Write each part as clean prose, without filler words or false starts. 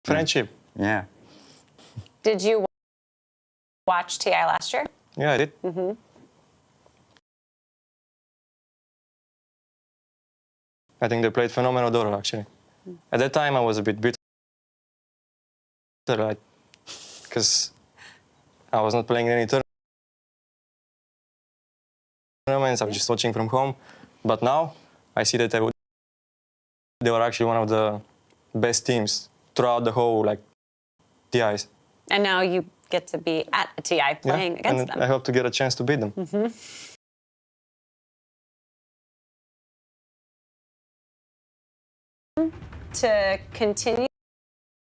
Friendship. Yeah. Did you watch TI last year? Yeah, I did. I think they played phenomenal Dota, actually. At that time, I was a bit bitter, because I was not playing any tournaments. I was just watching from home. But now, I see that they were actually one of the best teams throughout the whole TIs. And now you get to be at a TI playing against them. I hope to get a chance to beat them. To continue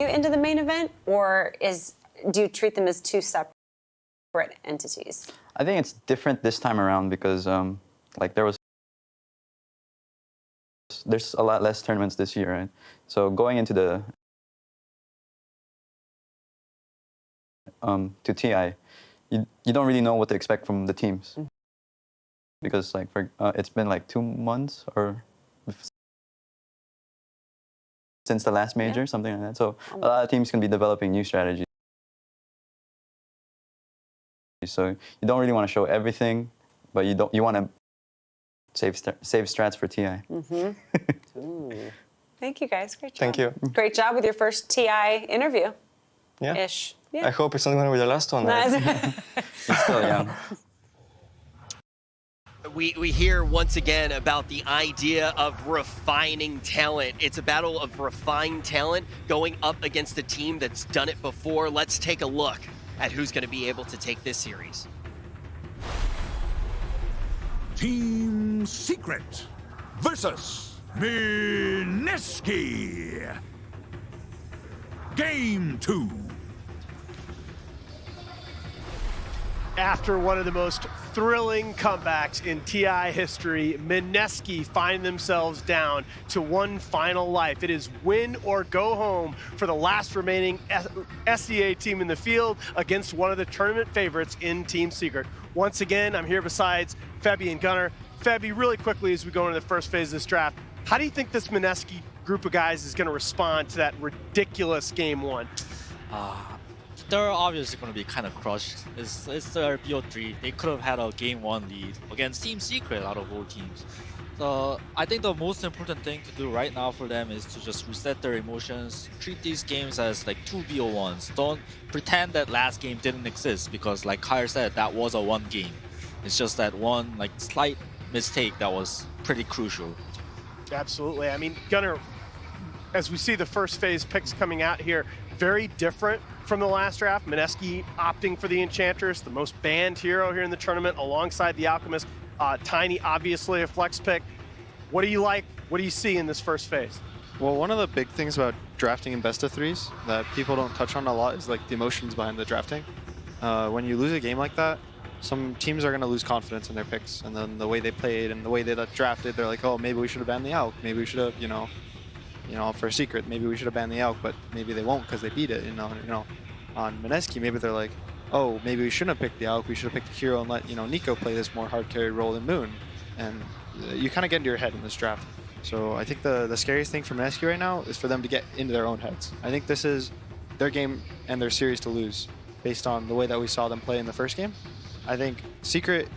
into the main event, or do you treat them as two separate entities? I think it's different this time around because there's a lot less tournaments this year, right? So going into the to TI, you don't really know what to expect from the teams because it's been 2 months or since the last major, something like that. So a lot of teams can be developing new strategies. So you don't really want to show everything, but you want to save strats for TI. Thank you, guys. Great job. Thank you. Great job with your first TI interview. Yeah. Ish. Yeah. I hope it's not going to be the last one. You're still young. We hear once again about the idea of refining talent. It's a battle of refined talent going up against a team that's done it before. Let's take a look at who's going to be able to take this series. Team Secret versus Mineski. Game 2. After one of the most thrilling comebacks in TI history, Mineski find themselves down to one final life. It is win or go home for the last remaining SEA team in the field against one of the tournament favorites in Team Secret. Once again, I'm here besides Febby and Gunnar. Febby, really quickly as we go into the first phase of this draft, how do you think this Mineski group of guys is going to respond to that ridiculous game 1? They're obviously going to be kind of crushed. It's their BO3. They could have had a game 1 lead against Team Secret out of all teams. So I think the most important thing to do right now for them is to just reset their emotions, treat these games as 2 BO1s. Don't pretend that last game didn't exist because like Kyle said, that was a 1 game. It's just that one slight mistake that was pretty crucial. Absolutely. I mean, Gunnar, as we see the first phase picks coming out here, very different from the last draft. Mineski opting for the Enchantress, the most banned hero here in the tournament, alongside the Alchemist. Tiny, obviously, a flex pick. What do you like? What do you see in this first phase? Well, one of the big things about drafting in best of 3s that people don't touch on a lot is the emotions behind the drafting. When you lose a game like that, some teams are going to lose confidence in their picks, and then the way they played and the way they got drafted, they're like, oh, maybe we should have banned the Alch. Maybe we should have, for a secret, maybe we should have banned the Alch, but maybe they won't because they beat it. On Mineski, maybe they're like, oh, maybe we shouldn't have picked the Alch. We should have picked the hero and let Nico play this more hard carry role than Moon. And you kind of get into your head in this draft. So I think the scariest thing for Mineski right now is for them to get into their own heads. I think this is their game and their series to lose based on the way that we saw them play in the first game. I think Secret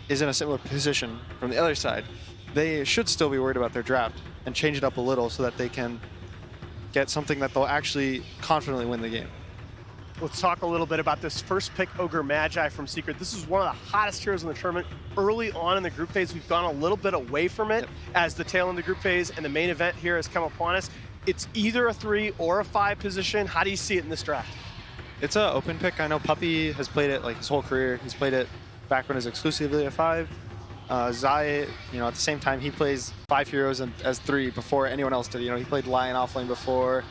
is in a similar position from the other side. They should still be worried about their draft and change it up a little so that they can get something that they'll actually confidently win the game. Let's talk a little bit about this first pick, Ogre Magi from Secret. This is one of the hottest heroes in the tournament. Early on in the group phase, we've gone a little bit away from it as the tail end of the group phase and the main event here has come upon us. It's either a 3 or a 5 position. How do you see it in this draft? It's an open pick. I know Puppy has played it his whole career. He's played it back when it was exclusively a 5. Zai, at the same time, he plays 5 heroes as 3 before anyone else did. He played Lion offlane before.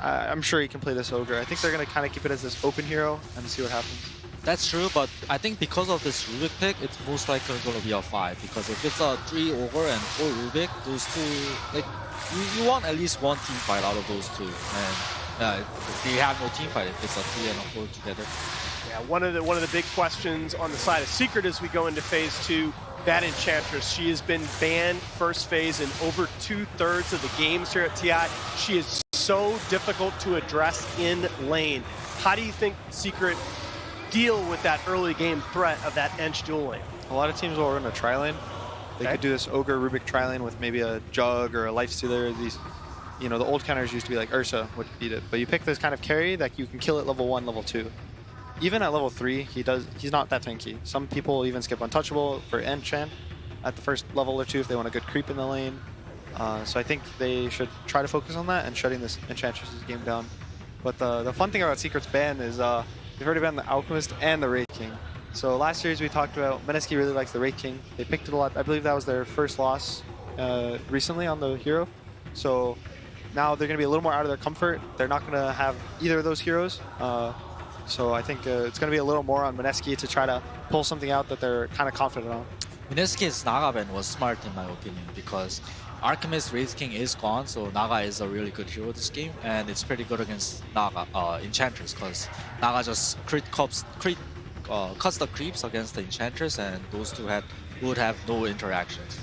I'm sure he can play this Ogre. I think they're going to kind of keep it as this open hero and see what happens. That's true, but I think because of this Rubik pick, it's most likely going to be a 5. Because if it's a 3 Ogre and 4 Rubik, those two, you want at least one team fight out of those two. And they have no team fight if it's a 3 and a 4 together. Yeah, one of the big questions on the side of Secret as we go into phase 2, that Enchantress. She has been banned first phase in over 2/3 of the games here at TI. She is so difficult to address in lane. How do you think Secret deal with that early game threat of that Ench dual lane? A lot of teams will run a tri lane. They could do this Ogre Rubik tri lane with maybe a Jug or a Lifestealer. These, you know, the old counters used to be like Ursa would beat it, but you pick this kind of carry that you can kill at level 1, level 2. Even at level 3, he's not that tanky. Some people even skip Untouchable for Enchant at the first level or 2 if they want a good creep in the lane. So I think they should try to focus on that and shutting this Enchantress's game down. But the fun thing about Secret's ban is they've already banned the Alchemist and the Wraith King. So last series we talked about Meneski really likes the Wraith King. They picked it a lot. I believe that was their first loss recently on the hero. So now they're going to be a little more out of their comfort. They're not going to have either of those heroes. So I think it's going to be a little more on Meneski to try to pull something out that they're kind of confident on. Mineski's Naga ban was smart in my opinion because Alchemist Wraith King is gone, so Naga is a really good hero this game, and it's pretty good against Naga Enchantress because Naga just cuts the creeps against the Enchantress, and those two would have no interactions.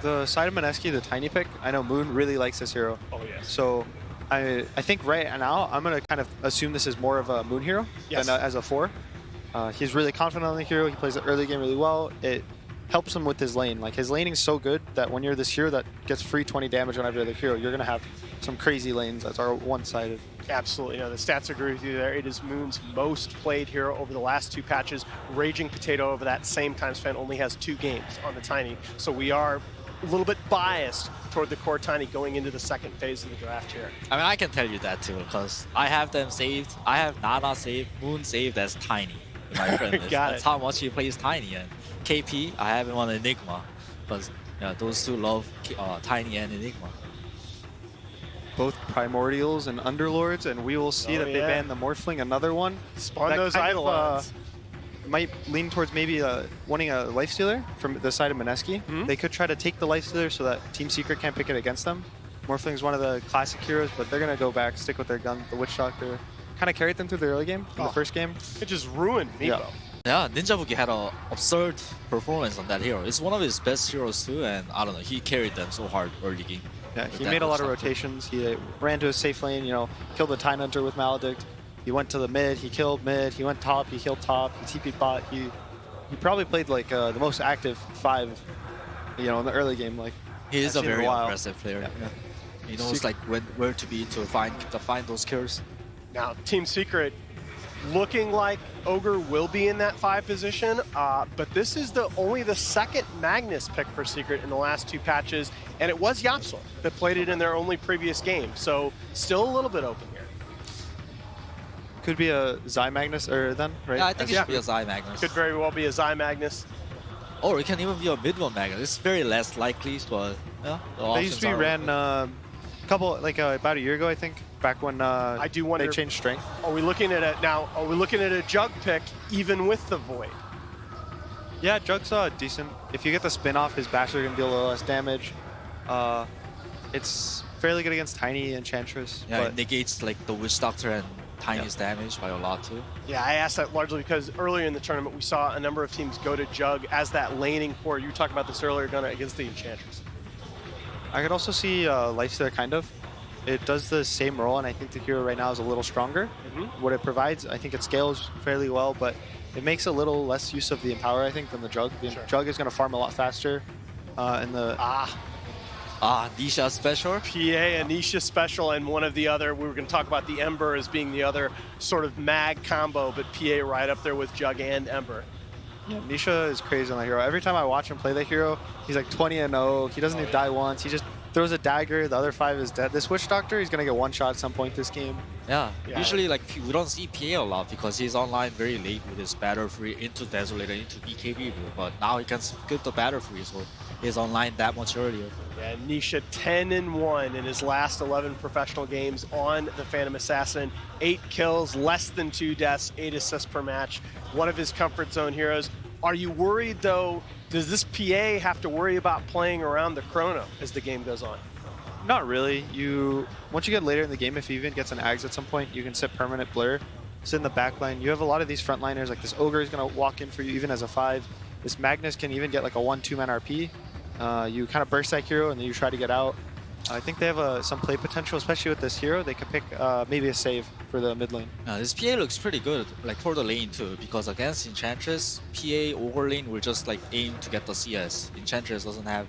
The side of Meneski, the tiny pick, I know Moon really likes this hero. Oh, yes. So I think right now I'm going to kind of assume this is more of a Moon hero than as a 4. He's really confident on the hero. He plays the early game really well. It helps him with his lane. Like, his laning's so good that when you're this hero that gets free 20 damage on every other hero, you're going to have some crazy lanes that are one-sided. Absolutely. The stats agree with you there. It is Moon's most played hero over the last 2 patches. Raging Potato over that same time span only has 2 games on the Tiny. So we are a little bit biased toward the core Tiny going into the second phase of the draft here. I mean, I can tell you that too because I have them saved. I have Nana saved, Moon saved as Tiny. My friend, that's how much he plays Tiny. And KP, I have him on Enigma, but those two love Tiny and Enigma. Both Primordials and Underlords, and we will see that they ban the Morphling, another one. Spawn those Eidolons. Might lean towards maybe wanting a Lifestealer from the side of Meneski. They could try to take the Lifestealer so that Team Secret can't pick it against them. Morphling's one of the classic heroes, but they're going to go back, stick with their gun. The Witch Doctor kind of carried them through the early game in the first game. It just ruined Meepo. Yeah, Ninja Boogie had an absurd performance on that hero. It's one of his best heroes too, and I don't know, he carried them so hard early game. Yeah, he made a lot of rotations. He ran to a safe lane, killed the Tine Hunter with Maledict. He went to the mid, he killed mid, he went top, he killed top, he TP'd bot. He probably played like the most active 5, in the early game. Like, he is a very aggressive player. Yeah. He knows like where to be to find those kills. Now, Team Secret looking like Ogre will be in that 5 position, but this is only the second Magnus pick for Secret in the last 2 patches, and it was Yapsor that played it in their only previous game, so still a little bit open here. Could be a Zai Magnus then, right? Yeah, I think it should be a Zai Magnus. Could very well be a Zai Magnus. Or it can even be a mid-one Magnus. It's very less likely, but they used to be ran about a year ago, I think. Back when I do wonder, they changed strength. Are we looking at it now? Are we looking at a Jug pick even with the Void? Yeah, Jug's decent. If you get the spin off, his Basher are gonna deal a little less damage. It's fairly good against Tiny Enchantress. Yeah, it negates like the Witch Doctor and Tiny's damage by a lot too. Yeah, I asked that largely because earlier in the tournament we saw a number of teams go to Jug as that laning core. You were talking about this earlier, Gunnar, against the Enchantress. I could also see Lifestealer kind of. It does the same role, and I think the hero right now is a little stronger. What it provides, I think it scales fairly well, but it makes a little less use of the Empower, I think, than the Jug. The Jug is going to farm a lot faster. Nisha special? PA and Nisha special, and one of the other, we were going to talk about the Ember as being the other sort of mag combo, but PA right up there with Jug and Ember. Yeah, Nisha is crazy on that hero. Every time I watch him play that hero, he's like 20-0. He doesn't even die once. He just throws a dagger, the other 5 is dead. This Witch Doctor, he's going to get one shot at some point this game. Yeah, usually like we don't see PA a lot because he's online very late with his Battle Free into Desolator, into BKB, but now he can skip the Battle Free, so he's online that much earlier. Yeah, Nisha 10-1 in his last 11 professional games on the Phantom Assassin. 8 kills, less than 2 deaths, 8 assists per match. One of his comfort zone heroes. Are you worried though, does this PA have to worry about playing around the chrono as the game goes on? Not really. Once you get later in the game, if he even gets an Ags at some point, you can set permanent blur, sit in the back line. You have a lot of these frontliners, like this Ogre is going to walk in for you even as a 5. This Magnus can even get like a 1-2 man RP. You kind of burst that hero and then you try to get out. I think they have some play potential, especially with this hero. They could pick maybe a save for the mid lane. This PA looks pretty good, like for the lane too, because against Enchantress, PA over lane will just like aim to get the CS. Enchantress doesn't have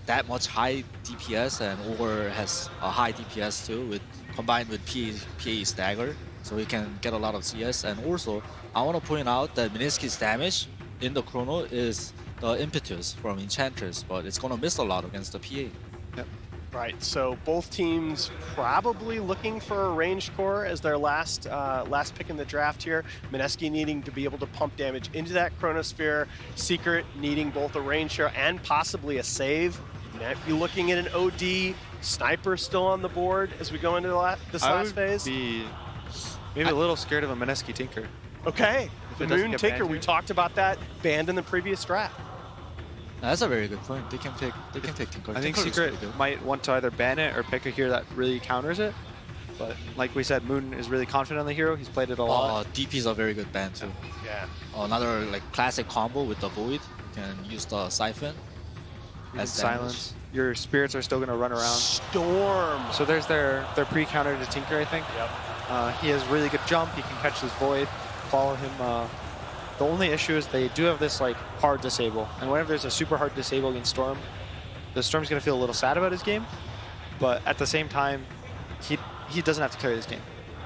that much high DPS, and over has a high DPS too, combined with PA stagger, so he can get a lot of CS. And also, I want to point out that Mineski's damage in the Chrono is the impetus from Enchantress, but it's gonna miss a lot against the PA. Yep. Right, so both teams probably looking for a ranged core as their last pick in the draft here. Mineski needing to be able to pump damage into that Chronosphere. Secret needing both a ranged hero and possibly a save. Might be looking at an OD. Sniper still on the board as we go into this last phase. Be maybe a little scared of a Mineski Tinker. Okay, the it doesn't Moon get Tinker, banned we here. talked about that, banned in the previous draft. That's a very good point. They can pick Tinker. I think Tinker is Secret pretty good. might want to either ban it or pick a hero that really counters it. But like we said, Moon is really confident on the hero. He's played it a lot. DP is a very good ban too. Yeah. Another like classic combo with the Void. You can use the Siphon Even as silence. Your spirits are still going to run around. Storm. So there's their pre-counter to Tinker, I think. Yep. He has really good jump. He can catch this Void, follow him. The only issue is they do have this like hard disable, and whenever there's a super hard disable against Storm, the Storm's going to feel a little sad about his game. But at the same time, he doesn't have to carry this game.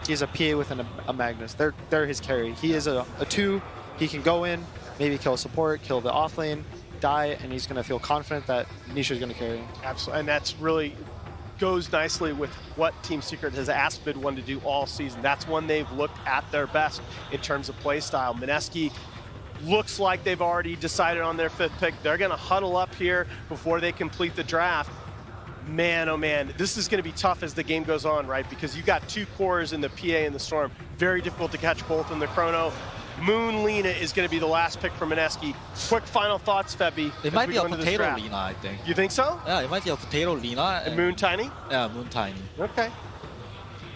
He's a PA with a Magnus. They're his carry. He is a 2. He can go in, maybe kill a support, kill the off lane, die, and he's going to feel confident that Nisha's going to carry him. Absolutely, and that's really goes nicely with what Team Secret has asked Mid One to do all season. That's when they've looked at their best in terms of play style. Mineski looks like they've already decided on their 5th pick. They're going to huddle up here before they complete the draft. Man, oh man, this is going to be tough as the game goes on, right? Because you got 2 cores in the PA and the Storm. Very difficult to catch both in the Chrono. Moon Lina is going to be the last pick for Mineski. Quick final thoughts, Febby. It might be a potato Lina, I think. You think so? Yeah, it might be a potato Lina. And Moon Tiny? Yeah, Moon Tiny. Okay.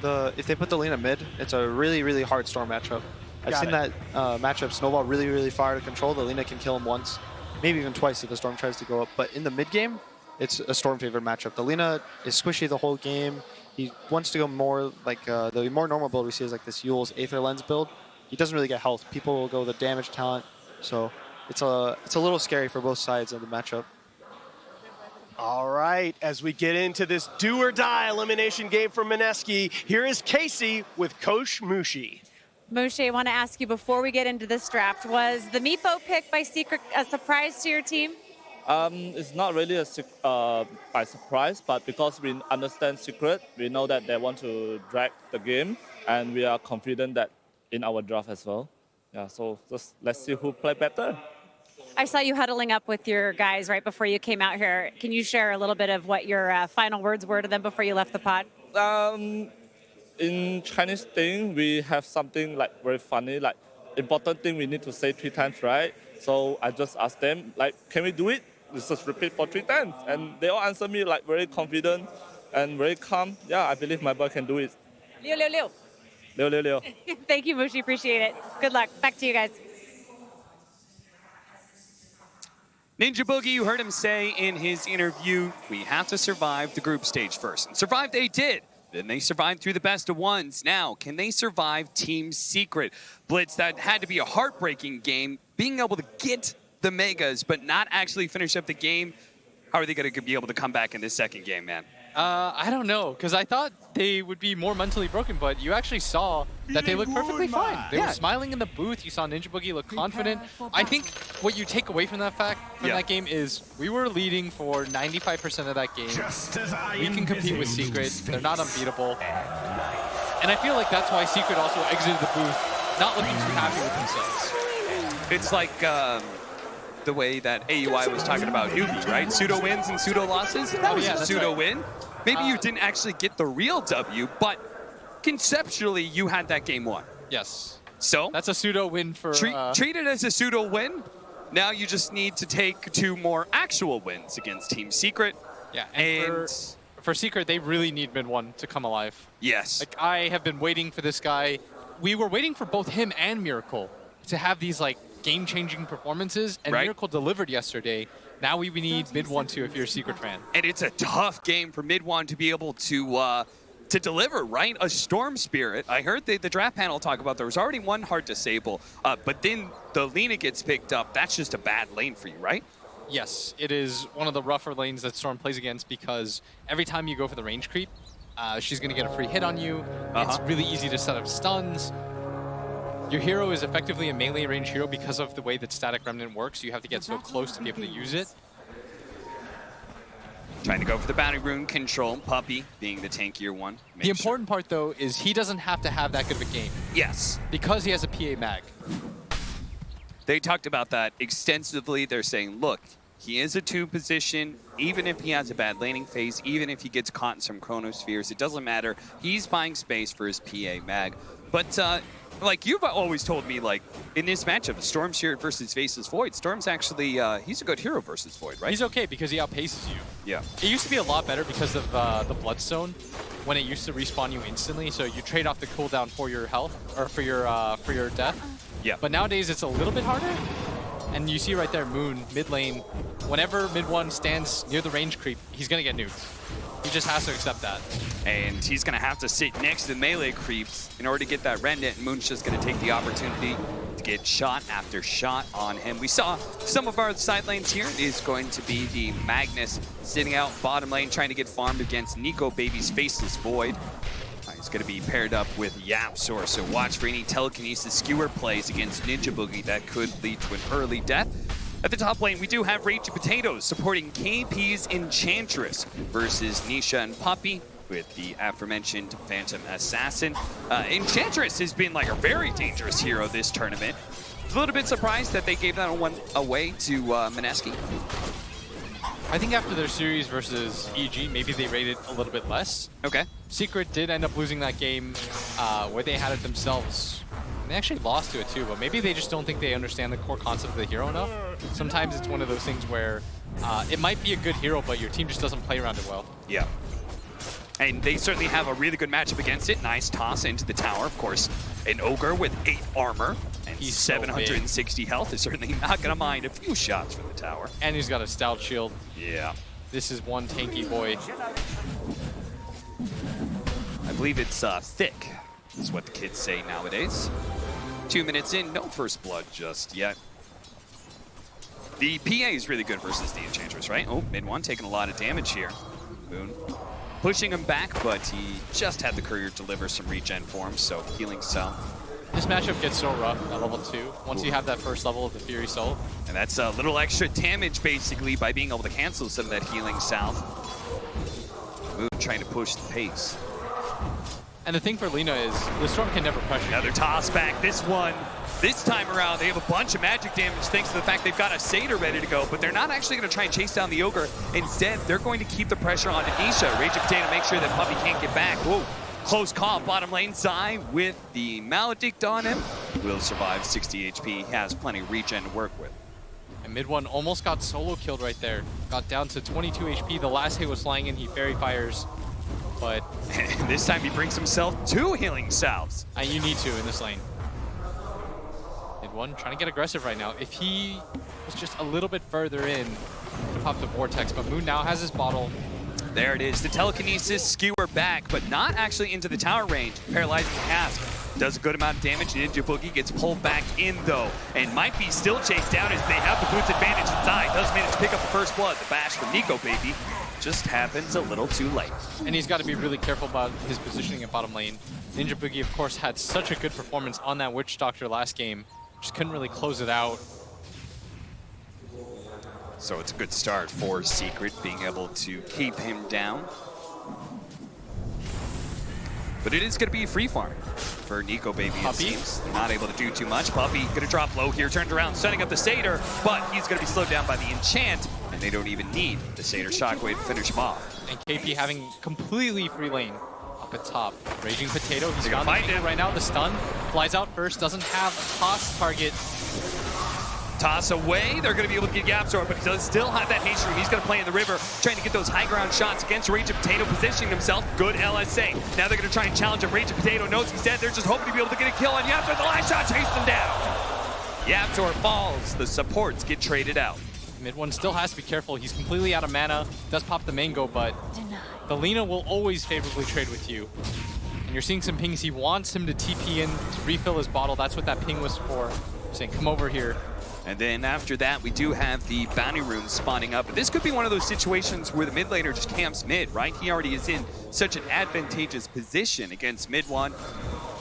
If they put the Lina mid, it's a really, really hard Storm matchup. I've Got seen it. that matchup snowball really, really far out of control. The Lina can kill him once, maybe even twice if the Storm tries to go up. But in the mid game, it's a Storm favored matchup. The Lina is squishy the whole game. He wants to go more like the more normal build we see is like this Yule's Aether Lens build. He doesn't really get health. People will go the damage talent, so it's a little scary for both sides of the matchup. All right, as we get into this do or die elimination game for Mineski, here is Casey with Coach Mushi. Moshe, I want to ask you before we get into this draft, was the Meepo pick by Secret a surprise to your team? It's not really by surprise, but because we understand Secret, we know that they want to drag the game, and we are confident that in our draft as well. Yeah, so just let's see who play better. I saw you huddling up with your guys right before you came out here. Can you share a little bit of what your final words were to them before you left the pod? In Chinese thing, we have something like very funny, like important thing we need to say 3 times, right? So I just asked them, like, can we do it? Let's just repeat for 3 times. And they all answer me like very confident and very calm. Yeah, I believe my boy can do it. Liu, Liu, Liu. Liu, Liu, Liu. Thank you, Mushi. Appreciate it. Good luck. Back to you guys. Ninja Boogie, you heard him say in his interview, we have to survive the group stage first. And survive they did. Then they survived through the best of ones. Now, can they survive Team Secret? Blitz, that had to be a heartbreaking game. Being able to get the Megas, but not actually finish up the game. How are they going to be able to come back in this second game, man? I don't know, because I thought they would be more mentally broken, but you actually saw that they looked perfectly fine. They were smiling in the booth. You saw Ninja Boogie look confident. I think what you take away from that that game is we were leading for 95% of that game. We can compete with Secret. They're not unbeatable. And I feel like that's why Secret also exited the booth, not looking too happy with themselves. It's like the way that AUI was talking about newbies, right? Pseudo wins and pseudo losses. That was a pseudo win. Maybe you didn't actually get the real W, but conceptually you had that game won. Yes. So that's a pseudo win for treat it as a pseudo win. Now you just need to take 2 more actual wins against Team Secret. Yeah, and for Secret, they really need Mid One to come alive. Yes. Like I have been waiting for this guy. We were waiting for both him and Miracle to have these like game-changing performances, and Miracle delivered yesterday. Now we need mid 1-2 if you're a Secret fan. And it's a tough game for mid one to be able to deliver, right? A Storm Spirit. I heard the draft panel talk about there was already one hard disable, but then the Lina gets picked up. That's just a bad lane for you, right? Yes, it is one of the rougher lanes that Storm plays against because every time you go for the range creep, she's going to get a free hit on you. It's really easy to set up stuns. Your hero is effectively a melee range hero because of the way that Static Remnant works. You have to get so close to be able to use it. Trying to go for the bounty rune control. Puppey being the tankier one. The important part, though, is he doesn't have to have that good of a game. Yes. Because he has a PA mag. They talked about that extensively. They're saying, look, he is a 2 position. Even if he has a bad laning phase, even if he gets caught in some chronospheres, it doesn't matter. He's buying space for his PA mag. But like you've always told me, like in this matchup, Storm's here versus Faceless Void. Storm's actually, he's a good hero versus Void, right? He's okay because he outpaces you. Yeah. It used to be a lot better because of the Bloodstone, when it used to respawn you instantly. So you trade off the cooldown for your health or for your death. Yeah. But nowadays it's a little bit harder. And you see right there, Moon mid lane. Whenever mid one stands near the range creep, he's gonna get nuked. He just has to accept that. And he's going to have to sit next to the melee creeps in order to get that remnant. And Moon's just going to take the opportunity to get shot after shot on him. We saw some of our side lanes here is going to be the Magnus sitting out bottom lane trying to get farmed against Nico Baby's Faceless Void. He's going to be paired up with Yapsor, so watch for any telekinesis skewer plays against Ninja Boogie that could lead to an early death. At the top lane, we do have Raging Potatoes supporting KP's Enchantress versus Nisha and Puppey with the aforementioned Phantom Assassin. Enchantress has been like a very dangerous hero this tournament. A little bit surprised that they gave that one away to Mineski. I think after their series versus EG, maybe they rated a little bit less. Okay. Secret did end up losing that game where they had it themselves. They actually lost to it too, but maybe they just don't think they understand the core concept of the hero enough. Sometimes it's one of those things where it might be a good hero, but your team just doesn't play around it well. Yeah. And they certainly have a really good matchup against it. Nice toss into the tower. Of course, an Ogre with 8 armor and He's 760 health is certainly not going to mind a few shots from the tower. And he's got a stout shield. Yeah. This is one tanky boy. I believe it's thick, is what the kids say nowadays. 2 minutes in, no first blood just yet. The PA is really good versus the Enchantress, right? Oh, mid one taking a lot of damage here. Moon pushing him back, but he just had the courier deliver some regen for him, so healing cell. This matchup gets so rough at level 2, once you have that first level of the Fury Soul. And that's a little extra damage, basically, by being able to cancel some of that healing salve. Moon trying to push the pace. And the thing for Lina is, the Storm can never pressure you. Another toss back. This one, this time around, they have a bunch of magic damage thanks to the fact they've got a Satyr ready to go, but they're not actually going to try and chase down the Ogre. Instead, they're going to keep the pressure on Anisha. Raging Potato make sure that Puppey can't get back. Whoa. Close call, bottom lane. Zai with the Maledict on him. Will survive 60 HP. He has plenty of regen to work with. And mid one almost got solo killed right there. Got down to 22 HP. The last hit was flying in. He fairy fires. But this time he brings himself 2 healing salves. And you need to in this lane. Mid one trying to get aggressive right now. If he was just a little bit further in, he could pop the Vortex. But Moon now has his bottle. There it is. The telekinesis skewer back, but not actually into the tower range. Paralyzing cast does a good amount of damage. Ninja Boogie gets pulled back in though, and might be still chased down as they have the boots advantage inside. Does manage to pick up the first blood. The bash from Nico Baby just happens a little too late. And he's got to be really careful about his positioning at bottom lane. Ninja Boogie, of course, had such a good performance on that Witch Doctor last game. Just couldn't really close it out. So it's a good start for Secret, being able to keep him down. But it is going to be a free farm for Nico Baby, it seems. They're not able to do too much. Puppey going to drop low here, turned around, setting up the Satyr, but he's going to be slowed down by the Enchant, and they don't even need the Satyr Shockwave to finish him off. And KP having completely free lane up at top. Raging Potato, he's gonna find him right now. The stun flies out first, doesn't have a toss target. Toss away, they're going to be able to get Yapsor, but he does still have that haste room. He's going to play in the river, trying to get those high ground shots against Raging Potato, positioning himself. Good LSA. Now they're going to try and challenge him. Raging Potato knows he's dead. They're just hoping to be able to get a kill on Yapsor. The last shot chased him down. Yapsor falls. The supports get traded out. Mid one still has to be careful. He's completely out of mana. Does pop the mango, but the Lina will always favorably trade with you. And you're seeing some pings. He wants him to TP in to refill his bottle. That's what that ping was for. Saying, come over here. And then after that, we do have the bounty rune spawning up. But this could be one of those situations where the mid laner just camps mid, right? He already is in such an advantageous position against mid one.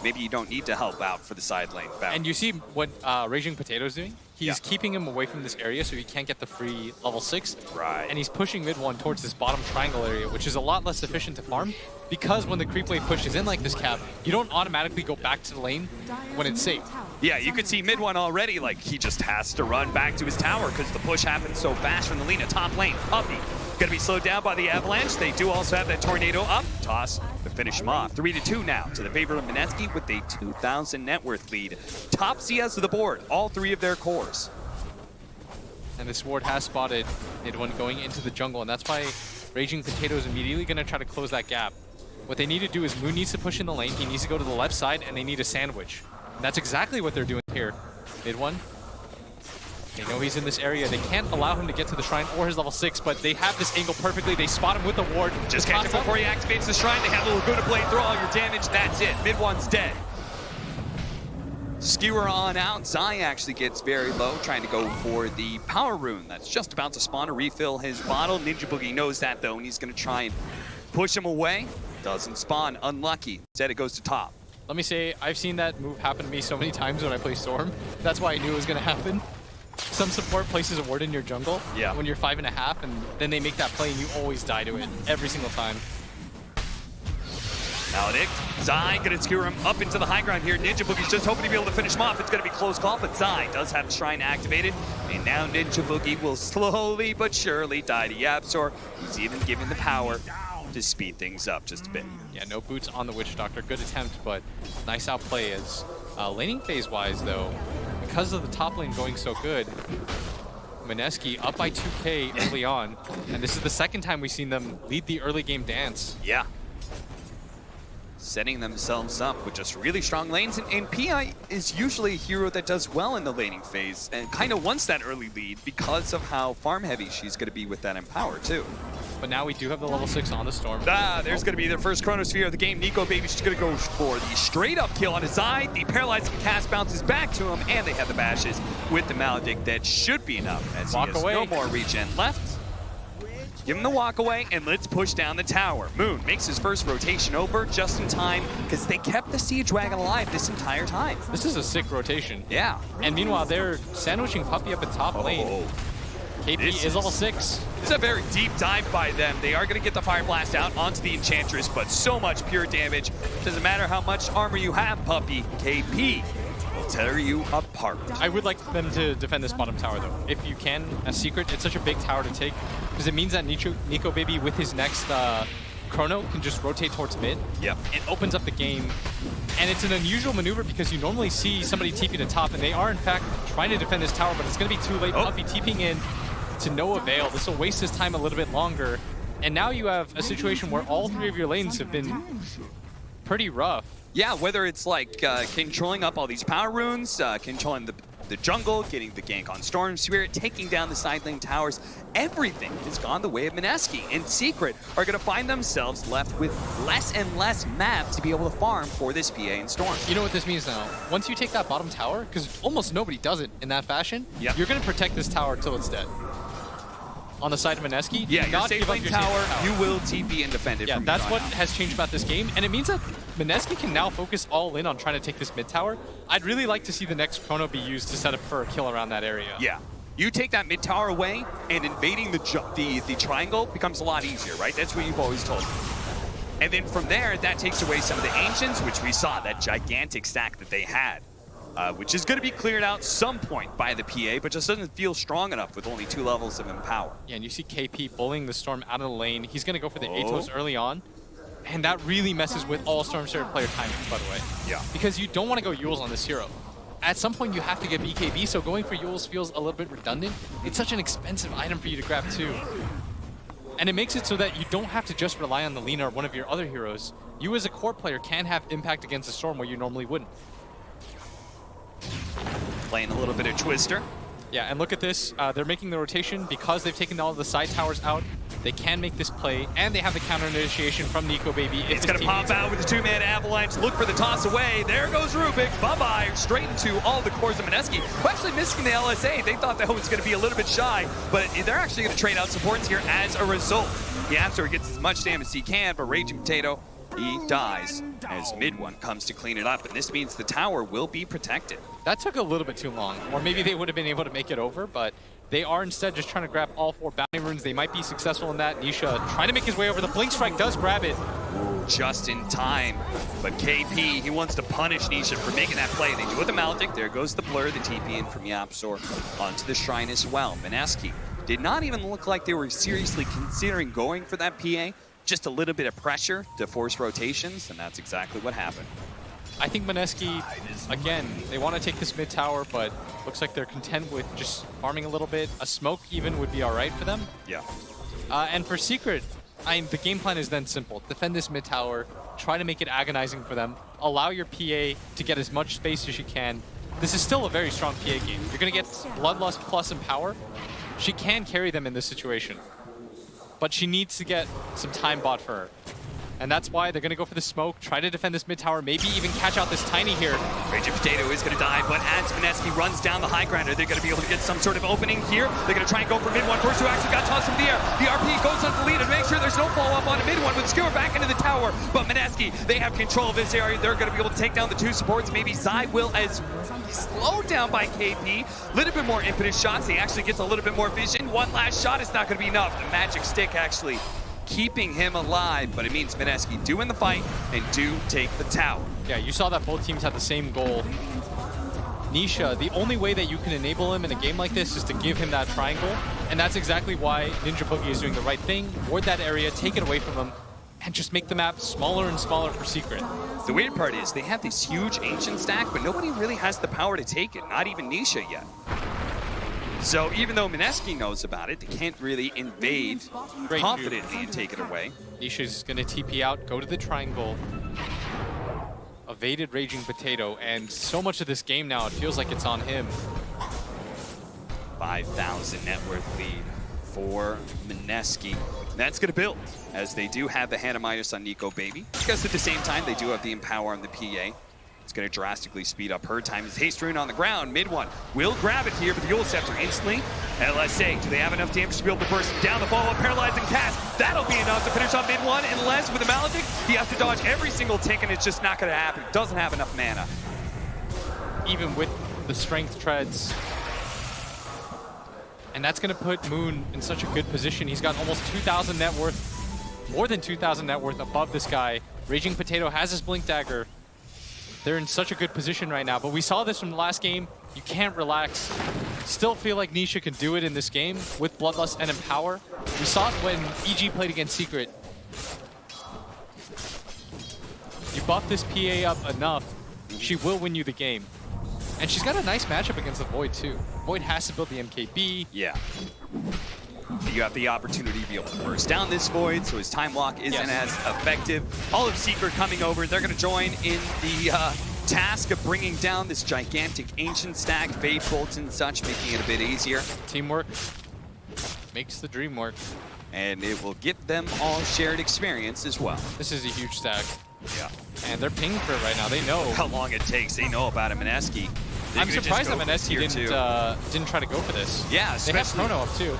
Maybe you don't need to help out for the side lane bounty. And you see what Raging Potato's doing? He's keeping him away from this area so he can't get the free level 6. Right. And he's pushing mid one towards this bottom triangle area, which is a lot less efficient to farm because when the creep wave pushes in like this, Cap, you don't automatically go back to the lane when it's safe. Yeah, you could see mid one already, like he just has to run back to his tower because the push happens so fast from the Lina. Top lane, Puppey, gonna be slowed down by the avalanche. They do also have that tornado up. Toss to finish him off. 3-2 now to the favor of Mineski with a 2,000 net worth lead. Top CS of the board, all 3 of their cores. And this ward has spotted mid one going into the jungle, and that's why Raging Potato is immediately gonna try to close that gap. What they need to do is Moon needs to push in the lane, he needs to go to the left side, and they need a sandwich. And that's exactly what they're doing here. Mid one. They know he's in this area. They can't allow him to get to the shrine or his level 6, but they have this angle perfectly. They spot him with the ward. Just catch him before he activates the shrine. They have the Laguna Blade, throw all your damage. That's it. Mid one's dead. Skewer on out. Zai actually gets very low, trying to go for the power rune. That's just about to spawn to refill his bottle. Ninja Boogie knows that though, and he's going to try and push him away. Doesn't spawn. Unlucky. Instead, it goes to top. Let me say, I've seen that move happen to me so many times when I play Storm. That's why I knew it was going to happen. Some support places a ward in your jungle when you're 5.5, and then they make that play and you always die to it every single time. Maledict, Zai gonna skewer him up into the high ground here. Ninja Boogie's just hoping to be able to finish him off. It's gonna be close call, but Zai does have the shrine activated. And now Ninja Boogie will slowly but surely die to Yapzor. He's even given the power to speed things up just a bit. Yeah, no boots on the Witch Doctor. Good attempt, but nice outplay as laning phase-wise, though, because of the top lane going so good, Mineski up by 2k early on, and this is the second time we've seen them lead the early game dance. Yeah. Setting themselves up with just really strong lanes, and PI is usually a hero that does well in the laning phase and kind of wants that early lead because of how farm heavy she's going to be with that Empower too. But now we do have the level 6 on the Storm. There's going to be their first Chronosphere of the game. Nico Baby's just going to go for the straight up kill on his side. The paralyzing cast bounces back to him, and they have the bashes with the Maledict. That should be enough as he has no more regen left. Give him the walk away, and let's push down the tower. Moon makes his first rotation over just in time because they kept the Siege Wagon alive this entire time. This is a sick rotation. Yeah. And meanwhile, they're sandwiching Puppey up at top lane. KP is level 6. This is a very deep dive by them. They are going to get the Fire Blast out onto the Enchantress, but so much pure damage. Doesn't matter how much armor you have, Puppey. KP will tear you apart. I would like them to defend this bottom tower, though. If you can, as Secret, it's such a big tower to take, because it means that Nico Baby, with his next Chrono, can just rotate towards mid. Yep. It opens up the game. And it's an unusual maneuver because you normally see somebody TP to top, and they are, in fact, trying to defend this tower, but it's going to be too late. Puppey TPing in to no avail. This will waste his time a little bit longer. And now you have a situation where all 3 of your lanes have been pretty rough. Yeah, whether it's like controlling up all these power runes, controlling the jungle, getting the gank on Storm Spirit, taking down the side lane towers, everything has gone the way of Mineski. And Secret are going to find themselves left with less and less map to be able to farm for this PA and Storm. You know what this means now? Once you take that bottom tower, because almost nobody does it in that fashion, you're going to protect this tower until it's dead. On the side of Mineski, yeah, your safe lane tower, you will TP and defend it. Yeah, from that's what has changed about this game, and it means that Mineski can now focus all in on trying to take this mid tower. I'd really like to see the next Chrono be used to set up for a kill around that area. Yeah, you take that mid tower away, and invading the triangle becomes a lot easier, right? That's what you've always told me. And then from there, that takes away some of the Ancients, which we saw, that gigantic stack that they had. Which is going to be cleared out some point by the PA, but just doesn't feel strong enough with only 2 levels of Empower. Yeah, and you see KP bullying the Storm out of the lane. He's going to go for the Atos early on, and that really messes with all Storm Spirit player timings, by the way. Yeah. Because you don't want to go Yules on this hero. At some point, you have to get BKB, so going for Yules feels a little bit redundant. It's such an expensive item for you to grab, too. And it makes it so that you don't have to just rely on the Lina or one of your other heroes. You as a core player can have impact against the Storm where you normally wouldn't. Playing a little bit of Twister. Yeah, and look at this. They're making the rotation because they've taken all of the side towers out. They can make this play, and they have the counter initiation from Nico Baby. It's going to pop out with the two-man avalanche. Look for the toss away. There goes Rubik. Bye-bye. Straight into all the cores of Mineski, who actually missing the LSA. They thought that was going to be a little bit shy, but they're actually going to trade out supports here as a result. The Absol gets as much damage as he can, but Raging Potato, he dies as mid one comes to clean it up, and this means the tower will be protected. That took a little bit too long, or maybe they would have been able to make it over, but they are instead just trying to grab all 4 bounty runes. They might be successful in that. Nisha trying to make his way over. The Blink Strike does grab it. Just in time, but KP, he wants to punish Nisha for making that play. They do with the Maldic. There goes the blur, the TP in from Yapsor onto the Shrine as well. Mineski did not even look like they were seriously considering going for that PA. Just a little bit of pressure to force rotations, and that's exactly what happened. I think Mineski, again, they want to take this mid tower, but looks like they're content with just farming a little bit. A smoke even would be all right for them. Yeah. And for Secret, the game plan is then simple. Defend this mid tower, try to make it agonizing for them, allow your PA to get as much space as you can. This is still a very strong PA game. You're going to get Bloodlust plus Empower. She can carry them in this situation, but she needs to get some time bought for her. And that's why they're going to go for the smoke, try to defend this mid tower, maybe even catch out this Tiny here. Raging Potato is going to die, but as Mineski runs down the high grounder, they're going to be able to get some sort of opening here. They're going to try and go for mid one. First, who actually got tossed from the air. The RP goes on the lead and makes sure there's no follow-up on the mid one, with Skewer back into the tower. But Mineski, they have control of this area. They're going to be able to take down the 2 supports. Maybe Zai will as slowed down by KP. A little bit more impetus shots. He actually gets a little bit more vision. One last shot is not going to be enough. The magic stick actually keeping him alive, but it means Mineski do win the fight and do take the tower. Yeah, you saw that both teams had the same goal. Nisha, the only way that you can enable him in a game like this is to give him that triangle, and that's exactly why Ninja Boogie is doing the right thing. Ward that area, take it away from him, and just make the map smaller and smaller for Secret. The weird part is they have this huge ancient stack, but nobody really has the power to take it, not even Nisha yet. So even though Mineski knows about it, they can't really invade confidently and take it away. Nisha's going to TP out, go to the triangle. Evaded Raging Potato, and so much of this game now, it feels like it's on him. 5,000 net worth lead for Mineski. That's going to build, as they do have the Hand of Midas on Nico Baby. Because at the same time, they do have the Empower on the PA. It's going to drastically speed up her time. As Haste Rune on the ground, mid one will grab it here, but the Eul Scepter instantly. LSA, do they have enough damage to be able to burst down the follow-up, paralyzing cast? That'll be enough to finish on mid one, unless with the Maledict, he has to dodge every single tick, and it's just not going to happen. Doesn't have enough mana. Even with the strength treads. And that's going to put Moon in such a good position. He's got almost 2,000 net worth, more than 2,000 net worth above this guy. Raging Potato has his Blink Dagger. They're in such a good position right now, but we saw this from the last game. You can't relax. Still feel like Nisha can do it in this game with Bloodlust and Empower. We saw it when EG played against Secret. You buff this PA up enough, she will win you the game. And she's got a nice matchup against the Void too. Void has to build the MKB. Yeah. You have the opportunity to be able to burst down this Void, so his time walk isn't as effective. All of Secret coming over. They're going to join in the task of bringing down this gigantic ancient stack, Fade Bolts and such, making it a bit easier. Teamwork makes the dream work. And it will get them all shared experience as well. This is a huge stack. Yeah. And they're pinging for it right now. They know how long it takes. They know about it. Mineski. I'm surprised that Mineski didn't try to go for this. Yeah, they have Chrono up too.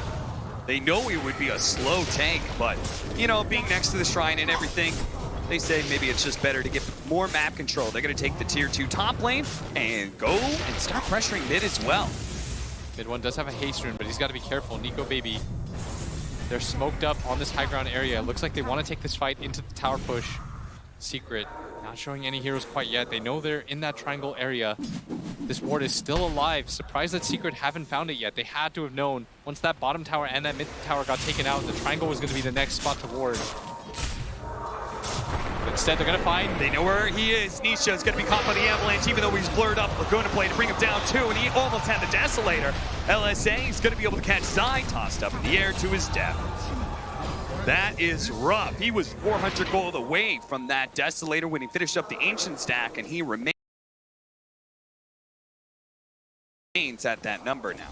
They know it would be a slow tank, but, you know, being next to the Shrine and everything, they say maybe it's just better to get more map control. They're going to take the tier 2 top lane and go and start pressuring mid as well. Mid one does have a haste rune, but he's got to be careful. Nico Baby, they're smoked up on this high ground area. It looks like they want to take this fight into the tower push. Secret, not showing any heroes quite yet. They know they're in that triangle area. This ward is still alive. Surprised that Secret haven't found it yet. They had to have known once that bottom tower and that mid tower got taken out, the triangle was going to be the next spot to ward. But instead, they're going to find... They know where he is. Nisha is going to be caught by the Avalanche, even though he's blurred up. We're going to play to bring him down too, and he almost had the Desolator. LSA is going to be able to catch Zai, tossed up in the air to his death. That is rough. He was 400 gold away from that Desolator when he finished up the Ancient stack, and he remains at that number now.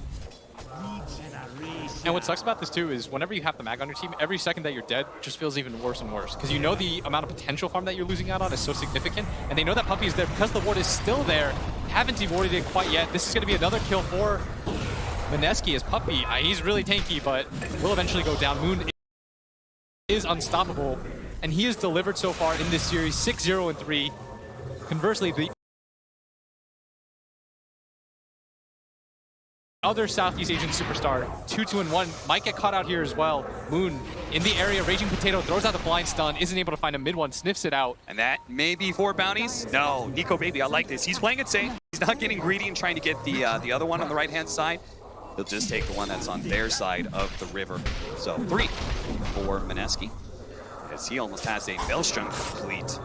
And what sucks about this too is whenever you have the mag on your team, every second that you're dead just feels even worse and worse. Because you know the amount of potential farm that you're losing out on is so significant. And they know that Puppey is there because the ward is still there. Haven't dewarded it quite yet. This is going to be another kill for Mineski as Puppey. He's really tanky, but will eventually go down. Moon is unstoppable. And he has delivered so far in this series, 6-0-3. Conversely, the other Southeast Asian superstar, 2-2-1, might get caught out here as well. Moon in the area, Raging Potato throws out the blind stun, isn't able to find a mid one, sniffs it out. And that may be 4 bounties. No, Nico Baby, I like this. He's playing it safe. He's not getting greedy and trying to get the other one on the right-hand side. He'll just take the one that's on their side of the river. So 3 for Mineski, as he almost has a Maelstrom complete.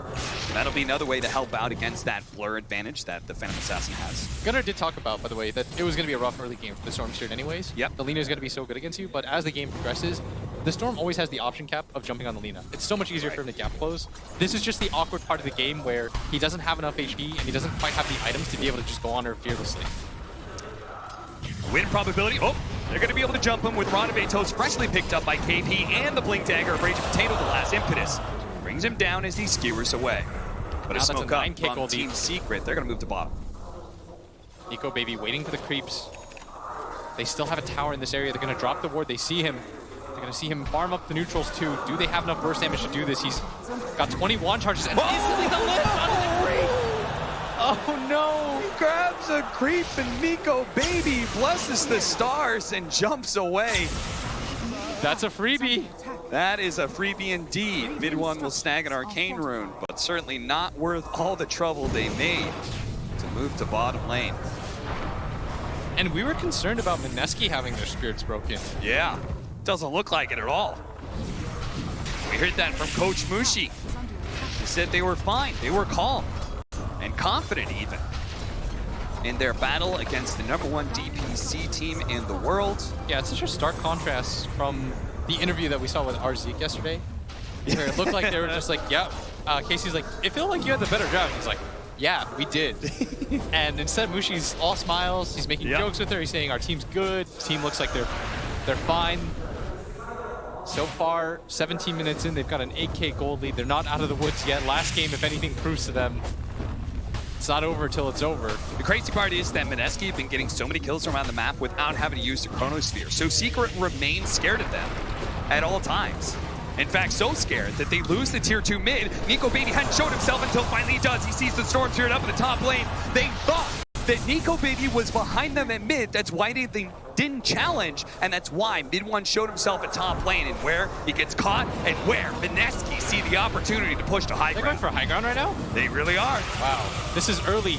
And that'll be another way to help out against that blur advantage that the Phantom Assassin has. Gunnar did talk about, by the way, that it was going to be a rough early game for the Storm Steered anyways. Yep. The Lina is going to be so good against you, but as the game progresses, the Storm always has the option cap of jumping on the Lina. It's so much easier for him to gap close. This is just the awkward part of the game where he doesn't have enough HP and he doesn't quite have the items to be able to just go on her fearlessly. Win probability. Oh, they're going to be able to jump him with Ronavetos freshly picked up by KP and the Blink Dagger of Raging Potato, the last impetus. Brings him down as he skewers away. But a smoke up from Team Secret. They're going to move to bottom. Nico Baby waiting for the creeps. They still have a tower in this area. They're going to drop the ward. They see him. They're going to see him farm up the neutrals too. Do they have enough burst damage to do this? He's got 20 wand charges and instantly the lift onto the creep. Oh no! He grabs a creep and Nico Baby blesses the stars and jumps away. That's a freebie. That is a freebie indeed. Mid one will snag an arcane rune, but certainly not worth all the trouble they made to move to bottom lane. And we were concerned about Mineski having their spirits broken. Yeah, doesn't look like it at all. We heard that from Coach Mushi. He said they were fine, they were calm, and confident even in their battle against the #1 DPC team in the world. Yeah, it's such a stark contrast from the interview that we saw with Arzik yesterday, where it looked like they were just like, yeah. Casey's like, it felt like you had the better draft. He's like, yeah, we did. And instead, Mushi's all smiles. He's making jokes with her. He's saying our team's good. Team looks like they're fine. So far, 17 minutes in, they've got an 8K gold lead. They're not out of the woods yet. Last game, if anything, proves to them it's not over till it's over. The crazy part is that Mineski have been getting so many kills around the map without having to use the Chronosphere. So Secret remains scared of them at all times. In fact, so scared that they lose the tier 2 mid. Nico Baby hadn't showed himself until finally he does. He sees the Storm Spirit up in the top lane. They thought that Nico Baby was behind them at mid. That's why they didn't challenge, and that's why mid one showed himself at top lane, and where he gets caught and where Mineski see the opportunity to push to high ground. They're going for high ground right now? They really are. Wow. This is early.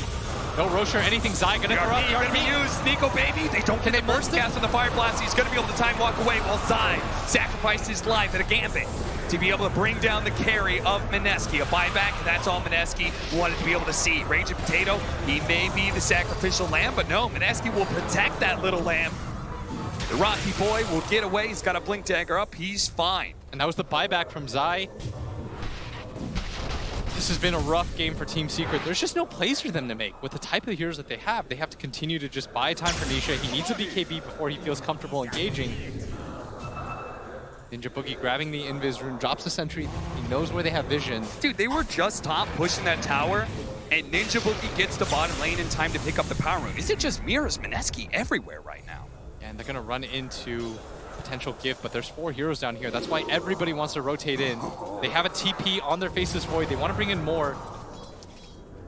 No Rocher, anything. Zai gonna interrupt. Gonna be used. Nico Baby, they don't get a burst cast on the Fire Blast. He's gonna be able to time walk away while Zai sacrificed his life at a gambit to be able to bring down the carry of Mineski. A buyback, that's all Mineski wanted to be able to see. Raging Potato, he may be the sacrificial lamb, but no, Mineski will protect that little lamb. The Rocky boy will get away. He's got a Blink Dagger up. He's fine. And that was the buyback from Zai. This has been a rough game for Team Secret. There's just no plays for them to make. With the type of heroes that they have, they have to continue to just buy time for Nisha. He needs a BKB before he feels comfortable engaging. Ninja Boogie grabbing the Invis rune, drops the sentry. He knows where they have vision. Dude, they were just top pushing that tower, and Ninja Boogie gets to bottom lane in time to pick up the power rune. Is it just me or is Mineski everywhere right now? And they're gonna run into potential gift, but there's 4 heroes down here. That's why everybody wants to rotate in. They have a TP on their Faceless Void. They want to bring in more.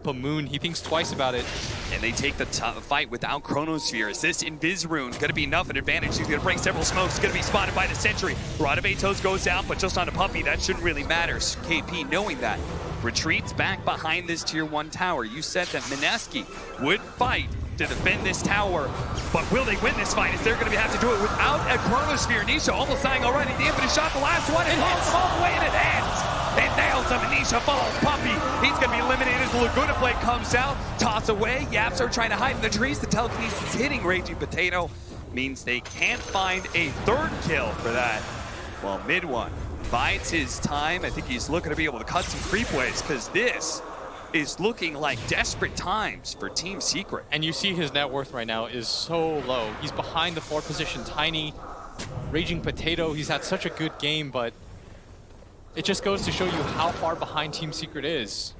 But Moon, he thinks twice about it. And they take the fight without Chronosphere. Is this Invis rune going to be enough an advantage? He's going to break several smokes. He's going to be spotted by the Sentry. Ronavetos goes out, but just on a Puppey. That shouldn't really matter. KP, knowing that, retreats back behind this tier 1 tower. You said that Mineski would fight to defend this tower, but will they win this fight? Is they're going to have to do it without a Chronosphere? Nisha almost saying already, the infinite shot, the last one, it hits him all the way and it ends. It nails him, and Nisha follows Puppey. He's going to be eliminated as the Laguna Blade comes out. Toss away, Yaps are trying to hide in the trees. The telekinesis hitting Raging Potato means they can't find a 3rd kill for that. While mid one bides his time. I think he's looking to be able to cut some creep waves, because this is looking like desperate times for Team Secret. And you see his net worth right now is so low. He's behind the 4th position, Tiny, Raging Potato. He's had such a good game, but it just goes to show you how far behind Team Secret is.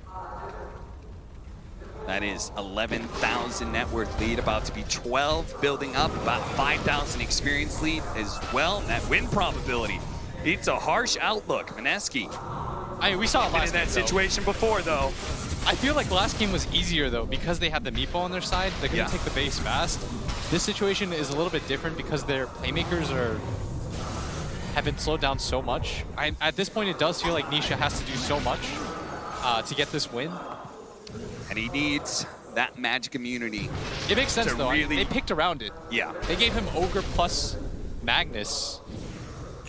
That is 11,000 net worth lead, about to be 12, building up, about 5,000 experience lead as well. That win probability, it's a harsh outlook. Mineski. I mean, we saw it last in that game, situation before, though. I feel like last game was easier, though, because they had the Meepo on their side. They're going to take the base fast. This situation is a little bit different because their playmakers have been slowed down so much. At this point, it does feel like Nisha has to do so much to get this win. And he needs that magic immunity. It makes sense, though. Really... They picked around it. Yeah. They gave him Ogre plus Magnus.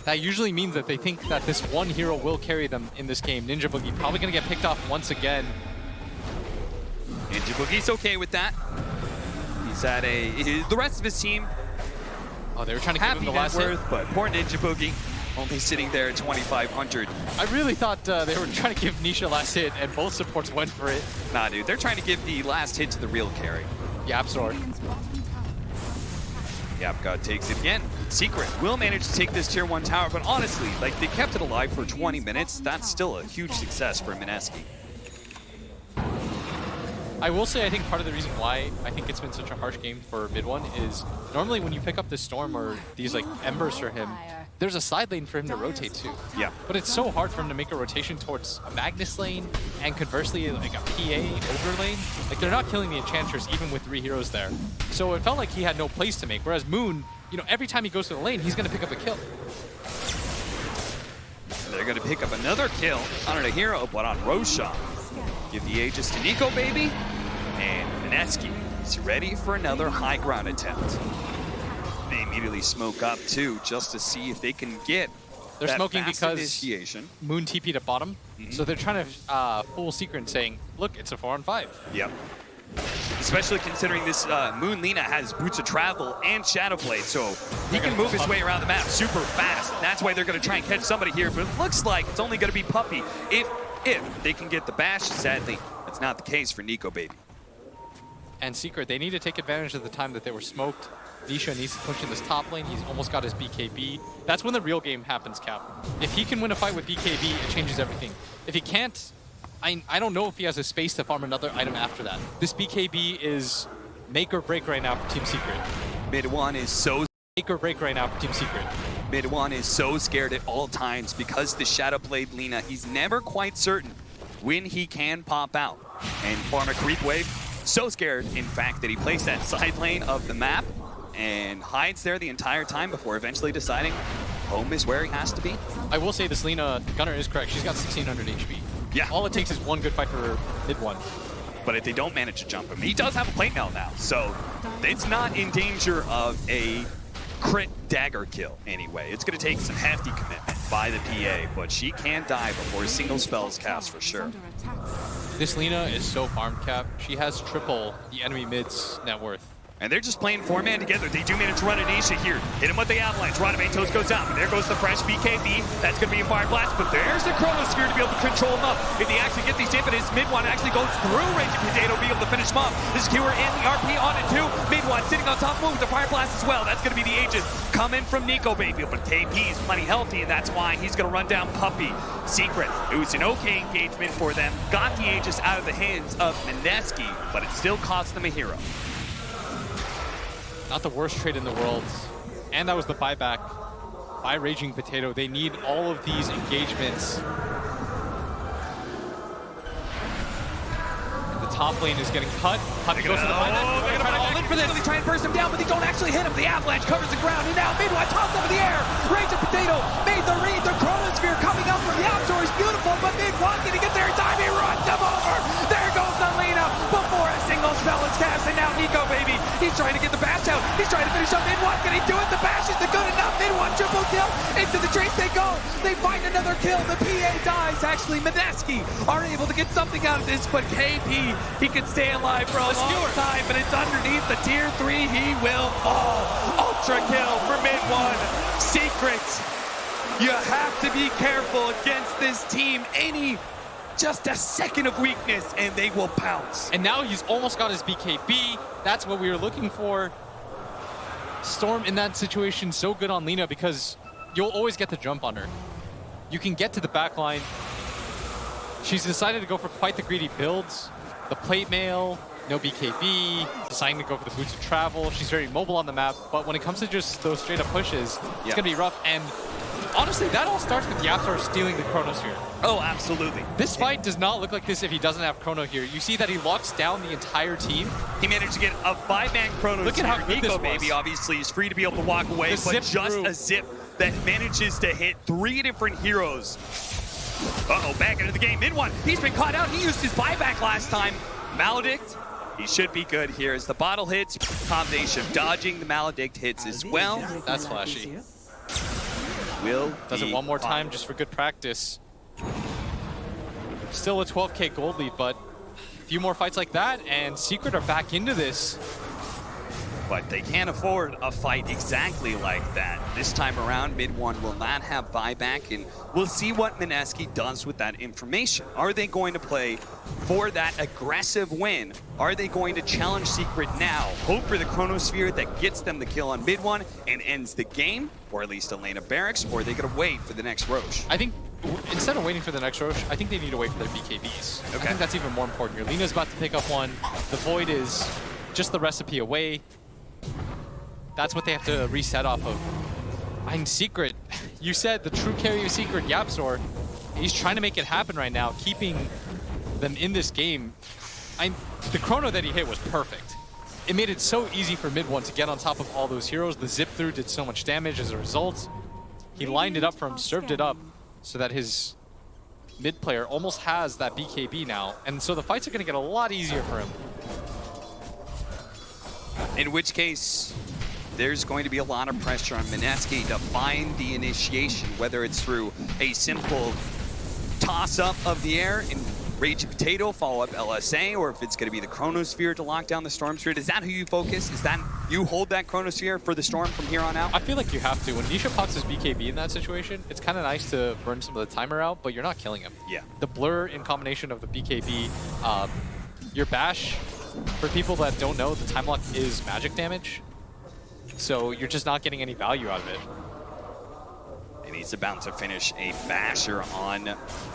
That usually means that they think that this one hero will carry them in this game. Ninja Boogie probably going to get picked off once again. Ninja Boogie's okay with that. He's at the rest of his team. Oh, they were trying to give him the last hit. But poor Ninja Boogie only sitting there at 2,500. I really thought they were trying to give Nisha last hit, and both supports went for it. Nah, dude, they're trying to give the last hit to the real carry. Yapzor. Yapgod takes it again. Secret will manage to take this tier 1 tower, but honestly, like, they kept it alive for 20 minutes. That's still a huge success for Mineski. I will say, I think part of the reason why I think it's been such a harsh game for mid one is normally when you pick up this Storm or these like Embers for him, there's a side lane for him to rotate to. Yeah. But it's so hard for him to make a rotation towards a Magnus lane and conversely like a PA Ogre lane. Like they're not killing the Enchantress even with 3 heroes there. So it felt like he had no plays to make. Whereas Moon, you know, every time he goes to the lane, he's going to pick up a kill. They're going to pick up another kill, not on a hero, but on Roshan. Give the Aegis to Nico, baby. And Mineski is ready for another high ground attempt. They immediately smoke up too, just to see if they can get They're that smoking fast because initiation. Moon TP'd at bottom. So they're trying to fool Secret and saying, look, it's a 4-on-5. Yep. Especially considering this Moon Lina has Boots of Travel and Shadowblade, so he can move his way around the map super fast. That's why they're going to try and catch somebody here, but it looks like it's only going to be Puppey if they can get the bash. Sadly, that's not the case for Nico, baby. And Secret, they need to take advantage of the time that they were smoked. Nisha needs to push in this top lane. He's almost got his BKB. That's when the real game happens, Cap. If he can win a fight with BKB, it changes everything. If he can't, I don't know if he has a space to farm another item after that. This BKB is make or break right now for Team Secret. Mid one is so make or break right now for Team Secret. Mid one is so scared at all times because the Shadowblade Lina, he's never quite certain when he can pop out and farm a creep wave. So scared, in fact, that he plays that side lane of the map and hides there the entire time before eventually deciding home is where he has to be. I will say this Lina, Gunnar is correct. She's got 1600 HP. Yeah. All it takes is one good fight for mid one. But if they don't manage to jump him, he does have a plate mail now, so it's not in danger of a crit dagger kill anyway. It's going to take some hefty commitment by the PA, but she can die before a single spell is cast for sure. This Lina is so farmed, Cap. She has triple the enemy mid's net worth. And they're just playing 4-man together. They do manage to run Anisha here. Hit him with the Avalanche. Radamatos goes down. There goes the fresh BKB. That's going to be a Fire Blast, but there's the Chronosphere to be able to control him up. If they actually get these impetus, mid one actually goes through Raging Potato, be able to finish him off. This is Kewer and the RP on it too. Mid one sitting on top of him with the Fire Blast as well. That's going to be the Aegis coming from Nico, baby. But KP is plenty healthy, and that's why he's going to run down Puppey. Secret, it was an okay engagement for them. Got the Aegis out of the hands of Mineski, but it still cost them a hero. Not the worst trade in the world. And that was the buyback by Raging Potato. They need all of these engagements. And the top lane is getting cut. Puppey goes to the buyback. They're going to try to all in for this. They try and burst him down, but they don't actually hit him. The Avalanche covers the ground, and now Midway tossed up in the air. Raging Potato made the read. The Chronosphere coming up from the Outdoor is beautiful, but Midway going to get there in time. He runs them over. There goes the Lina before a single spell is cast, and now Nico, baby. He's trying to get the bash out. He's trying to finish up mid one. Can he do it? The bash isn't good enough. Mid one triple kill. Into the trace they go. They find another kill. The PA dies. Actually, Mineski are able to get something out of this, but KP, he could stay alive for a long time, but it's underneath the tier 3. He will fall. Ultra kill for mid one. Secret. You have to be careful against this team. Any Just a second of weakness, and they will pounce. And now he's almost got his BKB. That's what we were looking for. Storm in that situation so good on Lina because you'll always get the jump on her. You can get to the back line. She's decided to go for quite the greedy builds. The plate mail, no BKB, deciding to go for the boots of travel. She's very mobile on the map, but when it comes to just those straight up pushes, it's gonna be rough. And honestly, that all starts with YapzOr stealing the Chronosphere. Oh, absolutely. This fight does not look like this if he doesn't have Chrono here. You see that he locks down the entire team. He managed to get a 5-man Chrono. Look at how good this was. Baby obviously is free to be able to walk away, The but zip just through. a zip that manages to hit 3 different heroes. Uh-oh, back into the game. In one, he's been caught out. He used his buyback last time. Maledict, he should be good here as the bottle hits. Combination of dodging, the Maledict hits as well. That's flashy. Does it be one more time fine. just for good practice. Still a 12K gold lead, but a few more fights like that, and Secret are back into this. But they can't afford a fight exactly like that. This time around, mid-1 will not have buyback, and we'll see what Mineski does with that information. Are they going to play for that aggressive win? Are they going to challenge Secret now, hope for the Chronosphere that gets them the kill on mid-1 and ends the game, or at least Elena Barracks, or are they going to wait for the next Roche? I think instead of waiting for the next Roche, I think they need to wait for their BKBs. Okay. I think that's even more important here. Lena's about to pick up one. The Void is just the recipe away. That's what they have to reset off of. I'm Secret. You said the true carry of Secret, YapzOr. He's trying to make it happen right now, keeping them in this game. The Chrono that he hit was perfect. It made it so easy for mid-1 to get on top of all those heroes. The zip through did so much damage as a result. He lined it up for him, served it up, so that his mid player almost has that BKB now. And so the fights are going to get a lot easier for him. In which case, there's going to be a lot of pressure on Mineski to find the initiation, whether it's through a simple toss-up of the air and Rage Potato, follow up LSA, or if it's going to be the Chronosphere to lock down the Storm Spirit. Is that who you focus? Is that you hold that Chronosphere for the Storm from here on out? I feel like you have to. When Nisha pops his BKB in that situation, it's kind of nice to burn some of the timer out, but you're not killing him. Yeah. The blur in combination of the BKB, your bash, for people that don't know, the time lock is magic damage. So you're just not getting any value out of it. And he's about to finish a basher on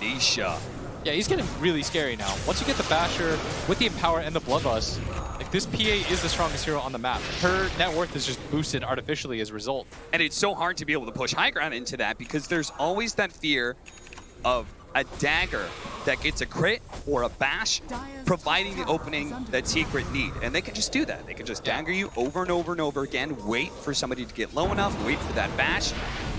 Nisha. Yeah, he's getting really scary now. Once you get the basher with the Empower and the Bloodlust, like this PA is the strongest hero on the map. Her net worth is just boosted artificially as a result. And it's so hard to be able to push high ground into that because there's always that fear of a dagger that gets a crit or a bash, providing the opening that Secret need. And they can just do that. They can just dagger you over and over and over again, wait for somebody to get low enough, wait for that bash,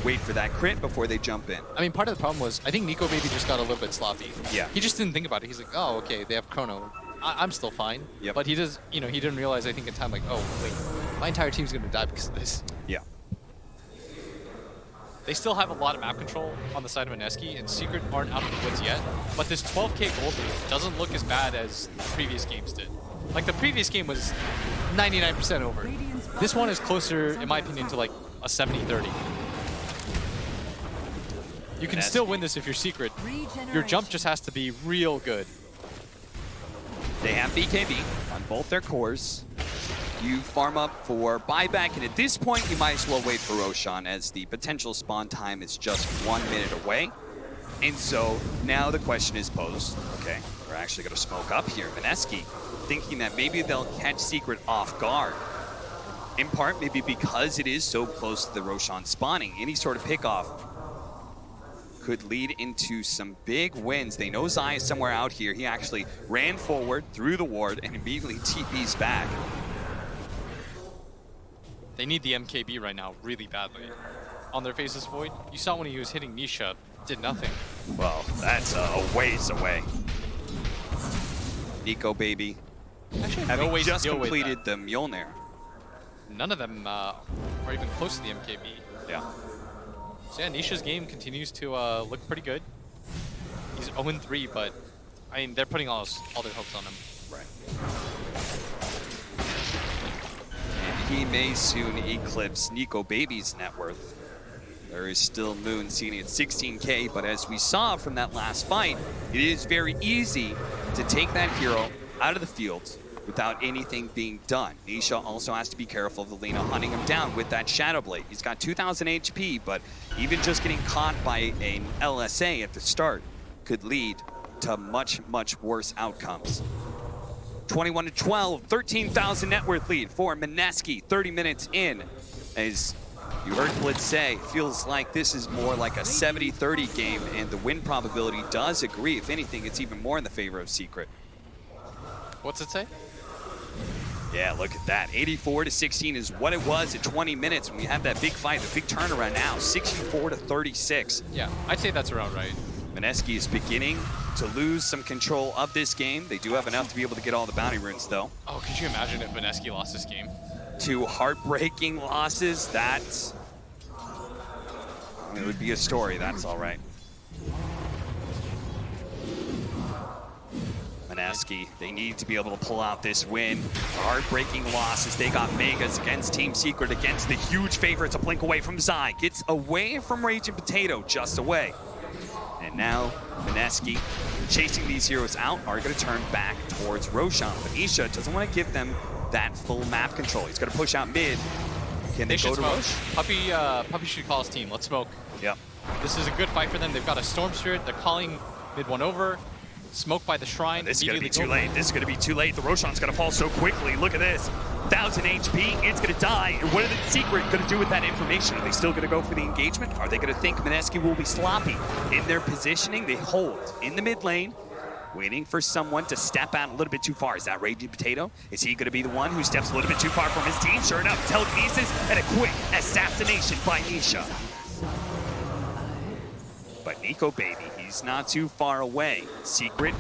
wait for that crit before they jump in. I mean, part of the problem was, I think Nico maybe just got a little bit sloppy. Yeah. He just didn't think about it. He's like, oh, okay, they have Chrono. I'm still fine. Yep. But he does, he didn't realize, I think, in time, like, oh, wait, my entire team's gonna die because of this. Yeah. They still have a lot of map control on the side of Mineski, and Secret aren't out of the woods yet. But this 12K gold lead doesn't look as bad as the previous games did. Like, the previous game was 99% over. This one is closer, in my opinion, to like a 70-30. You can still win this if you're Secret. Your jump just has to be real good. They have BKB on both their cores. You farm up for buyback, and at this point, you might as well wait for Roshan as the potential spawn time is just 1 minute away. And so now the question is posed, okay, we're actually gonna smoke up here. Mineski thinking that maybe they'll catch Secret off guard. In part, maybe because it is so close to the Roshan spawning, any sort of pickoff could lead into some big wins. They know Zai is somewhere out here. He actually ran forward through the ward and immediately TP's back. They need the MKB right now really badly. On their Faceless Void, you saw when he was hitting Nisha, did nothing. Well, that's a ways away. Nico baby, Actually, having no ways just to deal completed with the Mjolnir. none of them are even close to the MKB. Yeah. So yeah, Nisha's game continues to look pretty good. He's 0-3, but I mean, they're putting all their hopes on him. Right. And he may soon eclipse Nico Baby's net worth. There is still Moon sitting at 16K, but as we saw from that last fight, it is very easy to take that hero out of the field without anything being done. Nisha also has to be careful of the Lina hunting him down with that Shadow Blade. He's got 2,000 HP, but even just getting caught by an LSA at the start could lead to much, much worse outcomes. 21-12, 13,000 net worth lead for Mineski, 30 minutes in. As you heard Blitz say, feels like this is more like a 70-30 game, and the win probability does agree. If anything, it's even more in the favor of Secret. What's it say? Yeah, look at that. 84-16 is what it was at 20 minutes when we had that big fight, the big turnaround now, 64-36. Yeah, I'd say that's around right. Mineski is beginning to lose some control of this game. They do have enough to be able to get all the bounty runes, though. Oh, could you imagine if Mineski lost this game? 2 heartbreaking losses. It would be a story, that's all right. Mineski, they need to be able to pull out this win. Heartbreaking losses. They got Megas against Team Secret, against the huge favorites, a blink away from Zai. Gets away from Raging Potato, just away. And now Mineski, chasing these heroes out, are going to turn back towards Roshan. But Nisha doesn't want to give them that full map control. He's going to push out mid. Can they go to Rosh? Puppy should call his team. Let's smoke. Yep. This is a good fight for them. They've got a Storm Spirit. They're calling mid one over. Smoke by the Shrine. This is going to be too late. This is going to be too late. The Roshan's going to fall so quickly. Look at this. 1,000 HP. It's going to die. And what are the Secret going to do with that information? Are they still going to go for the engagement? Are they going to think Mineski will be sloppy in their positioning? They hold in the mid lane, waiting for someone to step out a little bit too far. Is that Raging Potato? Is he going to be the one who steps a little bit too far from his team? Sure enough, telekinesis and a quick assassination by Nisha. But Nico Baby, he's not too far away. Secret,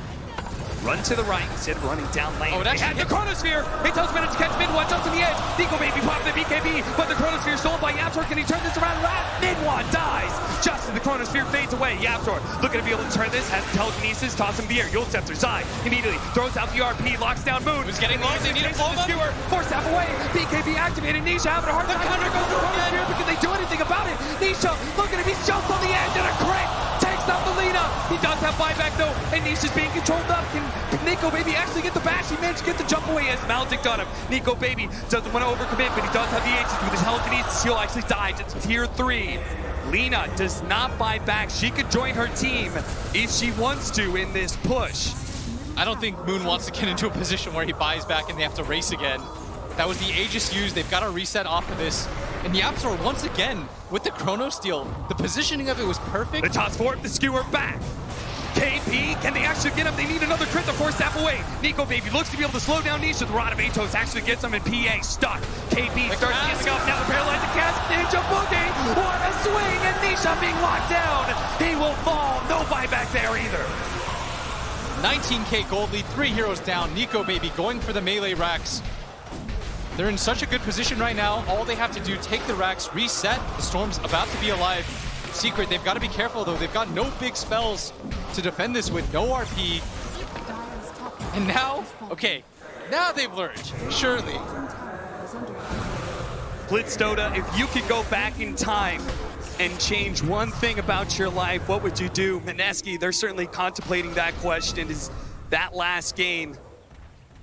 run to the right instead of running down lane. Oh, they had the Chronosphere! He tells Minute to catch mid-one, jumps on the edge. Nico Baby pops the BKB, but the Chronosphere stolen by Yaptor. Can he turn this around? Mid-one dies! Just as the Chronosphere fades away, Yaptor looking to be able to turn this, has telekinesis, toss him the air. You'll step through Zai, immediately throws out the RP, locks down Moon. Who's getting lost? They need a blow up. Skewer, force half away. BKB activated. Nisha having a hard time. Counter goes to Chronosphere, but can they do anything about it? Nisha looking to be jumped on the edge and a crit. Takes out the Lina. He does have buyback though, and Nisha's being controlled up. Can Nico Baby actually get the bash? He managed to get the jump away as Maldic on him. Nico Baby doesn't want to overcommit, but he does have the Aegis with his telekinesis. He'll actually die to tier 3. Lina does not buy back. She could join her team if she wants to in this push. I don't think Moon wants to get into a position where he buys back and they have to race again. That was the Aegis used. They've got to reset off of this. And the Yaptor, once again, with the Chrono Steal, the positioning of it was perfect. The toss forward, the skewer back. KP, can they actually get him? They need another crit to force that away. Nico Baby looks to be able to slow down Nisha. The Rod of Atos actually gets him in PA, stuck. KP starts getting up, now the paralyzing cast. Ninja Boogie, what a swing, and Nisha being locked down. He will fall, no buyback there either. 19K gold lead, 3 heroes down. Nico Baby going for the melee racks. They're in such a good position right now. All they have to do, take the racks, reset. The Storm's about to be alive. Secret, they've got to be careful though. They've got no big spells to defend this with, no RP. And now, okay, now they've learned, surely. Blitz Dota, if you could go back in time and change one thing about your life, what would you do? Mineski, they're certainly contemplating that question. Is that last game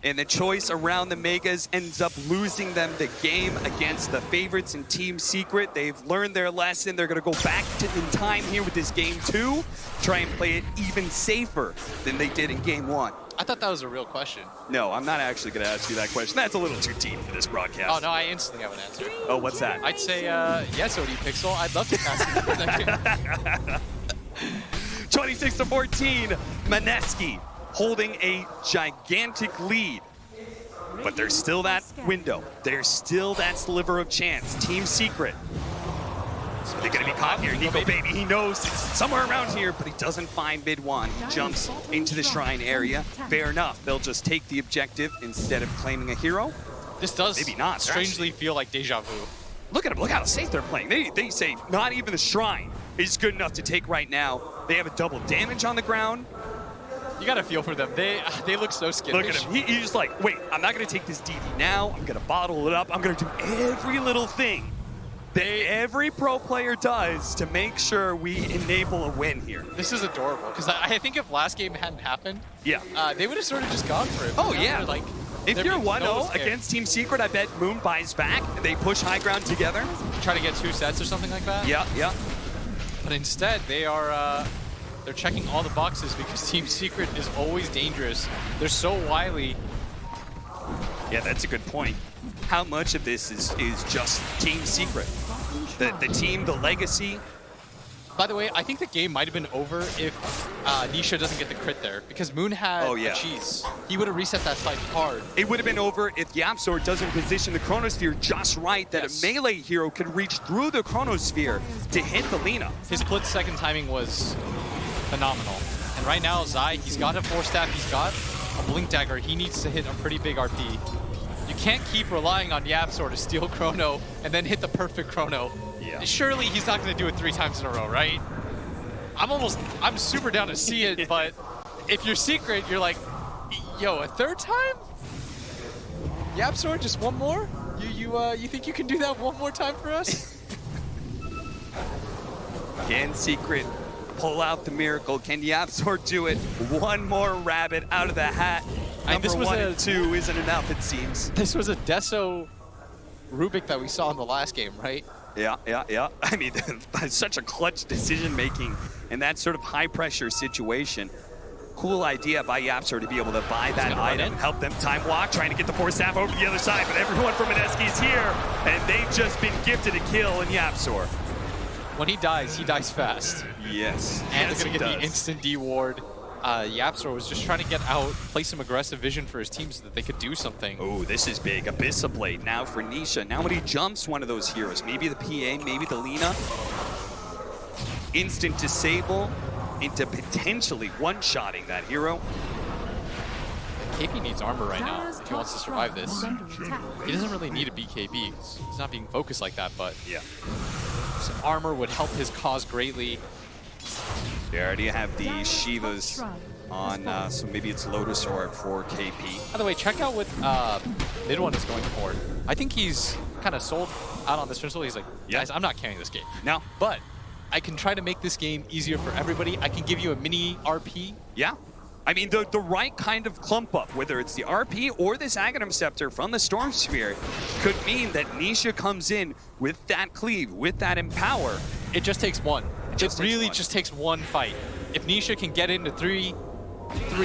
and the choice around the Megas ends up losing them the game against the favorites in Team Secret. They've learned their lesson. They're going to go back in time here with this game 2, try and play it even safer than they did in game 1. I thought that was a real question. No, I'm not actually going to ask you that question. That's a little too deep for this broadcast. Oh, no, I instantly have an answer. Oh, what's that? I'd say, yes, OD Pixel. I'd love to pass it. 26-14, Mineski holding a gigantic lead. But there's still that window. There's still that sliver of chance. Team Secret. So they're going to be caught here. Nico Baby, he knows it's somewhere around here, but he doesn't find mid-1. He jumps into the shrine area. Fair enough. They'll just take the objective instead of claiming a hero. This does maybe not. strangely feel like deja vu. Look at them. Look how safe they're playing. They say not even the shrine is good enough to take right now. They have a double damage on the ground. You gotta feel for them. They look so skittish. Look at him. He's just like, wait, I'm not gonna take this DD now. I'm gonna bottle it up. I'm gonna do every little thing that every pro player does to make sure we enable a win here. This is adorable because I think if last game hadn't happened, Yeah. they would have sort of just gone for it. Oh, Now yeah. they're like, If they're you're being 1-0 so scared. against Team Secret, I bet Moon buys back. They push high ground together. Try to get 2 sets or something like that. Yeah, yeah. But instead, they are they're checking all the boxes because Team Secret is always dangerous. They're so wily. Yeah, that's a good point. How much of this is just Team Secret? The team, the legacy. By the way, I think the game might have been over if Nisha doesn't get the crit there because Moon had a cheese. He would have reset that fight hard. It would have been over if YapzOr doesn't position the Chronosphere just right, that a melee hero could reach through the Chronosphere to hit the Lina. His split-second timing was phenomenal. And right now, Zai, he's got a 4-staff, he's got a Blink Dagger. He needs to hit a pretty big RP. You can't keep relying on YapzOr to steal Chrono and then hit the perfect Chrono. Yeah. Surely he's not going to do it 3 times in a row, right? I'm super down to see it, but if you're Secret, you're like, yo, a 3rd time? YapzOr, just 1 more? You think you can do that 1 more time for us? Can Secret pull out the miracle? Can YapzOr do it? 1 more rabbit out of the hat. Number 1 and 2 isn't enough, it seems. This was a Deso Rubik that we saw in the last game, right? Yeah. I mean, such a clutch decision-making in that sort of high-pressure situation. Cool idea by YapzOr to be able to buy that item and help them time walk, trying to get the 4-staff over to the other side, but everyone from Mineski is here, and they've just been gifted a kill in YapzOr. When he dies fast. Yes. And they're going to get the instant D ward. YapzOr was just trying to get out, play some aggressive vision for his team so that they could do something. Oh, this is big. Abyssa Blade now for Nisha. Now when he jumps one of those heroes, maybe the PA, maybe the Lina, instant disable into potentially one-shotting that hero. KP needs armor right now if he wants to survive this. He doesn't really need a BKB. He's not being focused like that, but yeah, some armor would help his cause greatly. They already have the Shivas on, so maybe it's Lotus Orb for KP. By the way, check out what Mid One is going for. I think he's kind of sold out on this principle. He's like, guys, I'm not carrying this game. No. But I can try to make this game easier for everybody. I can give you a mini RP. Yeah. I mean, the right kind of clump up, whether it's the RP or this Aghanim Scepter from the Storm Sphere, could mean that Nisha comes in with that cleave, with that empower. It just takes one. It really just takes one fight. If Nisha can get into three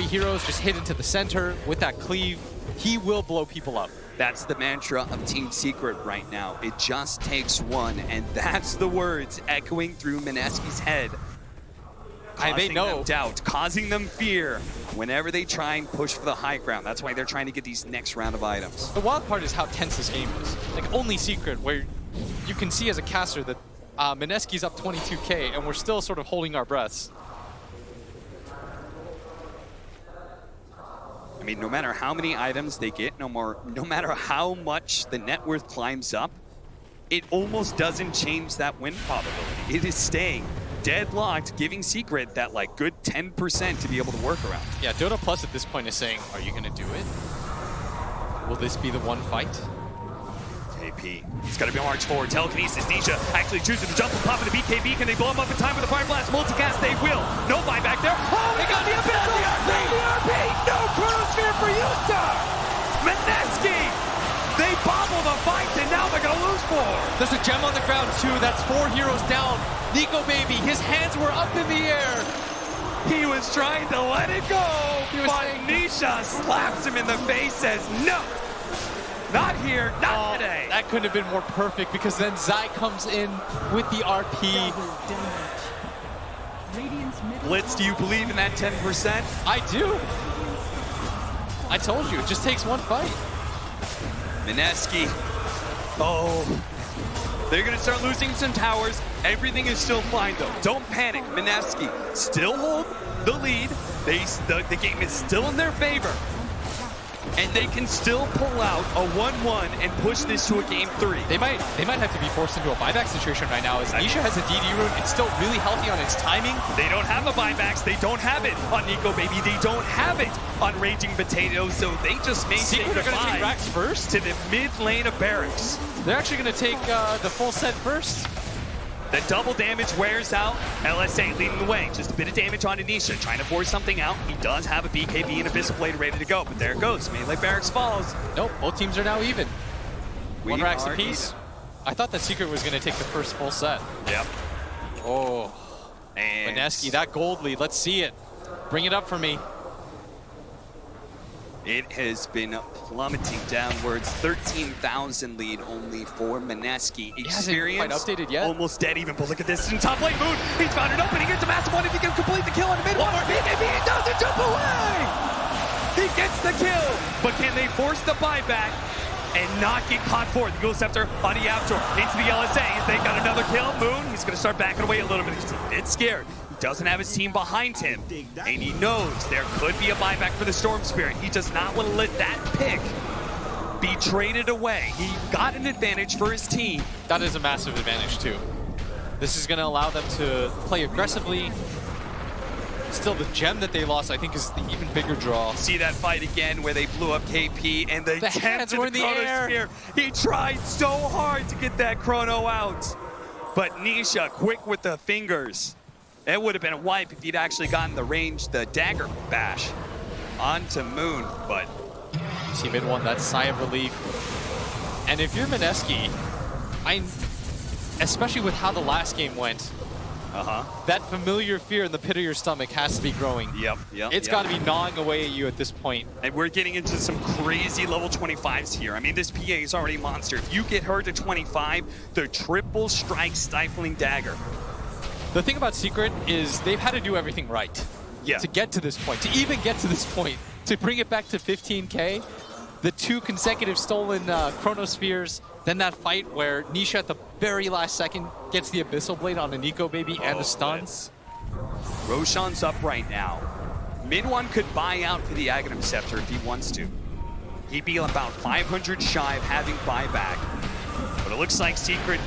heroes, just hit into the center with that cleave, he will blow people up. That's the mantra of Team Secret right now. It just takes one, and that's the words echoing through Mineski's head. They know. Them doubt, causing them fear whenever they try and push for the high ground. That's why they're trying to get these next round of items. The wild part is how tense this game is. Like, only Secret, where you can see as a caster that Mineski's up 22k, and we're still sort of holding our breaths. I mean, no matter how many items they get, no matter how much the net worth climbs up, it almost doesn't change that win probability. It is staying deadlocked, giving Secret that like good 10% to be able to work around. Yeah, Dota Plus at this point is saying, are you gonna do it? Will this be the one fight? KP. It's got to be march forward. Telekinesis. Nisha actually choosing to jump and pop into BKB. Can they blow him up in time with the Fire Blast? Multicast, they will. No buyback there. Oh, they got the Abyss! The RP! No Chronosphere for you, sir! Mineski! They bobble the fight, and now they're going to lose 4. There's a gem on the ground, too. That's 4 heroes down. Nico Baby, his hands were up in the air. He was trying to let it go, but Nisha slaps him in the face, says, no! Not here, not today. That couldn't have been more perfect because then Zai comes in with the RP. Blitz, do you believe in that 10%? I do. I told you, it just takes one fight. Mineski. Oh. They're going to start losing some towers. Everything is still fine, though. Don't panic. Mineski still hold the lead. The game is still in their favor. And they can still pull out a 1-1 and push this to a game 3. They might have to be forced into a buyback situation right now as Nisha has a DD rune. It's still really healthy on its timing. They don't have a buybacks. They don't have it on Nico Baby. They don't have it on Raging Potato, so they just may say Secret are going to take Rax first? to the mid lane of Barracks. They're actually going to take the full set first. The double damage wears out. LSA leading the way. Just a bit of damage on Anisha, trying to force something out. He does have a BKB and Abyssal Blade ready to go, but there it goes. Melee Barracks follows. Nope, both teams are now even. One Rax are apiece. even. I thought that Secret was going to take the first full set. Yep. Oh, And Mineski, that gold lead, let's see it. Bring it up for me. it has been plummeting downwards. 13,000 lead only for Mineski. hasn't quite updated yet. Almost dead even, but look at this. In top lane, Moon. He's found an opening. It's a massive one if he can complete the kill on the mid one. BKB, he doesn't jump away. He gets the kill, but can they force the buyback and not get caught for it? The Ghost Scepter on the Aptor into the LSA. They got another kill. Moon, he's going to start backing away a little bit. He's a bit scared. He doesn't have his team behind him, and he knows there could be a buyback for the Storm Spirit. He does not want to let that pick be traded away. He got an advantage for his team. That is a massive advantage too. This is going to allow them to play aggressively. Still, the gem that they lost, I think, is the even bigger draw. See that fight again where they blew up KP and they The hands were in the air. Spear. He tried so hard to get that chrono out. But Nisha, quick with the fingers. It would have been a wipe if he'd actually gotten the range, the dagger bash onto Moon. But See mid one, that sigh of relief. And if you're Mineski, especially with how the last game went, that familiar fear in the pit of your stomach has to be growing. Yep. It's got to be gnawing away at you at this point. And we're getting into some crazy level 25s here. I mean, this PA is already a monster. If you get her to 25, the triple strike stifling dagger. The thing about Secret is they've had to do everything right to get to this point, to even get to this point, to bring it back to 15K. The 2 consecutive stolen Chronospheres, then that fight where Nisha at the very last second gets the Abyssal Blade on a Nico baby and the stuns. Roshan's up right now. Mid one could buy out for the Aghanim Scepter if he wants to. He'd be about 500 shy of having buyback. But it looks like Secret,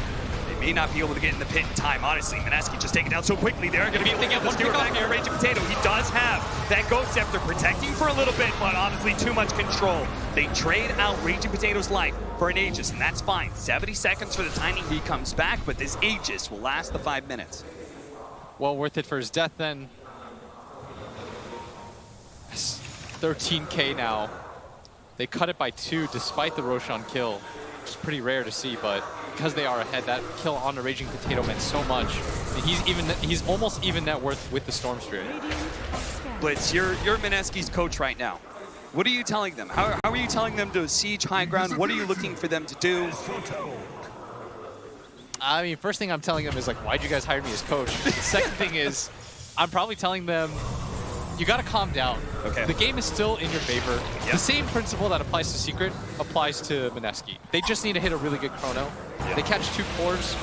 they may not be able to get in the pit in time. Honestly, Mineski just taken out so quickly. They're going to be able to get one steer back here. Raging Potato, he does have that Ghost Scepter protecting for a little bit, but honestly, too much control. They trade out Raging Potato's life for an Aegis, and that's fine. 70 seconds for the timing he comes back, but this Aegis will last the 5 minutes. Well worth it for his death then. 13K now. They cut it by 2 despite the Roshan kill, which is pretty rare to see, but because they are ahead, that kill on the Raging Potato meant so much. And he's almost even net worth with the Storm Spirit. Blitz, you're Mineski's coach right now. What are you telling them? How are you telling them to siege high ground? What are you looking for them to do? I mean, first thing I'm telling them is like, why'd you guys hire me as coach? The second thing is, I'm probably telling them, you gotta calm down. Okay. The game is still in your favor. Yep. The same principle that applies to Secret applies to Mineski. They just need to hit a really good chrono. Yep. They catch 2 cores.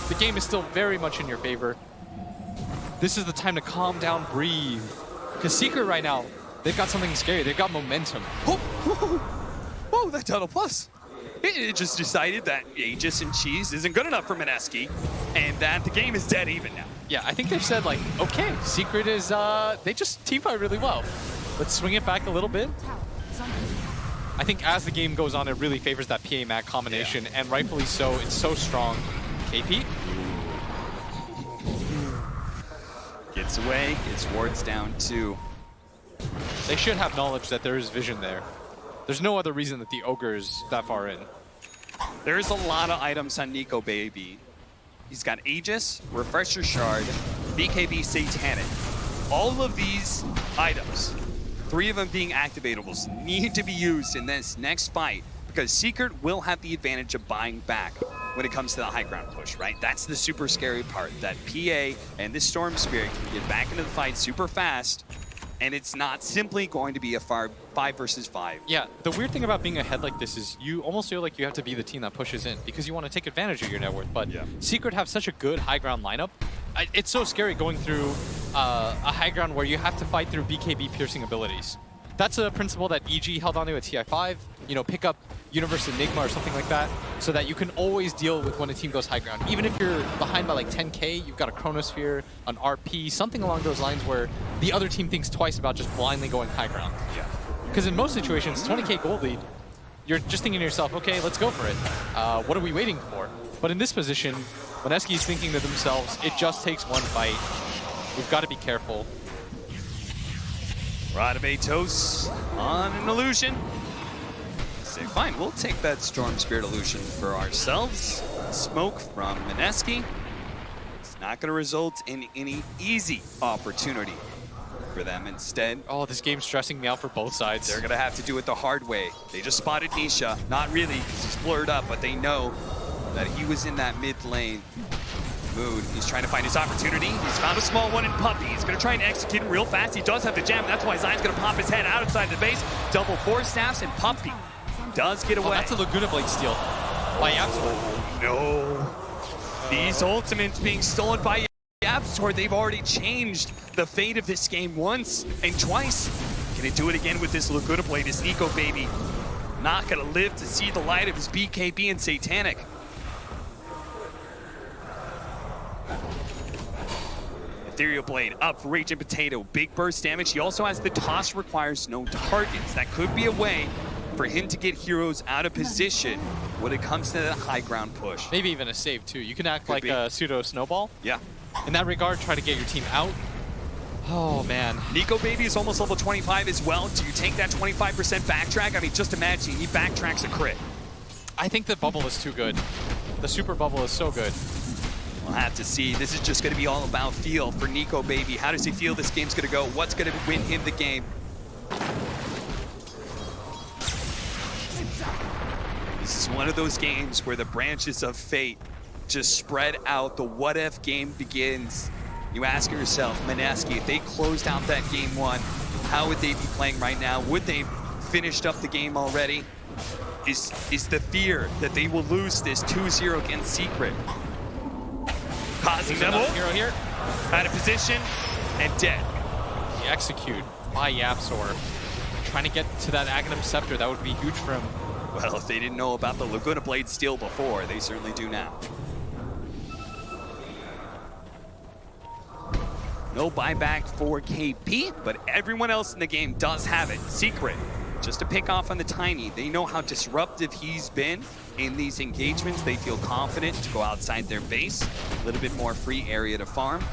The game is still very much in your favor. This is the time to calm down, breathe. Because Secret right now, they've got something scary. They've got momentum. Whoa, that tunnel plus. It just decided that Aegis and Cheese isn't good enough for Mineski, and that the game is dead even now. Yeah, I think they've said like, okay, Secret is, they just teamfight really well. Let's swing it back a little bit. I think as the game goes on, it really favors that PA-Mac combination, and rightfully so. It's so strong. KP? Gets away, gets wards down 2. They should have knowledge that there is vision there. There's no other reason that the Ogre is that far in. There's a lot of items on Nico Baby. He's got Aegis, Refresher Shard, BKB Satanic. All of these items, 3 of them being activatables, need to be used in this next fight because Secret will have the advantage of buying back when it comes to the high ground push, right? That's the super scary part, that PA and this Storm Spirit can get back into the fight super fast, and it's not simply going to be a 5 versus 5. Yeah, the weird thing about being ahead like this is you almost feel like you have to be the team that pushes in because you want to take advantage of your net worth, but Secret have such a good high ground lineup. It's so scary going through a high ground where you have to fight through BKB piercing abilities. That's a principle that EG held onto at TI5. pick up Universe Enigma or something like that, so that you can always deal with when a team goes high ground. Even if you're behind by like 10k, you've got a Chronosphere, an RP, something along those lines where the other team thinks twice about just blindly going high ground. Yeah. Because in most situations, 20k gold lead, you're just thinking to yourself, okay, let's go for it. What are we waiting for? But in this position, Mineski's thinking to themselves, it just takes one fight. We've got to be careful. Radabatos on an illusion. Say, fine, we'll take that Storm Spirit illusion for ourselves. Smoke from Mineski. It's not going to result in any easy opportunity for them. Instead, oh, this game's stressing me out for both sides. They're going to have to do it the hard way. They just spotted Nisha. Not really, because he's blurred up, but they know that he was in that mid lane mood. He's trying to find his opportunity. He's found a small one in Puppy. He's going to try and execute him real fast. He does have the gem. That's why Zion's going to pop his head outside the base. Double force staffs, and Puppy does get away. Oh, that's a Laguna Blade steal by Absol. No. These ultimates being stolen by Absol. They've already changed the fate of this game once and twice. Can it do it again with this Laguna Blade? This Nico baby not going to live to see the light of his BKB and Satanic. Ethereal Blade up for Raging Potato. Big burst damage. He also has the toss, requires no targets. That could be a way for him to get heroes out of position when it comes to that high ground push. Maybe even a save too. You can act Could like be. a pseudo snowball. Yeah. In that regard, try to get your team out. Oh man. Nico Baby is almost level 25 as well. Do you take that 25% backtrack? I mean, just imagine he backtracks a crit. I think the bubble is too good. The super bubble is so good. We'll have to see. This is just going to be all about feel for Nico Baby. How does he feel this game's going to go? What's going to win him the game? This is one of those games where the branches of fate just spread out. The what-if game begins. You ask yourself, Mineski, if they closed out that game one, how would they be playing right now? Would they finished up the game already? Is the fear that they will lose this 2-0 against Secret? Causing them hero here. out of position and dead. The execute by Yapzor. Trying to get to that Aghanim Scepter, that would be huge for him. Well, if they didn't know about the Laguna Blade steal before, they certainly do now. No buyback for KP, but everyone else in the game does have it. Secret, just to pick off on the Tiny. They know how disruptive he's been in these engagements. They feel confident to go outside their base. A little bit more free area to farm.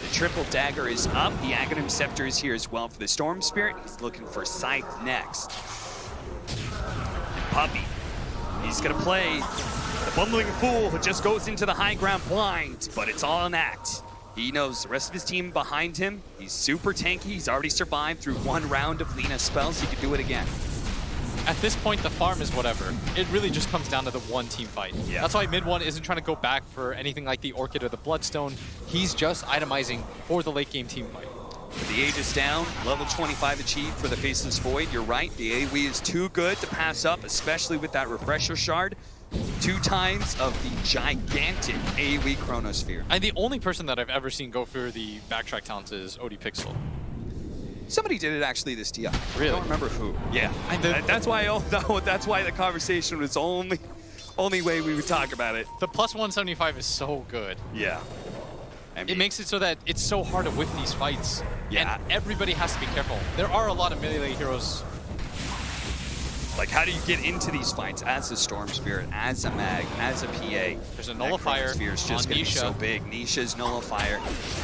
The triple dagger is up. The Aghanim Scepter is here as well for the Storm Spirit. He's looking for Scythe next. Puppy, he's gonna play the bumbling fool who just goes into the high ground blind, but it's all an act. He knows the rest of his team behind him. He's super tanky. He's already survived through one round of Lina spells. He could do it again. At this point, the farm is whatever. It really just comes down to the one team fight. Yeah. That's why mid one isn't trying to go back for anything like the Orchid or the Bloodstone. He's just itemizing for the late game team fight. The Aegis down, level 25 achieved for the Faceless Void. You're right, the AoE is too good to pass up, especially with that Refresher Shard. 2 times of the gigantic AoE Chronosphere. And the only person that I've ever seen go for the backtrack talents is OD Pixel. Somebody did it actually this TI. Really? I don't remember who. Yeah. That's why that's why the conversation was only way we would talk about it. The plus 175 is so good. Yeah. I mean, It makes it so that it's so hard to win these fights. Yeah. And everybody has to be careful. There are a lot of melee heroes. like, how do you get into these fights as a Storm Spirit, as a Mag, as a PA? There's a Nullifier Sphere is just on going to be Nisha. so big. Nisha's Nullifier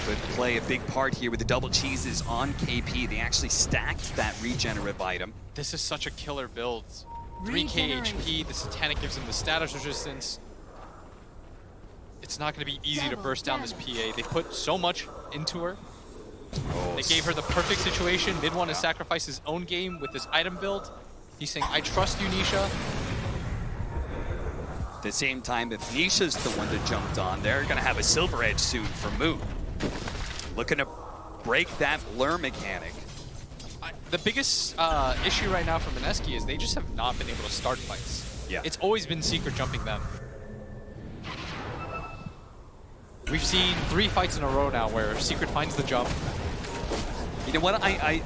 could play a big part here with the double cheeses on KP. They actually stacked that regenerative item. This is such a killer build. 3k HP, the Satanic gives him the status resistance. It's not going to be easy to burst down this PA. They put so much into her. They gave her the perfect situation. Mid want to sacrifice his own game with this item build. He's saying, I trust you, Nisha. At the same time, if Nisha's the one that jumped on, they're going to have a Silver Edge soon for Moon. Looking to break that lure mechanic. The biggest issue right now for Mineski is they just have not been able to start fights. Yeah. It's always been Secret jumping them. We've seen 3 fights in a row now where Secret finds the jump. You know what? I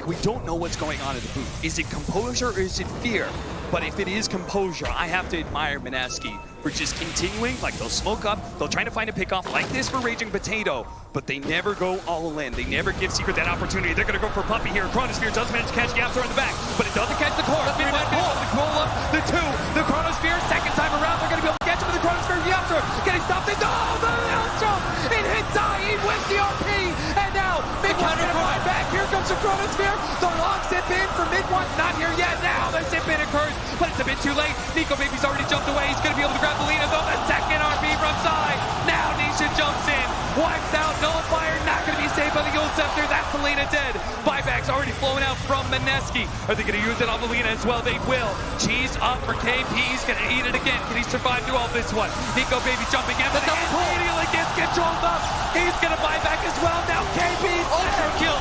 we don't know what's going on in the booth. Is it composure or is it fear? But if it is composure, I have to admire Mineski for just continuing. Like, they'll smoke up, they'll try to find a pick off like this for Raging Potato, but they never go all in. They never give Secret that opportunity. They're going to go for Puppy here. Chronosphere does manage to catch Yapsor in the back, but it doesn't catch the core. Mineski able to roll up the 2. The Chronosphere, second time around, they're going to be able to catch him with the Chronosphere. Yapsor getting stopped. Oh, the jump! It hits He wins the RP, and now Mid-One's going to ride back. Here comes the Chronosphere. The long zip in for Mid-One's not here yet. Now the zip in occurs, but it's a bit too late. Nico Baby's already jumped away. He's going to be able to grab the lead, though. The second RP from Sai. Now Nisha jumps in, wipes out, Nullifier, not going to be saved by the Gold Scepter. That's Selena dead. Buyback's already flowing out from Mineski. Are they going to use it on Alina as well? They will. Cheese up for KP. He's going to eat it again. Can he survive through all this one? Nico Baby jumping in, but immediately gets controlled up. He's going to buy back as well. Now KP. Ultra kill.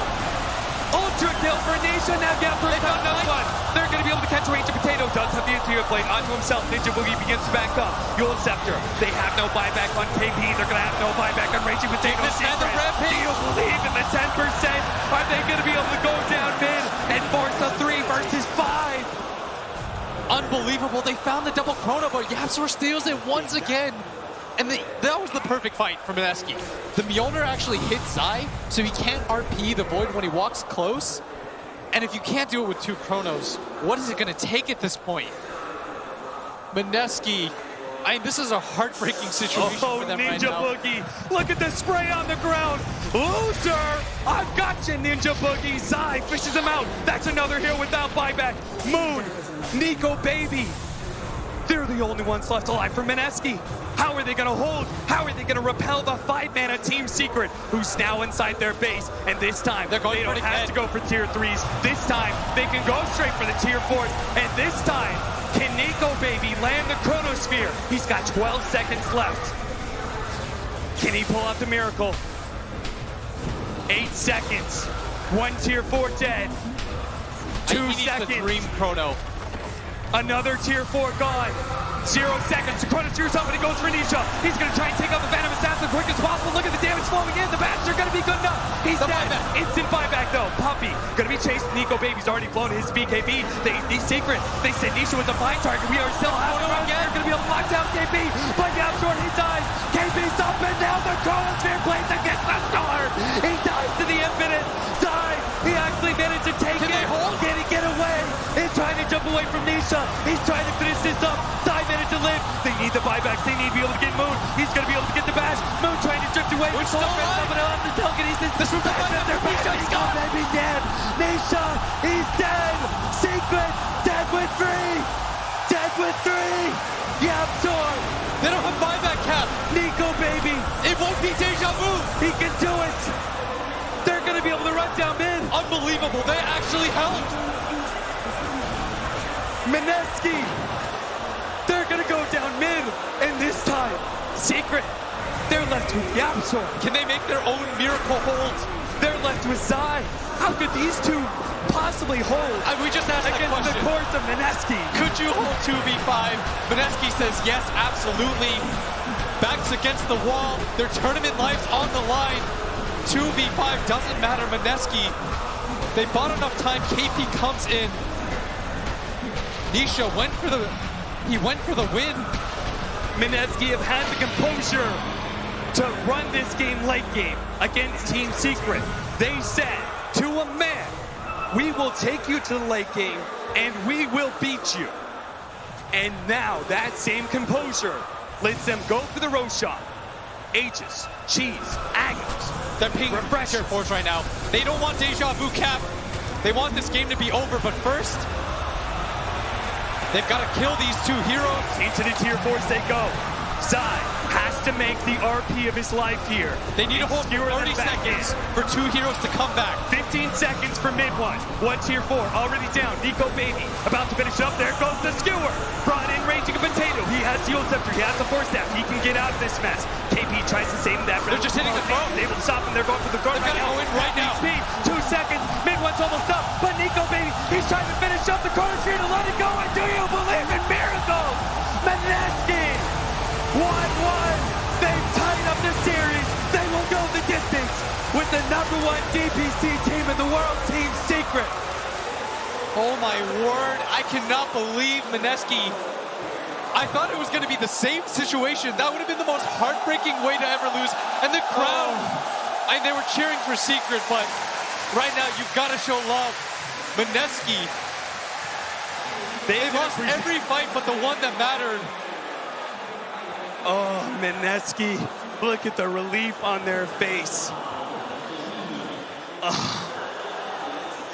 Ultra kill for Nisha. Now Gapper has another one. They're going to be able to catch Raging Potato. Does have the interior blade onto himself. Ninja Boogie begins to back up. Gold Scepter. They have no buyback on KP. They're going to have no buyback on Raging Potato. Do you believe in the 10%? Are they going to be able to go down mid and force a 3 versus 5? Unbelievable. They found the double chrono, but Yapsor steals it once again. And that was the perfect fight for Mineski. The Mjolnir actually hit Zai, so he can't RP the Void when he walks close. And if you can't do it with 2 chronos, what is it going to take at this point? Mineski, I mean, this is a heartbreaking situation for them right now. Ninja Boogie, look at the spray on the ground. Loser, I've got you, Ninja Boogie. Zai fishes him out. That's another here without buyback. Moon, Nico Baby. They're the only ones left alive for Mineski. How are they going to hold? How are they going to repel the 5-mana Team Secret, who's now inside their base? And this time, they don't have to go for tier 3s. This time, they can go straight for the tier 4s. And this time, can Nico Baby land the Chronosphere? He's got 12 seconds left. Can he pull out the miracle? 8 seconds. 1 tier 4 dead. 2 seconds. The dream chrono. Another tier 4 gone. 0 seconds. Chronosphere's up and it goes for Nisha. He's going to try and take out the Venom Assassin as quick as possible. Look at the damage flowing in. The bats are going to be good enough. He's dead. Buyback. Instant buyback though. Puppy going to be chased. Nico Baby's already blown his BKB. The Secret. They said Nisha was a fine target. We are still out. They're going to be able to lock down KP. But now short he dies. KP's up and now the Chronosphere plays against the star. He dies to the infinite. Die. He actually managed to take it. Can he get away? He's trying to jump away from Nisha. He's trying to finish this up. 5 minutes to live. They need the buybacks. They need to be able to get Moon. He's going to be able to get the bash. Moon trying to drift away. Moon's still alive. But he'll have to telekinesis. This was the buyback. Nisha's gone. Baby dead. Nisha, he's dead. Secret, dead with 3. Dead with 3. Yapsor. They don't have buyback cap. Nico Baby. It won't be Deja Vu. He can do it. They're going to be able to run down mid. Unbelievable. They actually helped. Mineski. They're going to go down mid. And this time, Secret, they're left with Yapsor. Can they make their own miracle hold? They're left with Zai. How could these 2 possibly hold we just asked that against question. the course of Mineski? Could you hold 2v5? Mineski says yes, absolutely. Backs against the wall. Their tournament life's on the line. 2v5 doesn't matter. Mineski, they bought enough time. KP comes in. Nisha went for the win. Mineski have had the composure to run this game late game against Team Secret. They said to a man, we will take you to the late game and we will beat you. And now that same composure lets them go for the Roshan. Aegis, Cheese, Agnes. They're pinging tier 4s right now. They don't want Deja Vu cap. They want this game to be over, but first, they've got to kill these 2 heroes. Into the tier 4s they go. Zai has to make the RP of his life here. They need to hold 30 seconds for 2 heroes to come back. 15 seconds for mid 1 tier 4 already down. Nico Baby about to finish up. There goes the skewer. Brought in Raging Potato. He has the Gold Scepter. He has the Force Staff. He can get out of this mess. KP tries to save that. They're just hitting the throw. Able to stop him. They're going for the throw right now. Go in right now. HP, 2 seconds. Mid 1's almost up. But Nico Baby, he's trying to finish up the Chronosphere to let it go. And do you believe in miracles? Mineski, 1-1. They've tied up the series. They will go the distance with the #1 DPC team in the world, Team Secret. Secret. Oh my word, I cannot believe Mineski. I thought it was going to be the same situation. That would have been the most heartbreaking way to ever lose. And the crowd, they were cheering for Secret, but right now you've got to show love. Mineski, they lost every fight but the one that mattered. Oh, Mineski, look at the relief on their face. Oh,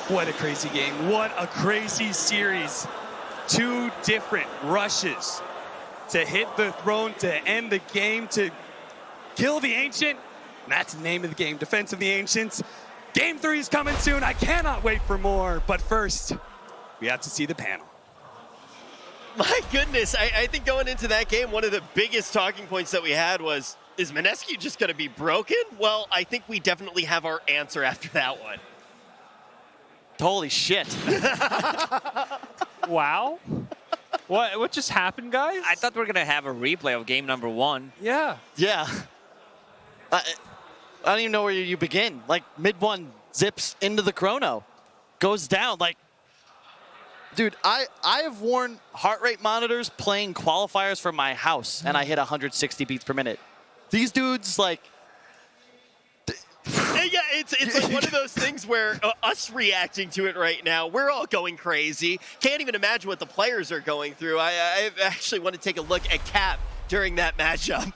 what a crazy game. What a crazy series. 2 different rushes to hit the throne, to end the game, to kill the Ancient. That's the name of the game, Defense of the Ancients. Game 3 is coming soon. I cannot wait for more. But first, we have to see the panel. My goodness, I think going into that game, one of the biggest talking points that we had was, is Mineski just going to be broken? Well, I think we definitely have our answer after that one. Holy shit. Wow. What just happened, guys? I thought we were going to have a replay of game number 1. Yeah. Yeah. I don't even know where you begin. Like, mid-1 zips into the chrono. Goes down, like... Dude, I have worn heart rate monitors playing qualifiers for my house, and I hit 160 beats per minute. These dudes, like... Yeah, it's like one of those things where us reacting to it right now, we're all going crazy. Can't even imagine what the players are going through. I actually want to take a look at Cap during that matchup.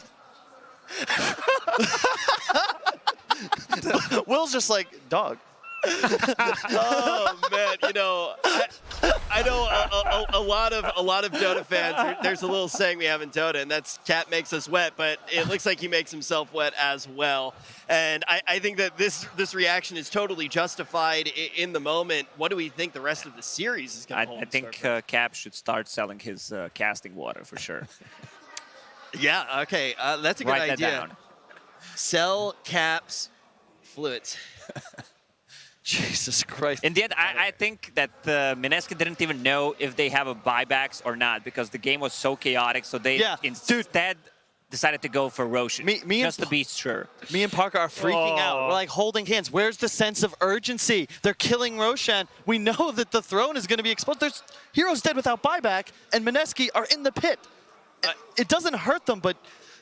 Will's just like, dog. Oh man, you know, I know a lot of Dota fans. There's a little saying we have in Dota, and that's "Cat makes us wet," but it looks like he makes himself wet as well. And I think that this reaction is totally justified in the moment. What do we think the rest of the series is going to hold? I think Cap should start selling his casting water for sure. Yeah. Okay. That's a good Write idea. that down. Sell Cap's fluids. Jesus Christ. In the end, I think that Mineski didn't even know if they have a buybacks or not because the game was so chaotic. So they instead decided to go for Roshan just to be sure. Me and Parker are freaking out. We're like holding hands. Where's the sense of urgency? They're killing Roshan. We know that the throne is going to be exposed. There's heroes dead without buyback, and Mineski are in the pit. It doesn't hurt them, but...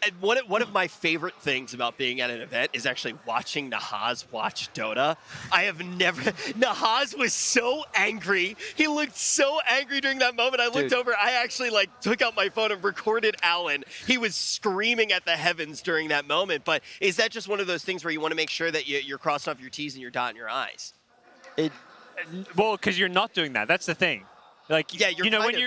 And one of my favorite things about being at an event is actually watching Nahaz watch Dota. I have never... Nahaz was so angry. He looked so angry during that moment. I looked over. I actually took out my phone and recorded Alan. He was screaming at the heavens during that moment. But is that just one of those things where you want to make sure that you're crossing off your T's and you're dotting your I's? Well, because you're not doing that. That's the thing. Like, yeah,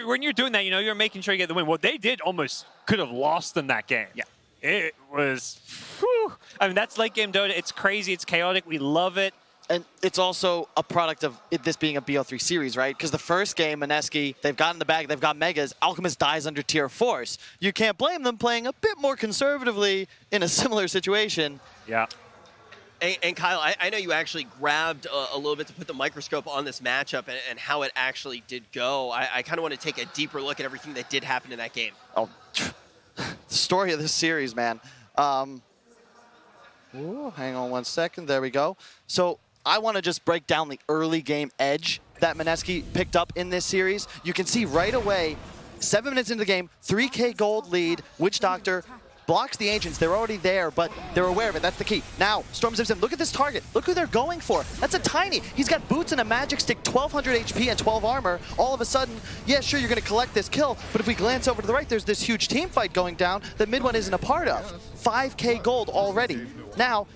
when you're doing that, you're making sure you get the win. Well, they did almost could have lost them that game. Yeah. It was, whew. I mean, that's late game Dota. It's crazy. It's chaotic. We love it. And it's also a product of this being a BO3 series, right? Because the first game, Mineski, they've gotten the bag, they've got Megas. Alchemist dies under tier force. You can't blame them playing a bit more conservatively in a similar situation. Yeah. And Kyle, I know you actually grabbed a little bit to put the microscope on this matchup and how it actually did go. I kind of want to take a deeper look at everything that did happen in that game. Oh, the story of this series, man. Ooh, hang on one second. There we go. So I want to just break down the early game edge that Mineski picked up in this series. You can see right away, 7 minutes into the game, 3K gold lead, Witch Doctor blocks the Ancients. They're already there, but they're aware of it. That's the key. Now, Storm zips in. Look at this target. Look who they're going for. That's a tiny. He's got boots and a magic stick, 1,200 HP and 12 armor. All of a sudden, yeah, sure, you're going to collect this kill, but if we glance over to the right, there's this huge team fight going down that mid-1 isn't a part of. 5K gold already. Now,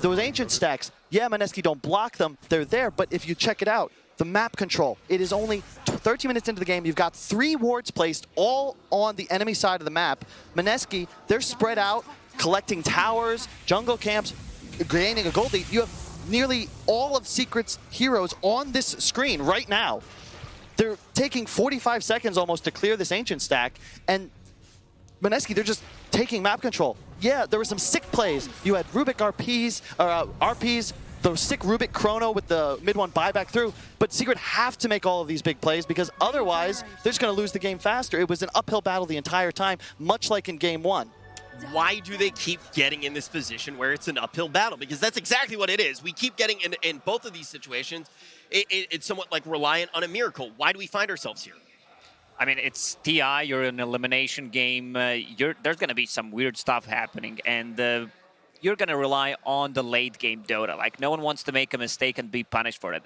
those Ancient stacks, yeah, Mineski don't block them. They're there, but if you check it out, the map control, it is only 13 minutes into the game. You've got 3 wards placed all on the enemy side of the map. Mineski, they're spread out, collecting towers, jungle camps, gaining a gold lead. You have nearly all of Secret's heroes on this screen right now. They're taking 45 seconds almost to clear this Ancient stack, and Mineski, they're just taking map control. Yeah, there were some sick plays. You had Rubik RPs, the sick Rubik chrono with the mid-1 buyback through, but Secret have to make all of these big plays because otherwise they're just going to lose the game faster. It was an uphill battle the entire time, much like in game 1. why do they keep getting in this position where it's an uphill battle? Because that's exactly what it is. We keep getting in both of these situations, it's somewhat like reliant on a miracle. Why do we find ourselves here? I mean, it's TI. You're in an elimination game. There's going to be some weird stuff happening, and you're going to rely on the late game Dota. Like, no one wants to make a mistake and be punished for it,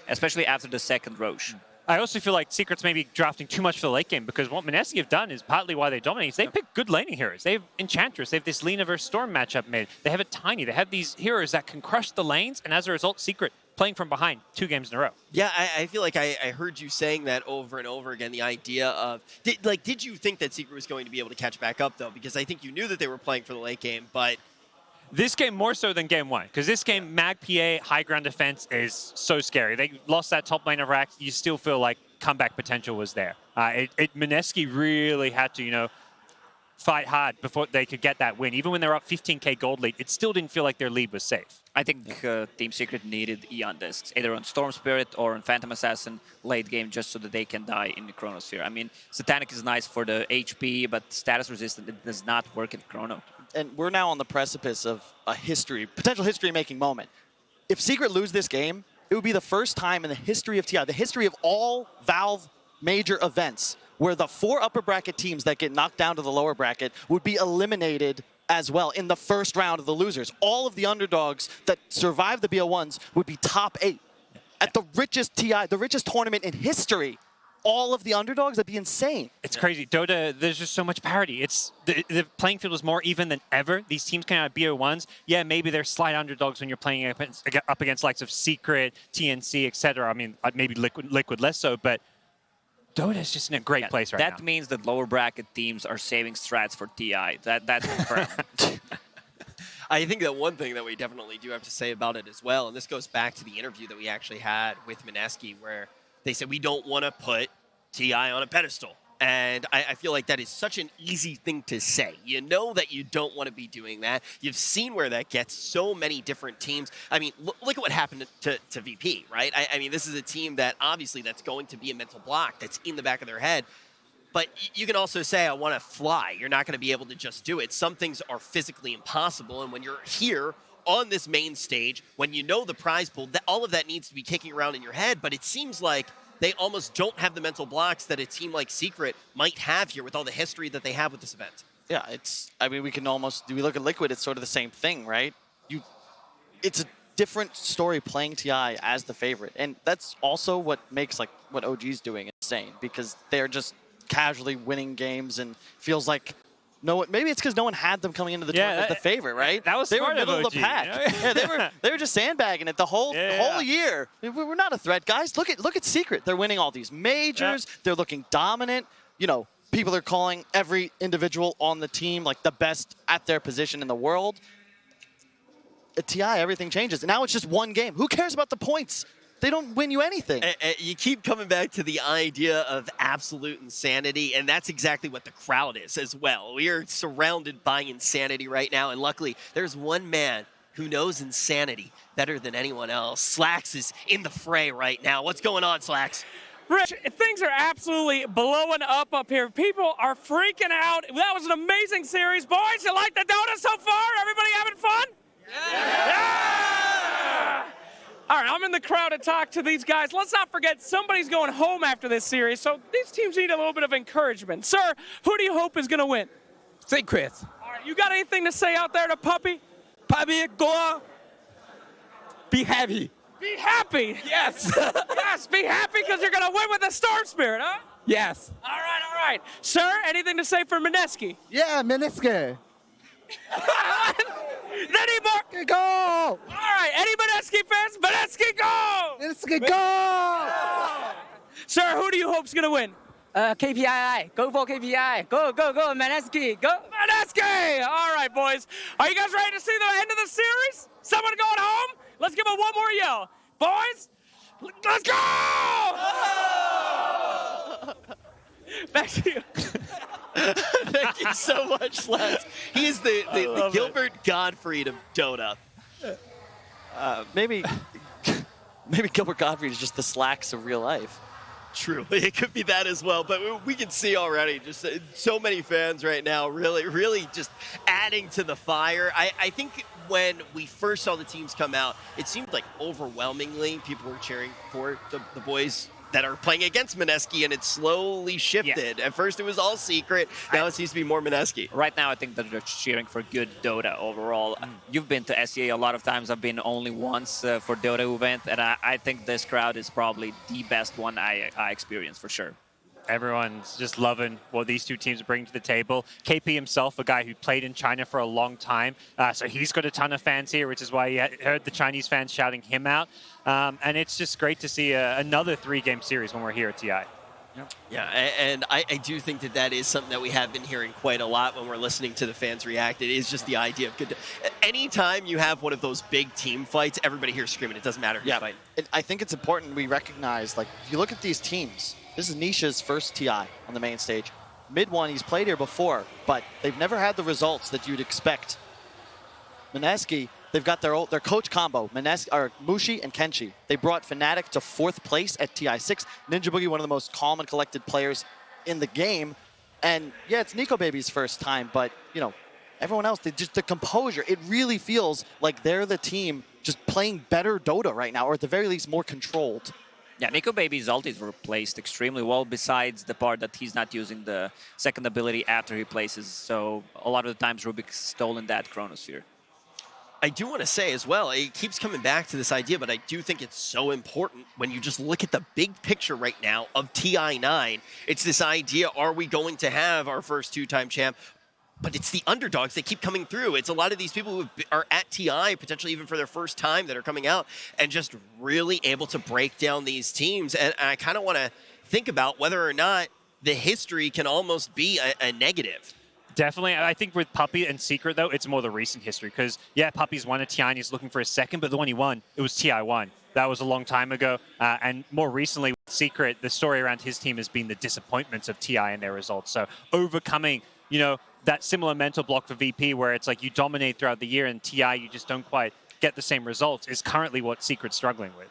especially after the second Roche. I also feel like Secret's maybe drafting too much for the late game, because what Mineski have done is partly why they dominate. They pick good laning heroes. They have Enchantress. They have this Lina versus Storm matchup made. They have a Tiny. They have these heroes that can crush the lanes, and as a result, Secret playing from behind 2 games in a row. Yeah, I feel like I heard you saying that over and over again, the idea of, did you think that Secret was going to be able to catch back up, though? Because I think you knew that they were playing for the late game, but... This game more so than game 1, because this game, Mag PA, high ground defense is so scary. They lost that top lane of Rack. You still feel like comeback potential was there. Mineski really had to, fight hard before they could get that win. Even when they're up 15k gold lead, it still didn't feel like their lead was safe. I think Team Secret needed Eon discs, either on Storm Spirit or on Phantom Assassin late game, just so that they can die in the Chronosphere. I mean, Satanic is nice for the HP, but status resistant, it does not work in Chrono. And we're now on the precipice of a potential history-making moment. If Secret lose this game, it would be the first time in the history of TI, the history of all Valve major events, where the 4 upper bracket teams that get knocked down to the lower bracket would be eliminated as well in the first round of the losers. All of the underdogs that survive the BO1s would be top 8. At the richest TI, the richest tournament in history, all of the underdogs, that'd be insane. It's crazy. Dota, there's just so much parity. The playing field is more even than ever. These teams can have BO1s. Yeah, maybe they're slight underdogs when you're playing up against likes of Secret, TNC, etc. I mean, maybe Liquid less so, but Dota is just in a great place right now. That means that lower bracket teams are saving strats for TI. That's confirmed. I think that one thing that we definitely do have to say about it as well, and this goes back to the interview that we actually had with Mineski, where they said we don't want to put TI on a pedestal. And I feel like that is such an easy thing to say. You know that you don't want to be doing that. You've seen where that gets so many different teams. I mean, look at what happened to VP, right? I mean, this is a team that obviously that's going to be a mental block that's in the back of their head. But you can also say, I want to fly. You're not going to be able to just do it. Some things are physically impossible. And when you're here on this main stage, when you know the prize pool, all of that needs to be kicking around in your head. But it seems like they almost don't have the mental blocks that a team like Secret might have here with all the history that they have with this event. Yeah, I mean, we look at Liquid, it's sort of the same thing, right? It's a different story playing TI as the favorite. And that's also what makes like what OG's doing insane, because they're just casually winning games and feels like maybe it's because no one had them coming into the tournament as the favorite, right? That was they were smart middle of of the pack. Yeah, they were just sandbagging it the whole year. We're not a threat, guys. Look at Secret. They're winning all these majors. Yeah. They're looking dominant. People are calling every individual on the team like the best at their position in the world. At TI, everything changes. And now it's just one game. Who cares about the points? They don't win you anything. You keep coming back to the idea of absolute insanity, and that's exactly what the crowd is as well. We are surrounded by insanity right now, and luckily, there's one man who knows insanity better than anyone else. Slacks is in the fray right now. What's going on, Slacks? Rich, things are absolutely blowing up here. People are freaking out. That was an amazing series. Boys, you like the Dota so far? Everybody having fun? Yeah! All right, I'm in the crowd to talk to these guys. Let's not forget, somebody's going home after this series, so these teams need a little bit of encouragement. Sir, who do you hope is going to win? Secret. All right, you got anything to say out there to Puppy? Puppy, go. Be happy. Be happy? Yes. Yes, be happy because you're going to win with the Storm Spirit, huh? Yes. All right. Sir, anything to say for Mineski? Yeah, Mineski. Anymore? Go! All right, any Mineski fans? Mineski, go! Mineski, go! Sir, who do you hope's going to win? KPI. Go for KPI. Go, Mineski. Go. Mineski! All right, boys. Are you guys ready to see the end of the series? Someone going home? Let's give them one more yell. Boys, let's go! Back to you. Thank you so much, Slacks. He is the Gilbert Gottfried of Dota. Maybe Gilbert Gottfried is just the Slacks of real life. True, it could be that as well, but we can see already just so many fans right now really just adding to the fire. I think when we first saw the teams come out, it seemed like overwhelmingly people were cheering for the boys that are playing against Mineski, and it slowly shifted. At first it was all Secret, now it seems to be more Mineski. Right now, I think that they're cheering for good Dota overall. You've been to SEA a lot of times. I've been only once for Dota event, and I think this crowd is probably the best one I experienced for sure. Everyone's just loving what these two teams bring to the table. KP himself, a guy who played in China for a long time, so he's got a ton of fans here, which is why you heard the Chinese fans shouting him out. And it's just great to see another 3-game series when we're here at TI. Yeah, and I do think that is something that we have been hearing quite a lot when we're listening to the fans react. It is just the idea of good. Anytime you have one of those big team fights, everybody here screaming. It doesn't matter who's fighting. I think it's important we recognize, like, if you look at these teams, this is Nisha's first TI on the main stage. Mid one, he's played here before, but they've never had the results that you'd expect. Mineski, they've got their coach combo, Mushi and Kenshi. They brought Fnatic to 4th place at TI6. Ninja Boogie, one of the most calm and collected players in the game. And yeah, it's Nico Baby's first time, but you know, everyone else, the composure, it really feels like they're the team just playing better Dota right now, or at the very least more controlled. Yeah, Nico Baby's ult is replaced extremely well, besides the part that he's not using the second ability after he places. So a lot of the times Rubik's stolen that Chronosphere. I do want to say as well, it keeps coming back to this idea, but I do think it's so important when you just look at the big picture right now of TI9. It's this idea, are we going to have our first 2-time champ? But it's the underdogs that keep coming through. It's a lot of these people who are at TI, potentially even for their first time, that are coming out and just really able to break down these teams. And I kind of want to think about whether or not the history can almost be a negative. Definitely. I think with Puppy and Secret, though, it's more the recent history. Because, yeah, Puppy's won a TI and he's looking for a second, but the one he won, it was TI1. That was a long time ago. And more recently, with Secret, the story around his team has been the disappointments of TI and their results. So overcoming, you know, that similar mental block for VP where it's like you dominate throughout the year and TI, you just don't quite get the same results is currently what Secret's struggling with.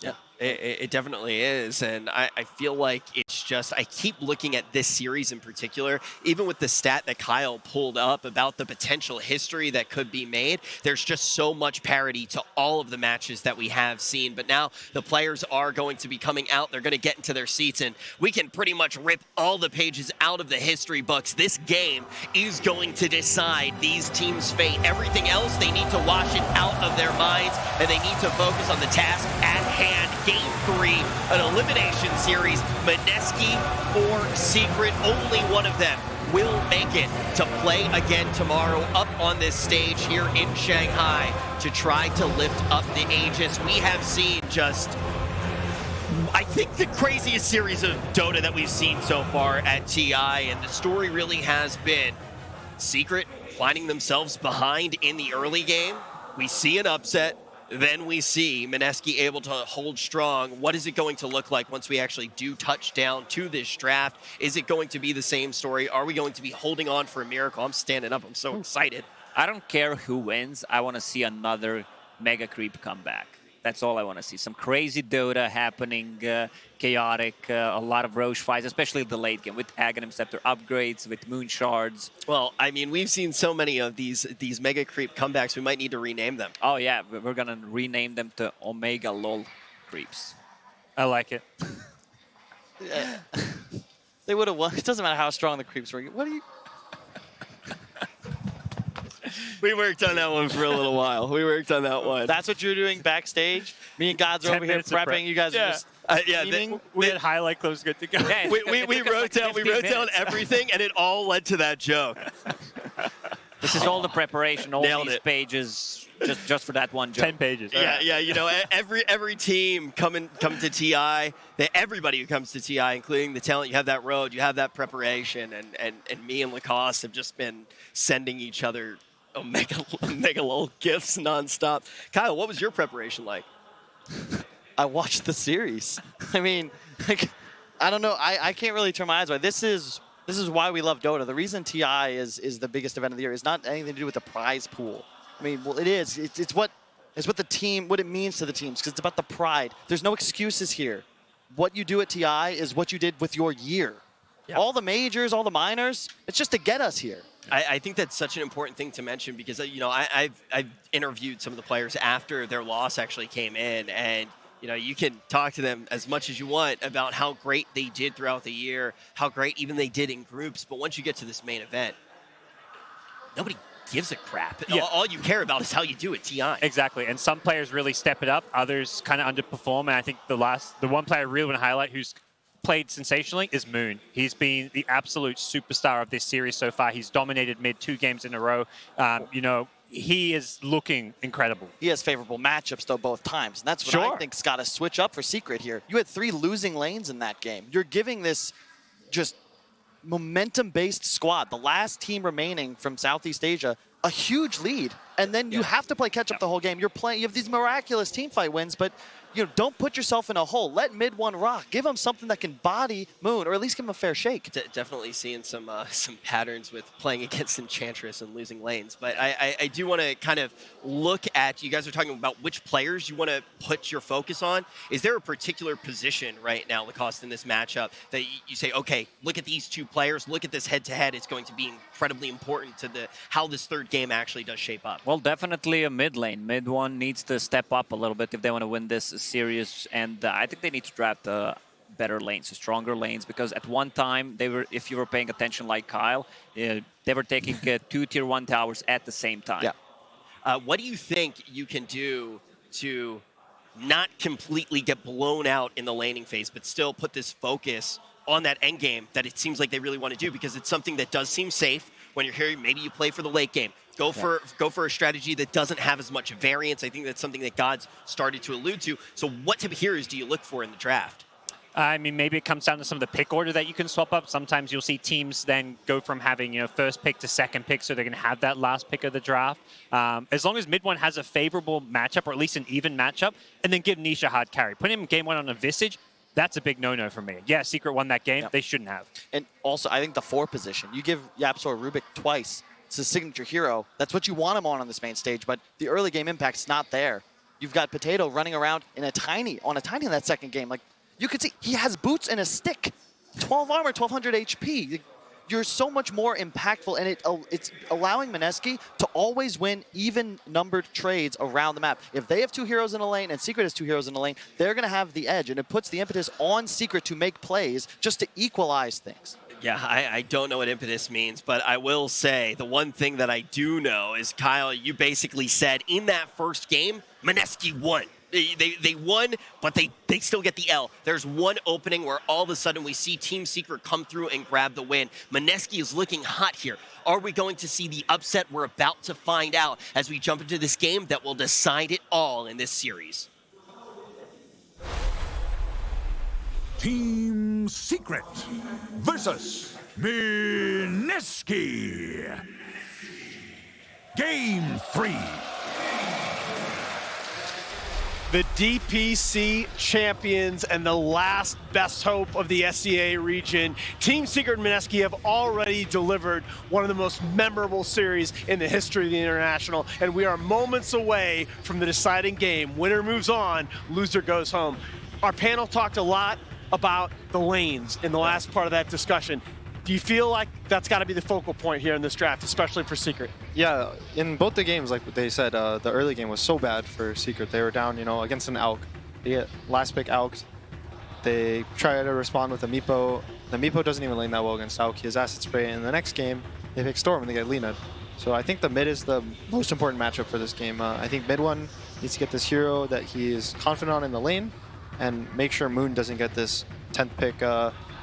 Yeah, it definitely is. And I feel like it's just, I keep looking at this series in particular, even with the stat that Kyle pulled up about the potential history that could be made. There's just so much parity to all of the matches that we have seen. But now the players are going to be coming out. They're going to get into their seats, and we can pretty much rip all the pages out of the history books. This game is going to decide these teams' fate. Everything else, they need to wash it out of their minds, and they need to focus on the task at hand. Game 3, an elimination series, Mineski or Secret, only one of them will make it to play again tomorrow up on this stage here in Shanghai to try to lift up the Aegis. We have seen just, I think, the craziest series of Dota that we've seen so far at TI, and the story really has been Secret finding themselves behind in the early game. We see an upset. Then we see Mineski able to hold strong. What is it going to look like once we actually do touch down to this draft? Is it going to be the same story? Are we going to be holding on for a miracle? I'm standing up. I'm so excited. I don't care who wins. I want to see another Mega Creep come back. That's all I want to see. Some crazy Dota happening, chaotic, a lot of Roche fights, especially the late game with Aghanim Scepter upgrades, with Moon Shards. Well, I mean, we've seen so many of these Mega Creep comebacks, we might need to rename them. Oh, yeah, we're going to rename them to Omega LOL Creeps. I like it. Yeah. They would have won. It doesn't matter how strong the creeps were. What are you... We worked on that one for a little while. We worked on that one. That's what you're doing backstage? Me and Gods are over here prepping. You guys are just we had highlight clips good to go. Yeah, we wrote down everything, and it all led to that joke. This is all the preparation, all Nailed these it. pages, just for that one joke. 10 pages. Yeah, you know, every team come to TI, everybody who comes to TI, including the talent, you have that road, you have that preparation, and me and Lacoste have just been sending each other Omega LOL gifts nonstop. Kyle, what was your preparation like? I watched the series. I mean, like, I don't know. I can't really turn my eyes away. This is why we love Dota. The reason TI is the biggest event of the year is not anything to do with the prize pool. I mean, well, it is. It's what the team, what it means to the teams, because it's about the pride. There's no excuses here. what you do at TI is what you did with your year. Yeah. All the majors, all the minors, it's just to get us here. I think that's such an important thing to mention because, you know, I've interviewed some of the players after their loss actually came in, and, you know, you can talk to them as much as you want about how great they did throughout the year, how great even they did in groups, but once you get to this main event, nobody gives a crap. Yeah. All you care about is how you do at TI. Exactly, and some players really step it up, others kind of underperform, and I think the one player I really want to highlight who's played sensationally is Moon. He's been the absolute superstar of this series so far. He's dominated mid 2 games in a row. You know, he is looking incredible. He has favorable matchups, though, both times. And that's what I think's got to switch up for Secret here. You had 3 losing lanes in that game. You're giving this just momentum-based squad, the last team remaining from Southeast Asia, a huge lead. And then you have to play catch-up the whole game. You have these miraculous teamfight wins, but you know, don't put yourself in a hole. Let mid one rock. Give him something that can body Moon, or at least give him a fair shake. Definitely seeing some patterns with playing against Enchantress and losing lanes. But I do want to kind of look at, you guys are talking about which players you want to put your focus on. Is there a particular position right now, Lacoste, in this matchup that you say, okay, look at these 2 players, look at this head-to-head. It's going to be incredibly important to how this third game actually does shape up? Well, definitely a mid lane. Mid one needs to step up a little bit if they want to win this series, and I think they need to draft better lanes, stronger lanes, because at one time they were, if you were paying attention like Kyle, they were taking 2 tier 1 towers at the same time. Yeah. What do you think you can do to not completely get blown out in the laning phase, but still put this focus on that end game that it seems like they really want to do, because it's something that does seem safe when you're here? Maybe you play for the late game. Go for a strategy that doesn't have as much variance. I think that's something that God's started to allude to. So what type of heroes do you look for in the draft? I mean, maybe it comes down to some of the pick order that you can swap up. Sometimes you'll see teams then go from having, you know, first pick to second pick, so they're going to have that last pick of the draft. As long as mid one has a favorable matchup, or at least an even matchup, and then give Niche a hard carry. Putting him in game 1 on a Visage, that's a big no-no for me. Yeah, Secret won that game. They shouldn't have. And also, I think the 4 position. You give Yapsor Rubik twice. It's a signature hero. That's what you want him on this main stage, but the early game impact's not there. You've got Potato running around on a tiny in that second game. Like, you could see, he has boots and a stick. 12 armor, 1200 HP. You're so much more impactful, and it's allowing Mineski to always win even-numbered trades around the map. If they have 2 heroes in a lane and Secret has 2 heroes in a lane, they're going to have the edge, and it puts the impetus on Secret to make plays just to equalize things. Yeah, I don't know what impetus means, but I will say the one thing that I do know is, Kyle, you basically said in that first game, Mineski won. They won, but they still get the L. There's one opening where all of a sudden we see Team Secret come through and grab the win. Mineski is looking hot here. Are we going to see the upset? We're about to find out as we jump into this game that will decide it all in this series. Team Secret versus Mineski. Game 3. The DPC champions and the last best hope of the SCA region. Team Secret and Mineski have already delivered one of the most memorable series in the history of the International, and we are moments away from the deciding game. Winner moves on, loser goes home. Our panel talked a lot about the lanes in the last part of that discussion. Do you feel like that's got to be the focal point here in this draft, especially for Secret? Yeah, in both the games, like they said, the early game was so bad for Secret. They were down, you know, against an Alk. They get last pick Alk. They try to respond with a Meepo. The Meepo doesn't even lane that well against Alk. He has Acid Spray. And the next game, they pick Storm and they get Lina. So I think the mid is the most important matchup for this game. I think mid one needs to get this hero that he is confident on in the lane, and make sure Moon doesn't get this 10th pick,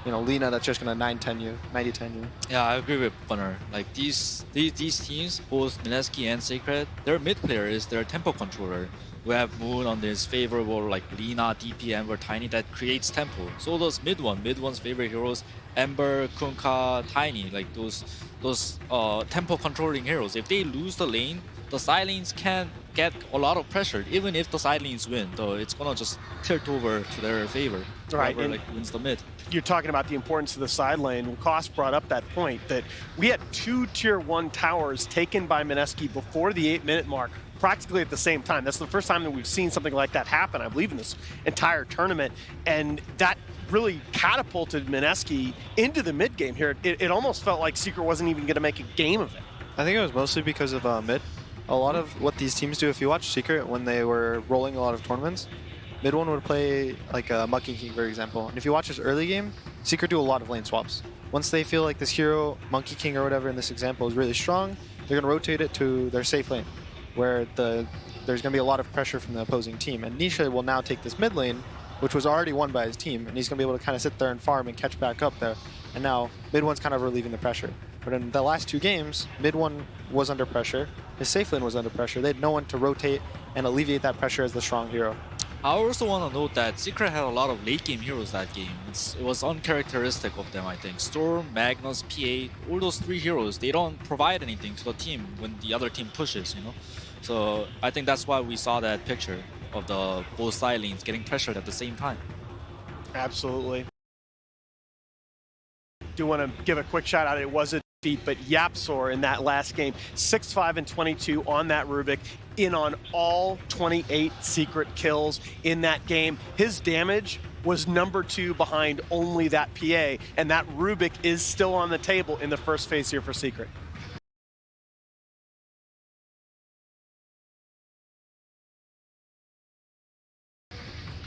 you know, Lina that's just gonna 9-10 you, 90-10 you. Yeah, I agree with Bunner. Like these teams, both Mineski and Secret, their mid player is their tempo controller. We have Moon on this favorable like Lina, DP, Ember, Tiny that creates tempo. So those mid one's favorite heroes, Ember, Kunkka, Tiny, like those tempo controlling heroes. If they lose the lane, the side lanes can get a lot of pressure. Even if the side lanes win, though, it's gonna just tilt over to their favor. Right, whoever, like wins the mid. You're talking about the importance of the side lane. Lacoste brought up that point that we had 2 tier 1 towers taken by Mineski before the 8-minute mark practically at the same time. That's the first time that we've seen something like that happen, I believe, in this entire tournament. And that really catapulted Mineski into the mid game here. It almost felt like Secret wasn't even going to make a game of it. I think it was mostly because of mid. A lot of what these teams do, if you watch Secret when they were rolling a lot of tournaments, mid one would play like a Monkey King, for example. And if you watch this early game, Secret do a lot of lane swaps. Once they feel like this hero, Monkey King or whatever in this example, is really strong, they're going to rotate it to their safe lane, where there's going to be a lot of pressure from the opposing team. And Nisha will now take this mid lane, which was already won by his team, and he's going to be able to kind of sit there and farm and catch back up there. And now mid one's kind of relieving the pressure. But in the last 2 games, mid one was under pressure, his safe lane was under pressure. They had no one to rotate and alleviate that pressure as the strong hero. I also want to note that Secret had a lot of late game heroes that game. It was uncharacteristic of them, I think. Storm, Magnus, PA, all those 3 heroes, they don't provide anything to the team when the other team pushes, you know? So I think that's why we saw that picture of the both side lanes getting pressured at the same time. Absolutely. Do want to give a quick shout out. It was a defeat, but Yapsor in that last game, 6-5 and 22 on that Rubik, in on all 28 Secret kills in that game. His damage was number 2 behind only that PA, and that Rubik is still on the table in the first phase here for Secret.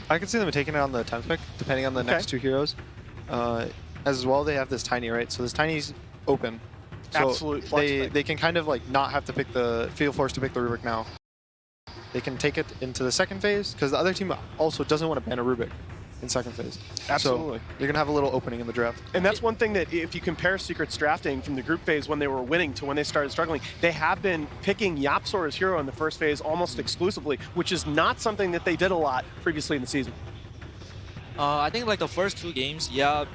I can see them taking it on the 10th pick, depending on the next 2 heroes. As well, they have this Tiny, right? So this Tiny's open. So Absolute flex pick. they can kind of like not have to pick feel forced to pick the Rubik now. They can take it into the second phase, because the other team also doesn't want to ban a Rubik in second phase. Absolutely. So you're going to have a little opening in the draft. And that's one thing that if you compare Secret's drafting from the group phase when they were winning to when they started struggling, they have been picking Yapsor as hero in the first phase almost exclusively, which is not something that they did a lot previously in the season. I think like the first 2 games, yeah,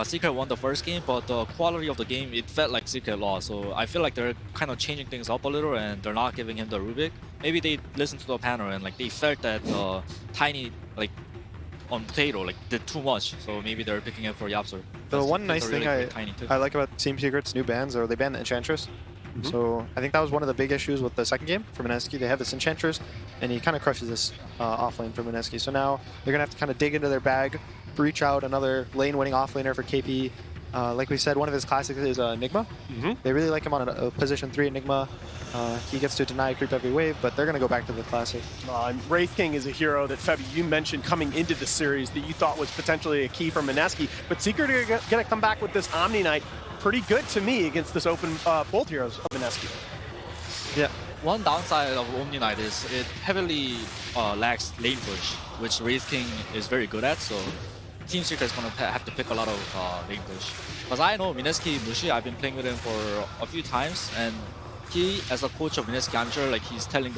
Secret won the first game, but the quality of the game, it felt like Secret lost. So I feel like they're kind of changing things up a little, and they're not giving him the Rubik. Maybe they listened to the panel and like they felt that Tiny like on Potato like did too much. So maybe they're picking it for Yapsor. The one nice really thing I like about Team Secret's new bans are they banned the Enchantress. So I think that was one of the big issues with the second game for Mineski. They have this Enchantress, and he kind of crushes this offlane for Mineski. So now they're going to have to kind of dig into their bag, breach out another lane-winning offlaner for KP. Like we said, one of his classics is Enigma. They really like him on a position 3 Enigma. He gets to deny creep every wave, but they're going to go back to the classic. Wraith King is a hero that, Febby, you mentioned coming into the series that you thought was potentially a key for Mineski, but Secret are going to come back with this Omni Knight pretty good to me against this open both heroes of Mineski. Yeah. One downside of Omni Knight is it heavily lacks lane push, which Wraith King is very good at, so Team Secret is going to have to pick a lot of lane push. Because I know Mineski Mushi, I've been playing with him for a few times, and he, as a coach of Mineski, I'm sure like he's telling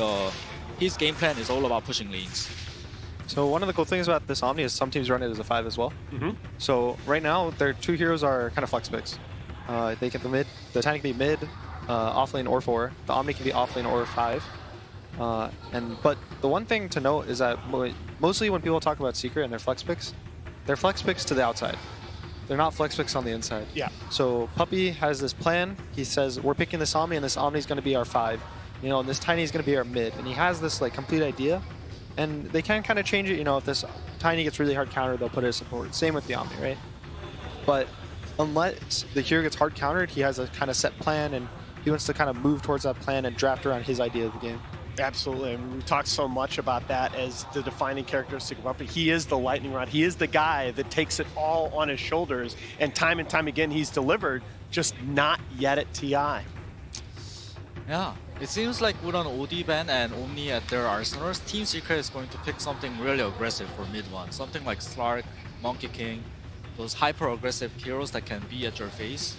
his game plan is all about pushing lanes. So one of the cool things about this Omni is some teams run it as a 5 as well. So right now, their 2 heroes are kind of flex picks. They can the Tiny can be mid, offlane or 4. The Omni can be offlane or 5. But the one thing to note is that mostly when people talk about Secret and their flex picks, they're flex picks to the outside. They're not flex picks on the inside. Yeah. So Puppy has this plan. He says, we're picking this Omni, and this Omni is going to be our 5. You know, and this Tiny is going to be our mid. And he has this like complete idea. And they can kind of change it. You know, if this Tiny gets really hard countered, they'll put it as support. Same with the Omni, right? But unless the hero gets hard countered, he has a kind of set plan, and he wants to kind of move towards that plan and draft around his idea of the game. Absolutely. And we talked so much about that as the defining characteristic of Puppy. He is the lightning rod. He is the guy that takes it all on his shoulders. And time again, he's delivered, just not yet at TI. Yeah. It seems like with an OD ban and Omni at their arsenals, Team Secret is going to pick something really aggressive for mid one. Something like Slark, Monkey King, those hyper-aggressive heroes that can be at your face.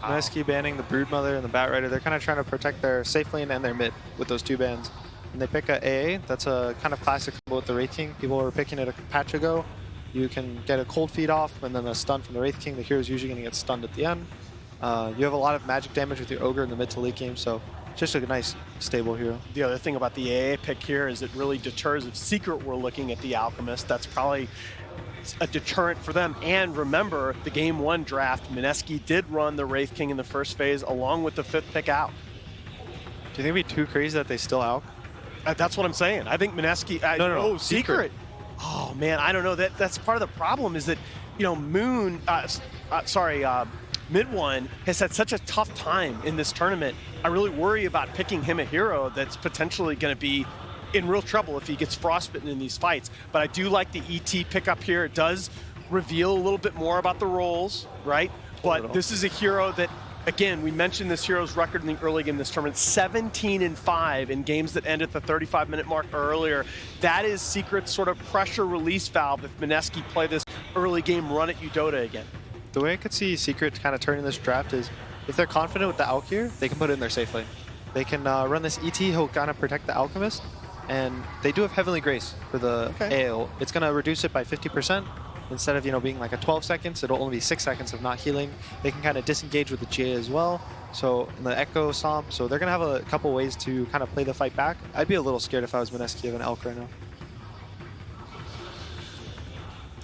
Mineski banning the Broodmother and the Batrider, they're kind of trying to protect their safe lane and their mid with those 2 bans. And they pick a AA, that's a kind of classic combo with the Wraith King. People were picking it a patch ago. You can get a cold feed off and then a stun from the Wraith King. The hero's usually going to get stunned at the end. You have a lot of magic damage with your Ogre in the mid to late game, so just a nice, stable hero. The other thing about the AA pick here is it really deters. If Secret were looking at the Alchemist, that's probably a deterrent for them. And remember, the game 1 draft, Mineski did run the Wraith King in the first phase along with the 5th pick out. Do you think it'd be too crazy that they still out? That's what I'm saying. I think Mineski. No. Oh, Secret. Oh man, I don't know. That's part of the problem is that Moon. Mid One has had such a tough time in this tournament. I really worry about picking him a hero that's potentially going to be in real trouble if he gets frostbitten in these fights. But I do like the ET pickup here. It does reveal a little bit more about the roles, right? But this is a hero that, again, we mentioned this hero's record in the early game of this tournament, 17-5 in games that end at the 35-minute mark or earlier. That is Secret's sort of pressure release valve if Mineski play this early game run at Udota again. The way I could see Secret kind of turning this draft is if they're confident with the Alk here, they can put it in their safe lane. They can run this ET, he'll kind of protect the Alchemist, and they do have Heavenly Grace for the AO. It's going to reduce it by 50%. Instead of being like a 12 seconds, it'll only be 6 seconds of not healing. They can kind of disengage with the GA as well. So in the Echo Stomp, so they're going to have a couple ways to kind of play the fight back. I'd be a little scared if I was Mineski of an Elk right now.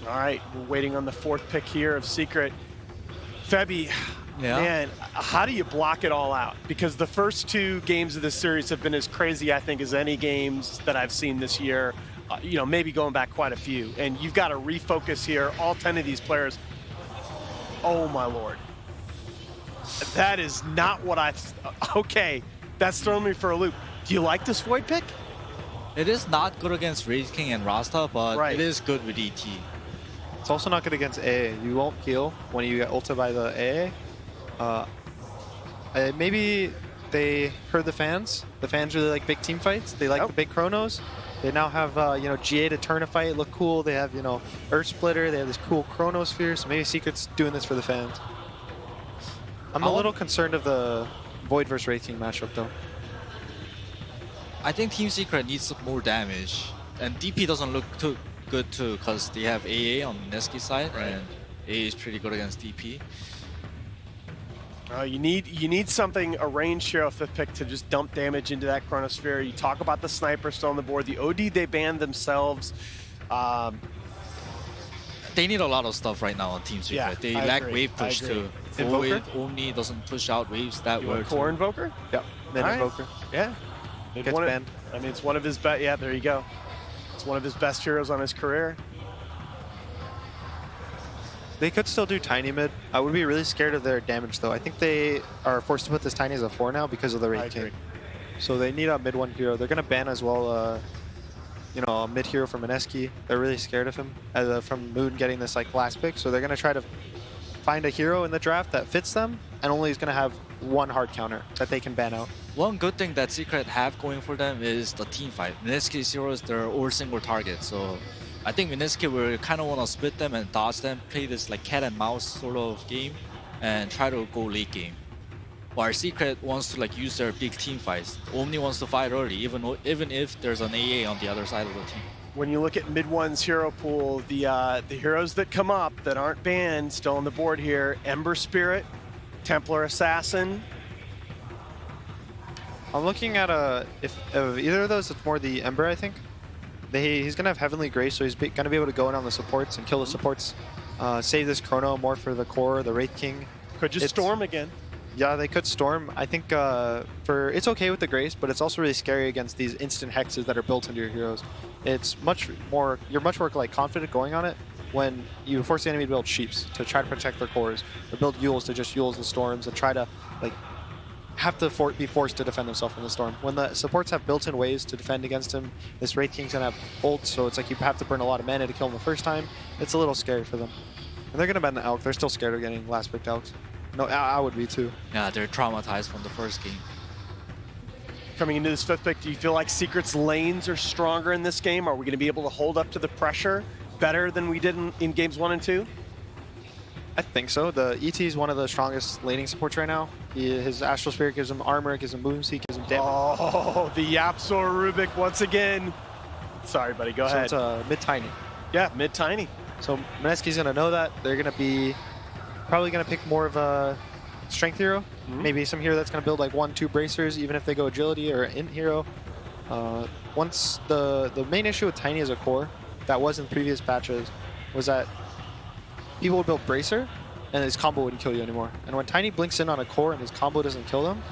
All right, we're waiting on the 4th pick here of Secret. Febby, man, how do you block it all out? Because the first 2 games of this series have been as crazy, I think, as any games that I've seen this year. Maybe going back quite a few. And you've got to refocus here. All 10 of these players. Oh, my Lord. That is not what I... Okay, that's thrown me for a loop. Do you like this Void pick? It is not good against Wraith King and Rasta, but it is good with ET. It's also not good against AA. You won't heal when you get ulted by the AA. Maybe they heard the fans. The fans really like big team fights. They like the big chronos. They now have, GA to turn a fight, look cool. They have, Earth Splitter. They have this cool Chronosphere. So maybe Secret's doing this for the fans. I'm a little concerned of the Void versus Wraith King matchup, though. I think Team Secret needs more damage. And DP doesn't look too good, too, because they have AA on Mineski's side, and AA is pretty good against DP. You need something, a range hero 5th pick to just dump damage into that Chronosphere. You talk about the sniper still on the board. The OD they banned themselves. They need a lot of stuff right now on Team Secret. Yeah, they I lack agree. wave push too. Void Omni doesn't push out waves that well. Core Invoker? Yep. Mid Invoker. Yeah. Gets banned. I mean, it's one of his best. Yeah, there you go. It's one of his best heroes on his career. They could still do Tiny mid. I would be really scared of their damage, though. I think they are forced to put this Tiny as a 4 now because of the Wraith King. So they need a mid 1 hero. They're going to ban as well, a mid hero from Mineski. They're really scared of him from Moon getting this last pick. So they're going to try to find a hero in the draft that fits them and only is going to have 1 hard counter that they can ban out. One good thing that Secret have going for them is the team fight. Mineski's heroes, they're all single target. So I think Mineski will kind of want to split them and dodge them, play this cat and mouse sort of game, and try to go late game. While Secret wants to use their big team fights. Omni wants to fight early, even if there's an AA on the other side of the team. When you look at mid 1's hero pool, the heroes that come up that aren't banned still on the board here: Ember Spirit, Templar Assassin. I'm looking at if of either of those, it's more the Ember, I think. He's going to have Heavenly Grace, so he's going to be able to go in on the supports and kill the supports. Save this Chrono more for the core, the Wraith King. Could just Storm again. Yeah, they could Storm. I think it's okay with the Grace, but it's also really scary against these instant hexes that are built into your heroes. It's you're much more confident going on it when you force the enemy to build Sheeps to try to protect their cores, or build Yules to just Yules the Storms and try to have to be forced to defend himself from the storm. When the supports have built-in ways to defend against him, this Wraith King's gonna have ults, so it's you have to burn a lot of mana to kill him the first time. It's a little scary for them. And they're gonna ban the Elk. They're still scared of getting last picked Elks. No, I would be too. Yeah, they're traumatized from the first game. Coming into this 5th pick, do you feel like Secret's lanes are stronger in this game? Are we gonna be able to hold up to the pressure better than we did in games 1 and 2? I think so. The ET is one of the strongest laning supports right now. His Astral Spirit gives him armor, gives him moves, he gives him damage. Oh, the Yapsor Rubik once again. Sorry, buddy, go ahead. So it's mid-tiny. Yeah, mid-tiny. So Mineski's going to know that. They're going to be probably going to pick more of a strength hero. Maybe some hero that's going to build 1-2 bracers, even if they go agility or int hero. Once the main issue with Tiny as a core, that was in previous patches, was that people would build Bracer, and his combo wouldn't kill you anymore. And when Tiny blinks in on a core and his combo doesn't kill them,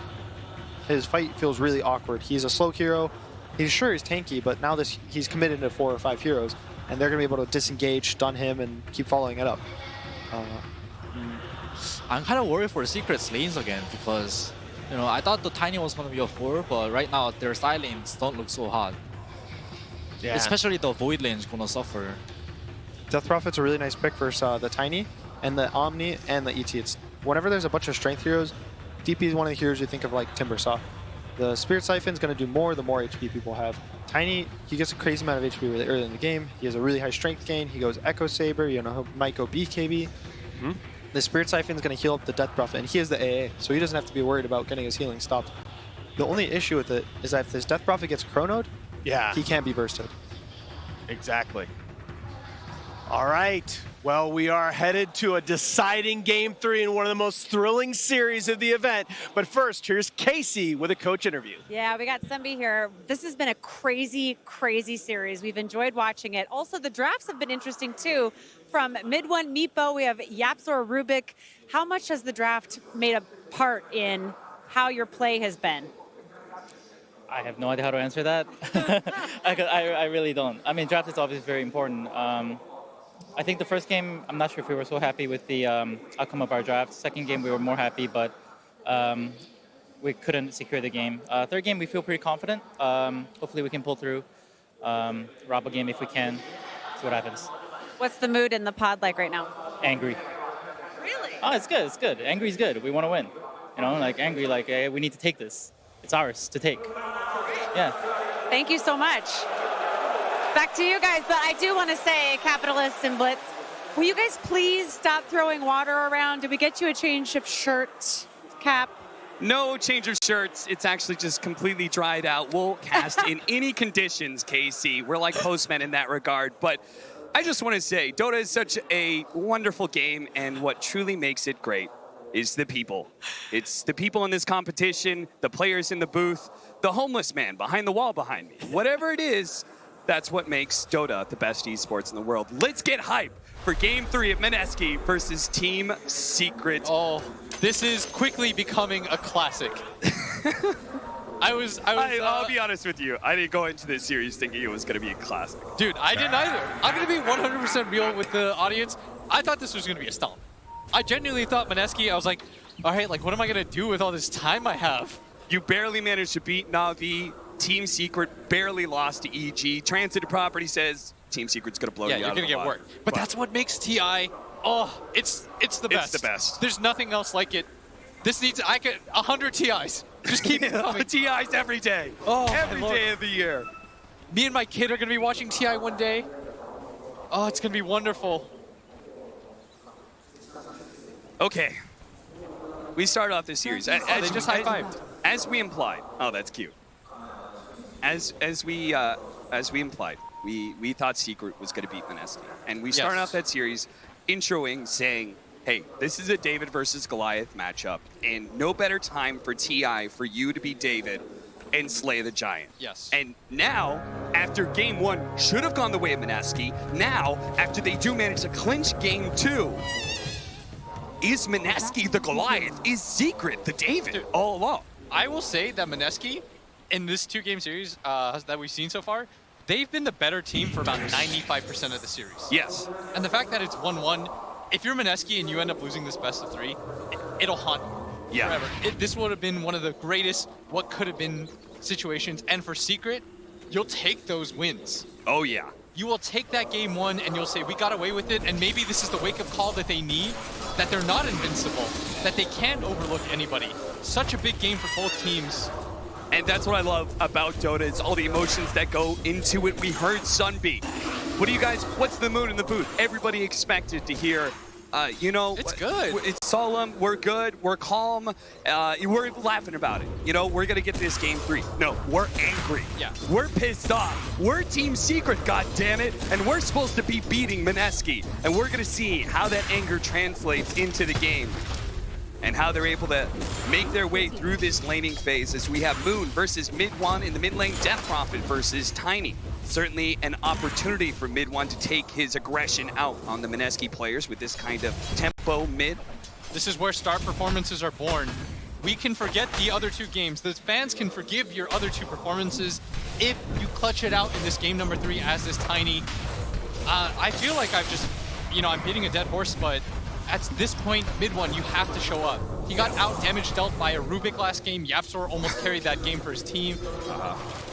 his fight feels really awkward. He's a slow hero. He's tanky, but now he's committed to 4 or 5 heroes, and they're going to be able to disengage, stun him, and keep following it up. I'm kind of worried for Secret's lanes again because, I thought the Tiny was going to be a 4, but right now their side lanes don't look so hot. Yeah. Especially the Void lane is going to suffer. Death Prophet's a really nice pick versus the Tiny, and the Omni, and the ET. It's whenever there's a bunch of strength heroes, DP is one of the heroes you think of like Timbersaw. The Spirit Siphon's going to do more the more HP people have. Tiny, he gets a crazy amount of HP really early in the game. He has a really high strength gain. He goes Echo Saber, he might go BKB. The Spirit Siphon's going to heal up the Death Prophet, and he has the AA, so he doesn't have to be worried about getting his healing stopped. The only issue with it is that if this Death Prophet gets chronoed, he can't be bursted. Exactly. All right. Well, we are headed to a deciding Game 3 in one of the most thrilling series of the event. But first, here's Casey with a coach interview. Yeah, we got Sunbi here. This has been a crazy, crazy series. We've enjoyed watching it. Also, the drafts have been interesting, too. From mid-1 Meepo, we have Yapzor Rubik. How much has the draft made a part in how your play has been? I have no idea how to answer that. I really don't. I mean, draft is obviously very important. I think the first game, I'm not sure if we were so happy with the outcome of our draft. Second game, we were more happy, but we couldn't secure the game. Third game, we feel pretty confident. Hopefully we can pull through. Rob a game if we can. See what happens. What's the mood in the pod like right now? Angry. Really? Oh, it's good. It's good. Angry's good. We want to win. Angry, hey, we need to take this. It's ours to take. Yeah. Thank you so much. Back to you guys, but I do want to say, Capitalists and Blitz, will you guys please stop throwing water around? Did we get you a change of shirt, Cap? No change of shirts. It's actually just completely dried out. We'll cast in any conditions, KC. We're like postmen in that regard. But I just want to say, Dota is such a wonderful game, and what truly makes it great is the people. It's the people in this competition, the players in the booth, the homeless man behind the wall behind me. Whatever it is, that's what makes Dota the best esports in the world. Let's get hype for Game 3 of Mineski versus Team Secret. Oh, this is quickly becoming a classic. I'll be honest with you. I didn't go into this series thinking it was going to be a classic. Dude, I didn't either. I'm going to be 100% real with the audience. I thought this was going to be a stomp. I genuinely thought Mineski, I was like, all right, what am I going to do with all this time I have? You barely managed to beat Na'Vi. Team Secret barely lost to EG. Transitive Property says Team Secret's going to blow you out. Yeah, you're going to get worked. But that's what makes TI, it's the best. It's the best. There's nothing else like it. This needs, 100 TIs. Just keep it coming. TIs every day. Every day of the year. Me and my kid are going to be watching TI one day. Oh, it's going to be wonderful. Okay. We started off this series. They just high-fived. As we implied. Oh, that's cute. As we implied, we thought Secret was going to beat Mineski. And we started off that series introing saying, hey, this is a David versus Goliath matchup, and no better time for TI for you to be David and slay the giant. Yes. And now, after game 1 should have gone the way of Mineski, now, after they do manage to clinch game 2, is Mineski the Goliath? Is Secret the David all along? I will say that Mineski, in this 2-game series that we've seen so far, they've been the better team for about 95% of the series. Yes. And the fact that it's 1-1, if you're Mineski and you end up losing this best of 3, it'll haunt you forever. This would have been one of the greatest what could have been situations. And for Secret, you'll take those wins. Oh, yeah. You will take that game 1 and you'll say, we got away with it, and maybe this is the wake-up call that they need, that they're not invincible, that they can't overlook anybody. Such a big game for both teams. And that's what I love about Dota, is all the emotions that go into it. We heard Sunbi. What's the mood in the booth? Everybody expected to hear, it's good. It's solemn, we're good, we're calm, we're laughing about it. We're gonna get this game 3. No, we're angry. Yeah. We're pissed off. We're Team Secret, goddammit, and we're supposed to be beating Mineski. And we're gonna see how that anger translates into the game, and how they're able to make their way through this laning phase, as we have Moon versus Mid-1 in the mid lane, Death Prophet versus Tiny. Certainly an opportunity for Mid-1 to take his aggression out on the Mineski players with this kind of tempo mid. This is where star performances are born. we can forget the other two games. The fans can forgive your other two performances if you clutch it out in this game number 3 as this Tiny. I feel like I've just, I'm beating a dead horse, but at this point, mid one, you have to show up. He got out damage dealt by a Rubik last game. Yapzor almost carried that game for his team.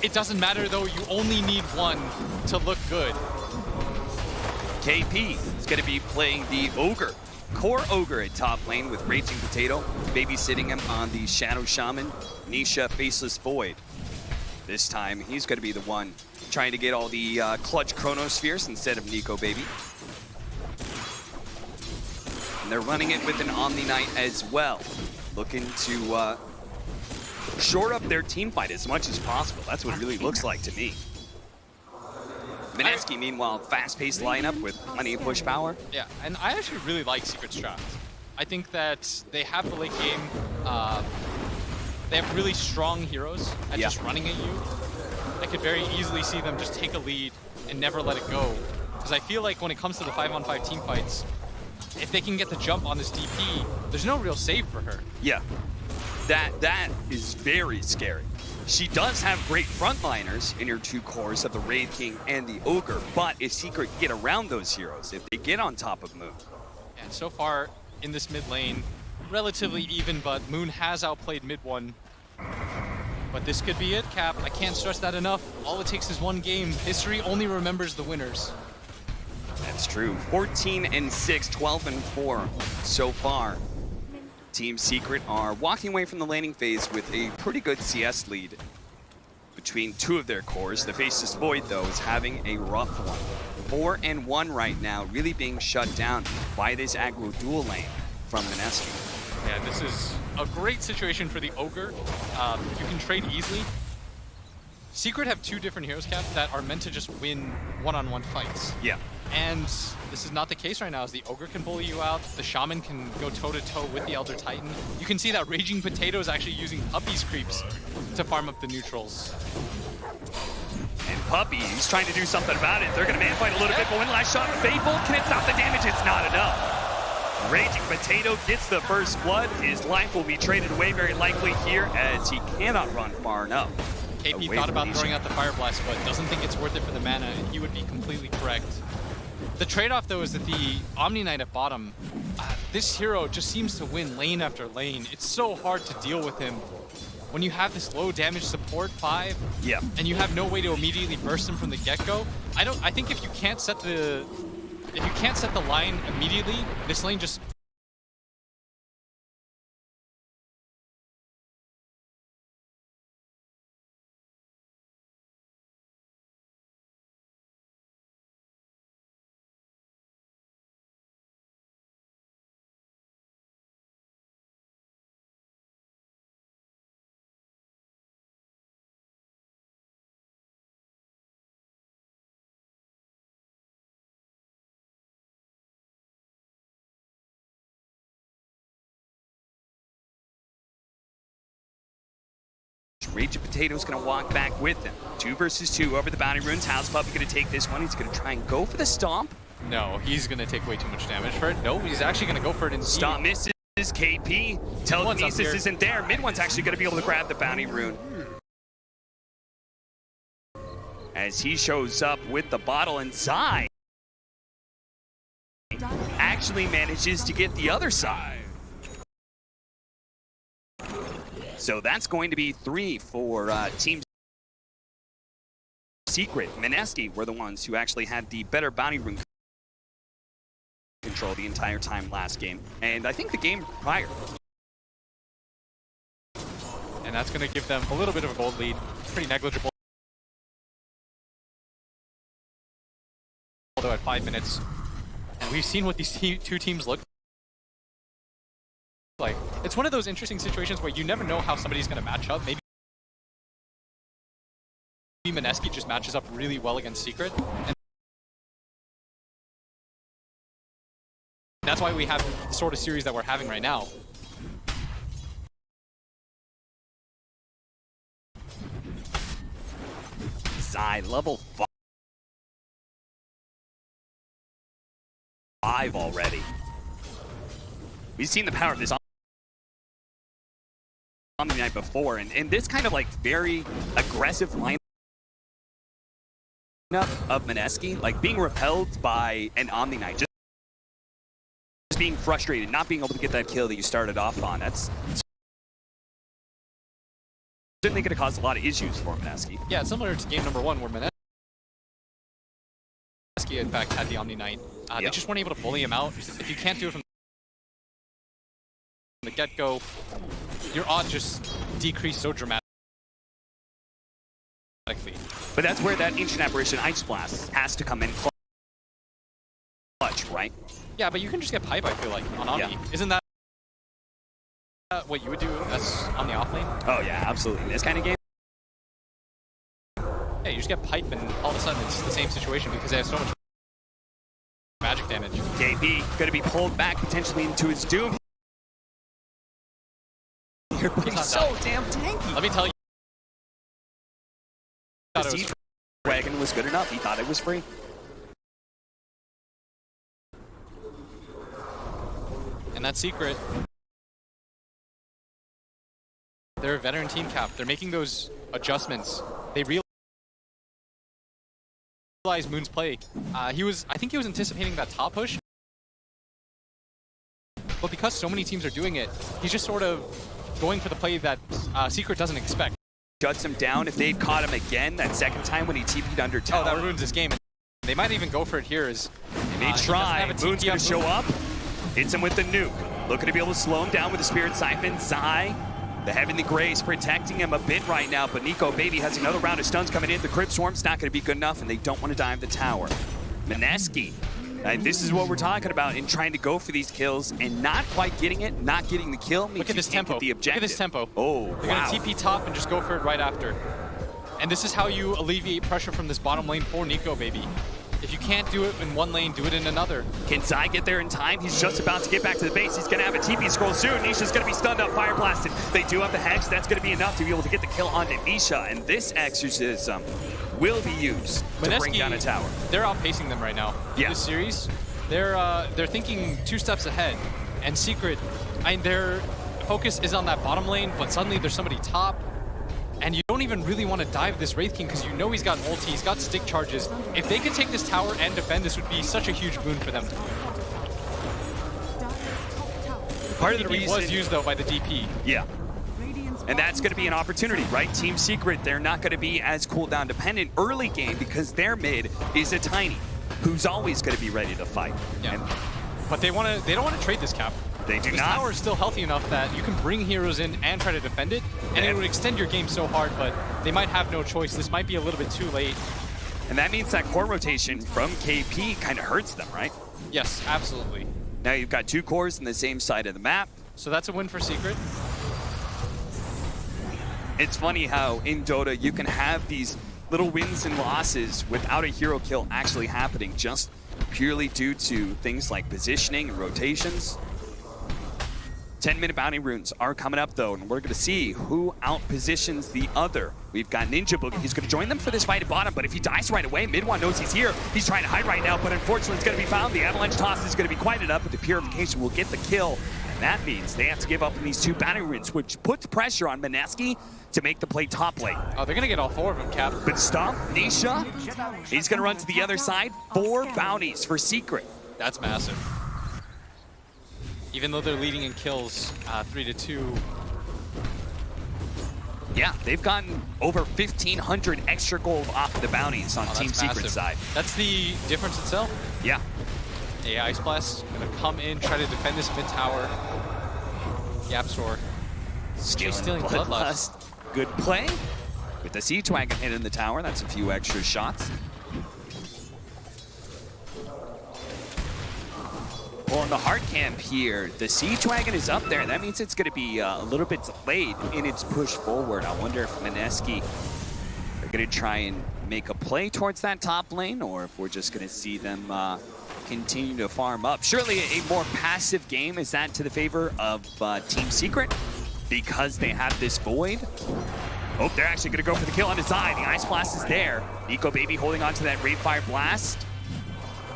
It doesn't matter though, you only need one to look good. KP is going to be playing the Ogre. Core Ogre at top lane with Raging Potato, babysitting him on the Shadow Shaman, Nisha Faceless Void. This time, he's going to be the one trying to get all the clutch Chronospheres instead of Nico Baby. And they're running it with an Omni Knight as well, looking to shore up their team fight as much as possible. That's what it really looks like to me. Mineski, meanwhile, fast-paced lineup with plenty of push power. Yeah, and I actually really like Secret's draft. I think that they have the late game. They have really strong heroes at just running at you. I could very easily see them just take a lead and never let it go. Because I feel like when it comes to the 5-on-5 team fights, if they can get the jump on this DP, there's no real save for her. Yeah, that is very scary. She does have great frontliners in her two cores of the Wraith King and the Ogre, but if Secret get around those heroes, if they get on top of Moon. And so far in this mid lane, relatively even, but Moon has outplayed mid one. But this could be it, Cap. I can't stress that enough. All it takes is one game. History only remembers the winners. That's true. 14-6, 12-4 so far. Team Secret are walking away from the laning phase with a pretty good CS lead between two of their cores. The Faceless Void, though, is having a rough one. 4-1 right now, really being shut down by this aggro dual lane from Mineski. Yeah, this is a great situation for the Ogre. You can trade easily. Secret have two different heroes, Cap, that are meant to just win one-on-one fights. Yeah. And this is not the case right now, as the Ogre can bully you out, the Shaman can go toe-to-toe with the Elder Titan. You can see that Raging Potato is actually using Puppy's creeps to farm up the neutrals. And Puppy, he's trying to do something about it. They're going to man fight a little bit, but one last shot. Fable, can it stop the damage? It's not enough. Raging Potato gets the first blood. His life will be traded away very likely here, as he cannot run far enough. KP thought about throwing out the Fire Blast, but doesn't think it's worth it for the mana, and he would be completely correct. The trade-off, though, is that the Omni Knight at bottom, this hero just seems to win lane after lane. It's so hard to deal with him when you have this low damage support 5, and you have no way to immediately burst him from the get-go. I think if you can't set the line immediately, this lane just Raging Potato's going to walk back with them. 2 versus 2 over the Bounty Runes. How's Puppy going to take this one? He's going to try and go for the Stomp. No, he's going to take way too much damage for it. No, he's actually going to go for it indeed. Stomp misses. KP. Telekinesis isn't there. Mid one's actually going to be able to grab the Bounty Rune. As he shows up with the bottle inside. Actually manages to get the other side. So that's going to be 3 for Team Secret. Mineski were the ones who actually had the better Bounty Rune control the entire time last game. And I think the game prior. And that's going to give them a little bit of a gold lead. Pretty negligible. Although at 5 minutes. And we've seen what these two teams look like. It's one of those interesting situations where you never know how somebody's going to match up. Maybe Mineski just matches up really well against Secret. And that's why we have the sort of series that we're having right now. Zai, level 5 already. We've seen the power of this the night before, and this kind of like very aggressive lineup of Mineski, like being repelled by an Omni Knight, just being frustrated, not being able to get that kill that you started off on. That's certainly going to cause a lot of issues for Mineski. Yeah, it's similar to game number 1 where Mineski in fact had the Omni Knight. They just weren't able to bully him out. If you can't do it from the get-go, your odds just decrease so dramatically. But that's where that Ancient Apparition Ice Blast has to come in clutch, right? Yeah, but you can just get pipe, I feel like, on Omni. Yeah. Isn't that what you would do that's on the off lane? Oh yeah, absolutely. In this kind of game. Yeah, you just get pipe and all of a sudden it's the same situation because they have so much magic damage. KP going to be pulled back potentially into his doom. He's so damn tanky. Let me tell you. The Sea Dragon was good enough. He thought it was free. And that Secret, they're a veteran team cap. They're making those adjustments. They realize Moon's play. I think he was anticipating that top push. But because so many teams are doing it, he's just sort of going for the play that Secret doesn't expect. Shuts him down. If they'd caught him again that second time when he TP'd under tower. Oh, that ruins his game. They might even go for it here. They try. Moon's going to show up. Hits him with the nuke. Looking to be able to slow him down with the Spirit Siphon. Zai, the Heavenly Grace, protecting him a bit right now. But Nico Baby has another round of stuns coming in. The Crypt Swarm's not going to be good enough, and they don't want to dive the tower. Mineski. This is what we're talking about in trying to go for these kills and not quite getting it, not getting the kill. Look at this tempo. The objective. Look at this tempo. Oh, They're going to TP top and just go for it right after. And this is how you alleviate pressure from this bottom lane for Nico Baby. If you can't do it in one lane, do it in another. Can Zai get there in time? He's just about to get back to the base. He's going to have a TP scroll soon. Nisha's going to be stunned up, fire blasted. They do have the Hex. That's going to be enough to be able to get the kill onto Nisha. And this exorcism will be used to bring down a tower. They're outpacing them right now. Yeah. This series, they're thinking 2 steps ahead. And Secret, their focus is on that bottom lane, but suddenly there's somebody top. And you don't even really want to dive this Wraith King because you know he's got ulti, he's got stick charges. If they could take this tower and defend, this would be such a huge boon for them. Part of the reason was used though by the DP. Yeah. And that's going to be an opportunity, right? Team Secret, they're not going to be as cooldown dependent early game because their mid is a Tiny, who's always going to be ready to fight. Yeah. But they don't want to trade this cap. They do this not. This tower is still healthy enough that you can bring heroes in and try to defend it, and it would extend your game so hard, but they might have no choice. This might be a little bit too late. And that means that core rotation from KP kind of hurts them, right? Yes, absolutely. Now you've got 2 cores on the same side of the map. So that's a win for Secret. It's funny how in Dota you can have these little wins and losses without a hero kill actually happening, just purely due to things like positioning and rotations. 10-minute bounty runes are coming up though, and we're going to see who outpositions the other. We've got Ninja Boogie. He's going to join them for this fight at bottom, but if he dies right away, Mid-1 knows he's here. He's trying to hide right now, but unfortunately it's going to be found. The Avalanche Toss is going to be quieted up, but the Purification will get the kill. And that means they have to give up on these 2 bounty runes, which puts pressure on Mineski to make the play top lane. Oh, they're going to get all 4 of them, Cap. But stop, Nisha. He's going to run to the other side. 4 bounties for Secret. That's massive. Even though they're leading in kills 3-2. Yeah, they've gotten over 1,500 extra gold off of the bounties on Team Secret's side. That's the difference itself. Yeah. A Ice Blast gonna come in, try to defend this mid tower. Yapsor stealing Bloodlust. Good play. With the Siege Wagon hitting the tower, that's a few extra shots. Well, in the hard camp here, the Siege Wagon is up there. That means it's going to be a little bit delayed in its push forward. I wonder if Mineski are going to try and make a play towards that top lane, or if we're just going to see them continue to farm up. Surely a more passive game is that to the favor of Team Secret because they have this Void. Oh, they're actually going to go for the kill on his eye. The Ice Blast is there. Nico Baby holding on to that Rave Fire Blast.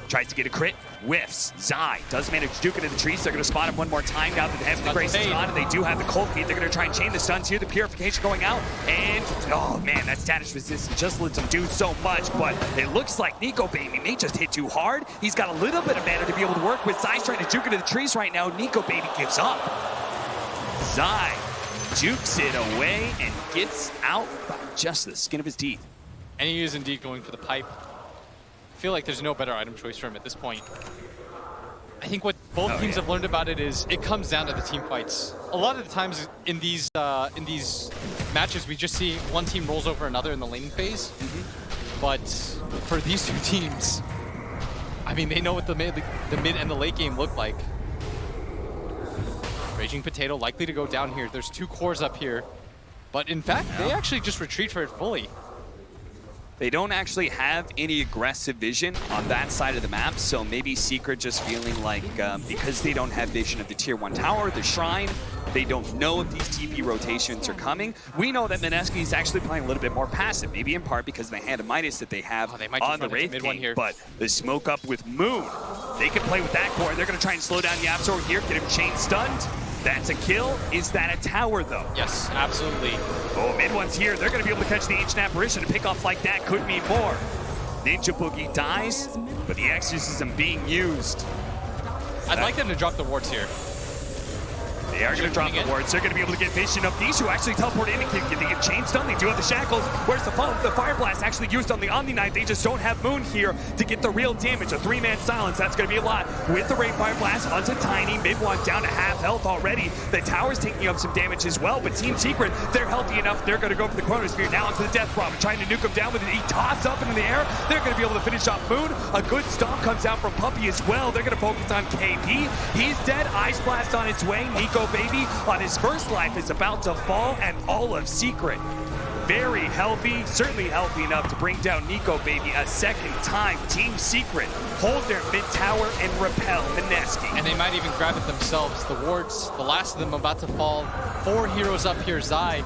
Tries to get a crit, whiffs. Zai does manage to duke into the trees. They're going to spot him one more time now that the Heavenly Grace is on, and they do have the cold feet. They're going to try and chain the stuns here. The purification going out, and oh man, that status resistance just lets him do so much, but it looks like Nico Baby may just hit too hard. He's got a little bit of mana to be able to work with. Zai's trying to duke into the trees right now. Nico Baby gives up. Zai jukes it away and gets out by just the skin of his teeth. And he is indeed going for the pipe. I feel like there's no better item choice for him at this point. I think what both teams have learned about it is it comes down to the team fights. A lot of the times in these matches, we just see one team rolls over another in the laning phase. But for these two teams, I mean, they know what the mid and the late game look like. Raging Potato likely to go down here. There's 2 cores up here. But in fact, they actually just retreat for it fully. They don't actually have any aggressive vision on that side of the map, so maybe Secret just feeling like because they don't have vision of the tier 1 tower, the shrine, they don't know if these TP rotations are coming. We know that Mineski is actually playing a little bit more passive, maybe in part because of the Hand of Midas that they have on the Wraith King, here. But the smoke up with Moon, they can play with that core. They're going to try and slow down Yapzor here, get him chain stunned. That's a kill. Is that a tower, though? Yes, absolutely. Oh, mid one's here. They're going to be able to catch the Ancient Apparition. A pick off like that could mean more. Ninja Boogie dies, but the Exorcism being used. I'd like them to drop the wards here. They are going to drop the wards. They're going to be able to get vision of these who actually teleport in and can get chain stun. They do have the shackles. Where's the follow? The Fire Blast actually used on the Omni Knight. They just don't have Moon here to get the real damage. A 3-man silence. That's going to be a lot. With the Rain Fire Blast onto Tiny. Mid one down to half health already. The tower's taking up some damage as well. But Team Secret, they're healthy enough. They're going to go for the Chronosphere now onto the Death Robin. Trying to nuke him down with it. He tosses up into the air. They're going to be able to finish off Moon. A good stomp comes out from Puppey as well. They're going to focus on KP. He's dead. Ice Blast on its way. Nico Baby on his first life is about to fall, and all of Secret very healthy, certainly healthy enough to bring down Nico Baby a second time. Team Secret hold their mid tower and repel Mineski. And they might even grab it themselves. The wards, the last of them about to fall. 4 heroes up here. Zai,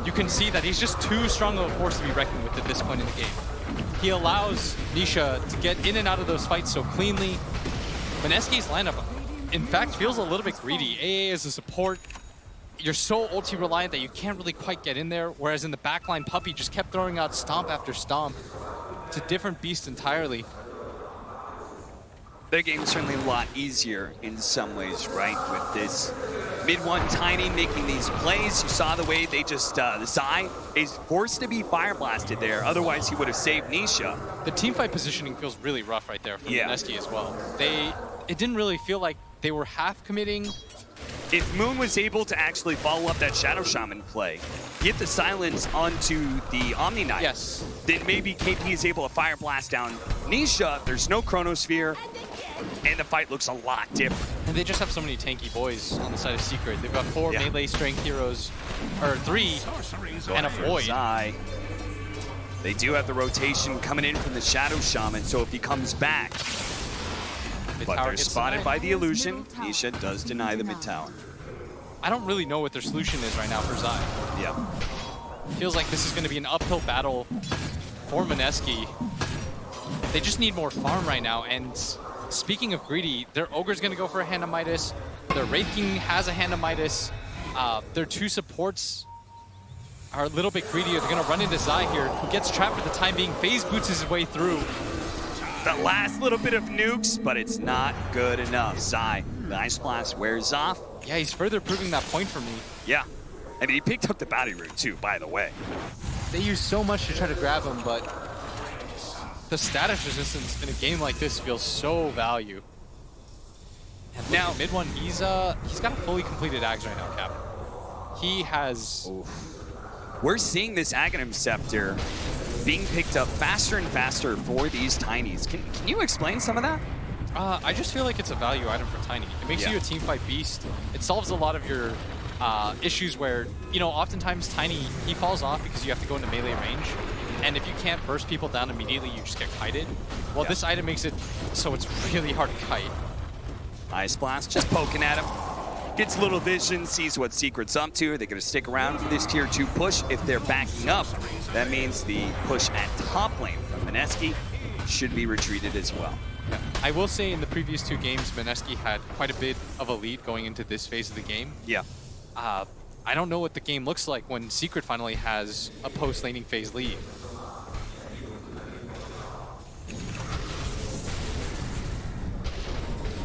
you can see that he's just too strong of a force to be reckoned with at this point in the game. He allows Nisha to get in and out of those fights so cleanly. Mineski's lineup, in fact, feels a little bit greedy. AA as a support, you're so ulti reliant that you can't really quite get in there, whereas in the backline, Puppey just kept throwing out stomp after stomp. It's a different beast entirely. Their game is certainly a lot easier in some ways, right? With this mid one Tiny making these plays. You saw the way they just, Zai is forced to be fire blasted there. Otherwise, he would have saved Nisha. The teamfight positioning feels really rough right there for Mineski as well. It didn't really feel like they were half committing. If Moon was able to actually follow up that Shadow Shaman play, get the silence onto the Omni Knight, then maybe KP is able to fire blast down Nisha. There's no Chronosphere, and the fight looks a lot different. And they just have so many tanky boys on the side of Secret. They've got 4 melee strength heroes, or 3, and a Void. Zai. They do have the rotation coming in from the Shadow Shaman, so if he comes back, but they're spotted by the illusion. Nisha does deny the mid tower. I don't really know what their solution is right now for Zai. Yeah. Feels like this is going to be an uphill battle for Mineski. They just need more farm right now. And speaking of greedy, their Ogre's going to go for a Hand of Midas. Their Wraith King has a Hand of Midas. Their 2 supports are a little bit greedier. They're going to run into Zai here, who gets trapped for the time being. Phase boots his way through. The last little bit of nukes, but it's not good enough. Zai, the Ice Blast wears off. Yeah, he's further proving that point for me. Yeah. I mean, he picked up the bounty route too, by the way. They use so much to try to grab him, but the status resistance in a game like this feels so value. And now, mid one, he's got a fully completed Ags right now, Cap. He has... We're seeing this Aghanim Scepter being picked up faster and faster for these Tinies. Can you explain some of that? I just feel like it's a value item for Tiny. It makes you a teamfight beast. It solves a lot of your issues where, you know, oftentimes Tiny, he falls off because you have to go into melee range. And if you can't burst people down immediately, you just get kited. Well, this item makes it so it's really hard to kite. Ice Blast just poking at him. Gets a little vision, sees what Secret's up to. They're going to stick around for this tier 2 push. If they're backing up, that means the push at top lane from Mineski should be retreated as well. I will say in the previous 2 games, Mineski had quite a bit of a lead going into this phase of the game. Yeah. I don't know what the game looks like when Secret finally has a post-laning phase lead.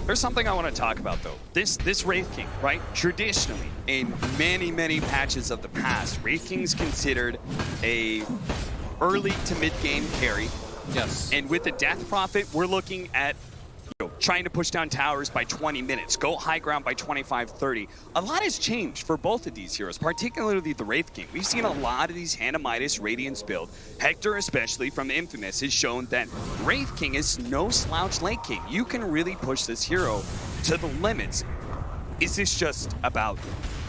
There's something I want to talk about, though. This Wraith King, right? Traditionally, in many patches of the past, Wraith King's considered a early to mid-game carry. Yes. And with the Death Prophet, we're looking at trying to push down towers by 20 minutes, go high ground by 25, 30. A lot has changed for both of these heroes, particularly the Wraith King. We've seen a lot of these Hannah Midas Radiance build. Hector, especially from Infamous, has shown that Wraith King is no slouch late game. You can really push this hero to the limits. Is this just about,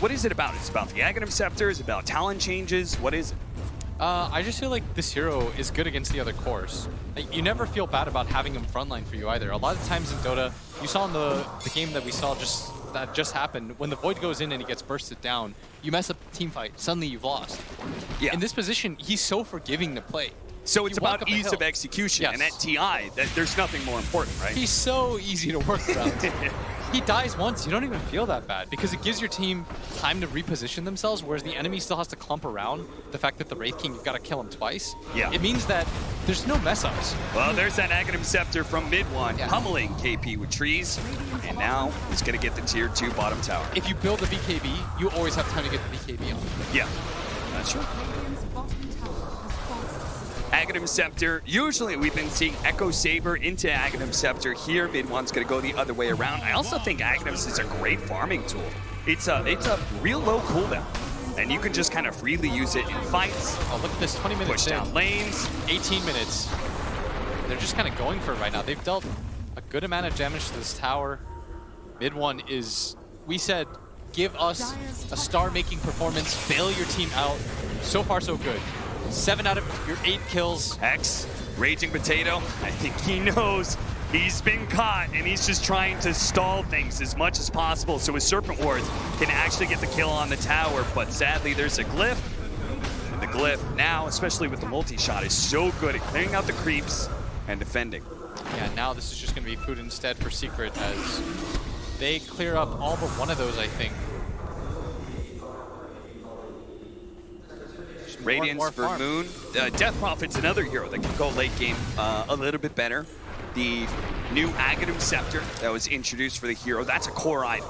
what is it about? Is it about the Aghanim Scepter? Is it about talent changes? What is it? I just feel like this hero is good against the other cores. Like, you never feel bad about having him frontline for you either. A lot of times in Dota, you saw in the game that we saw just happened, when the Void goes in and he gets bursted down, you mess up the team fight, suddenly you've lost. Yeah. In this position, he's so forgiving to play. So it's about ease of execution, and at TI, there's nothing more important, right? He's so easy to work around. He dies once, you don't even feel that bad because it gives your team time to reposition themselves, whereas the enemy still has to clump around. The fact that the Wraith King, you've got to kill him twice. Yeah. It means that there's no mess-ups. Well, there's that Aghanim Scepter from mid one, pummeling KP with trees, and now he's going to get the tier 2 bottom tower. If you build the BKB, you always have time to get the BKB on. Yeah, that's true. Aghanim Scepter, usually we've been seeing Echo Saber into Aghanim Scepter. Here, mid one's going to go the other way around. I also think Aghanim's is a great farming tool. It's a real low cooldown, and you can just kind of freely use it in fights. Oh, look at this, 20 minutes push down lanes. 18 minutes. They're just kind of going for it right now. They've dealt a good amount of damage to this tower. Mid one is, we said, give us a star-making performance, bail your team out. So far, so good. 7 out of your 8 kills. X, Raging Potato, I think he knows he's been caught, and he's just trying to stall things as much as possible so his Serpent Wards can actually get the kill on the tower, but sadly there's a Glyph, and the Glyph now, especially with the multi-shot, is so good at clearing out the creeps and defending. Yeah, now this is just going to be food instead for Secret as they clear up all but one of those, I think. Radiance for farm. Moon. Death Prophet's another hero that can go late game a little bit better. The new Aghanim Scepter that was introduced for the hero, that's a core item.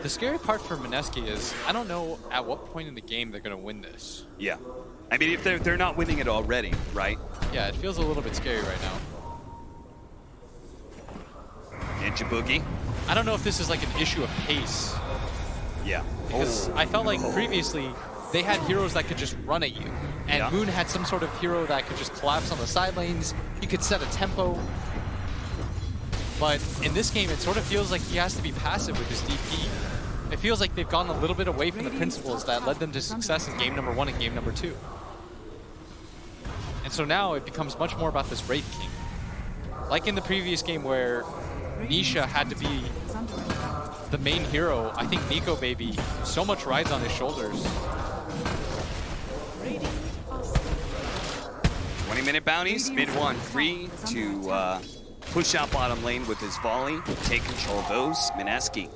The scary part for Mineski is, I don't know at what point in the game they're going to win this. Yeah. I mean, if they're not winning it already, right? Yeah, it feels a little bit scary right now. Ninja Boogie. I don't know if this is like an issue of pace. Yeah. Because I felt like previously they had heroes that could just run at you. And Moon had some sort of hero that could just collapse on the side lanes. He could set a tempo. But in this game, it sort of feels like he has to be passive with his DP. It feels like they've gone a little bit away from the principles that led them to success in game number 1 and game number 2. And so now it becomes much more about this Wraith King. Like in the previous game where Nisha had to be the main hero, I think Nico Baby so much rides on his shoulders. 20-minute bounties, mid one free to push out bottom lane with his volley, take control of those. Mineski,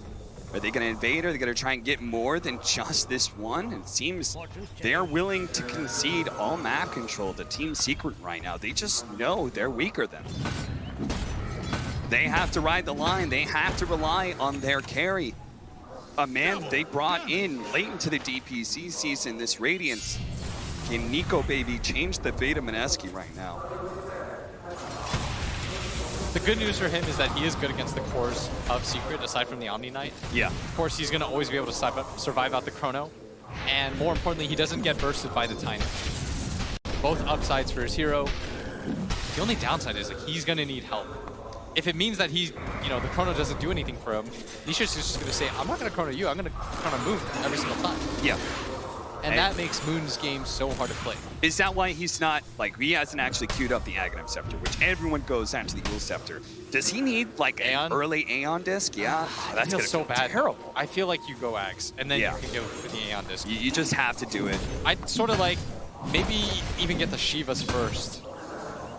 are they going to invade? Are they going to try and get more than just this one? It seems they're willing to concede all map control to Team Secret right now. They just know they're weaker than them. They have to ride the line. They have to rely on their carry. A man they brought in late into the DPC season, this Radiance. Can Nico Baby change the fate of Mineski right now? The good news for him is that he is good against the cores of Secret, aside from the Omni Knight. Yeah. Of course, he's going to always be able to survive out the Chrono. And more importantly, he doesn't get bursted by the Tiny. Both upsides for his hero. The only downside is like he's going to need help. If it means that he's, the Chrono doesn't do anything for him, Nisha's just going to say, I'm not going to Chrono you, I'm going to Chrono Moon every single time. Yeah. And that makes Moon's game so hard to play. Is that why he's not, he hasn't actually queued up the Aghanim Scepter, which everyone goes after the Eel Scepter. Does he need, an early Aeon disc? Yeah. That feels so bad. Terrible. I feel like you go Axe, and then you can go for the Aeon disc. You just have to do it. I'd sort of maybe even get the Shivas first.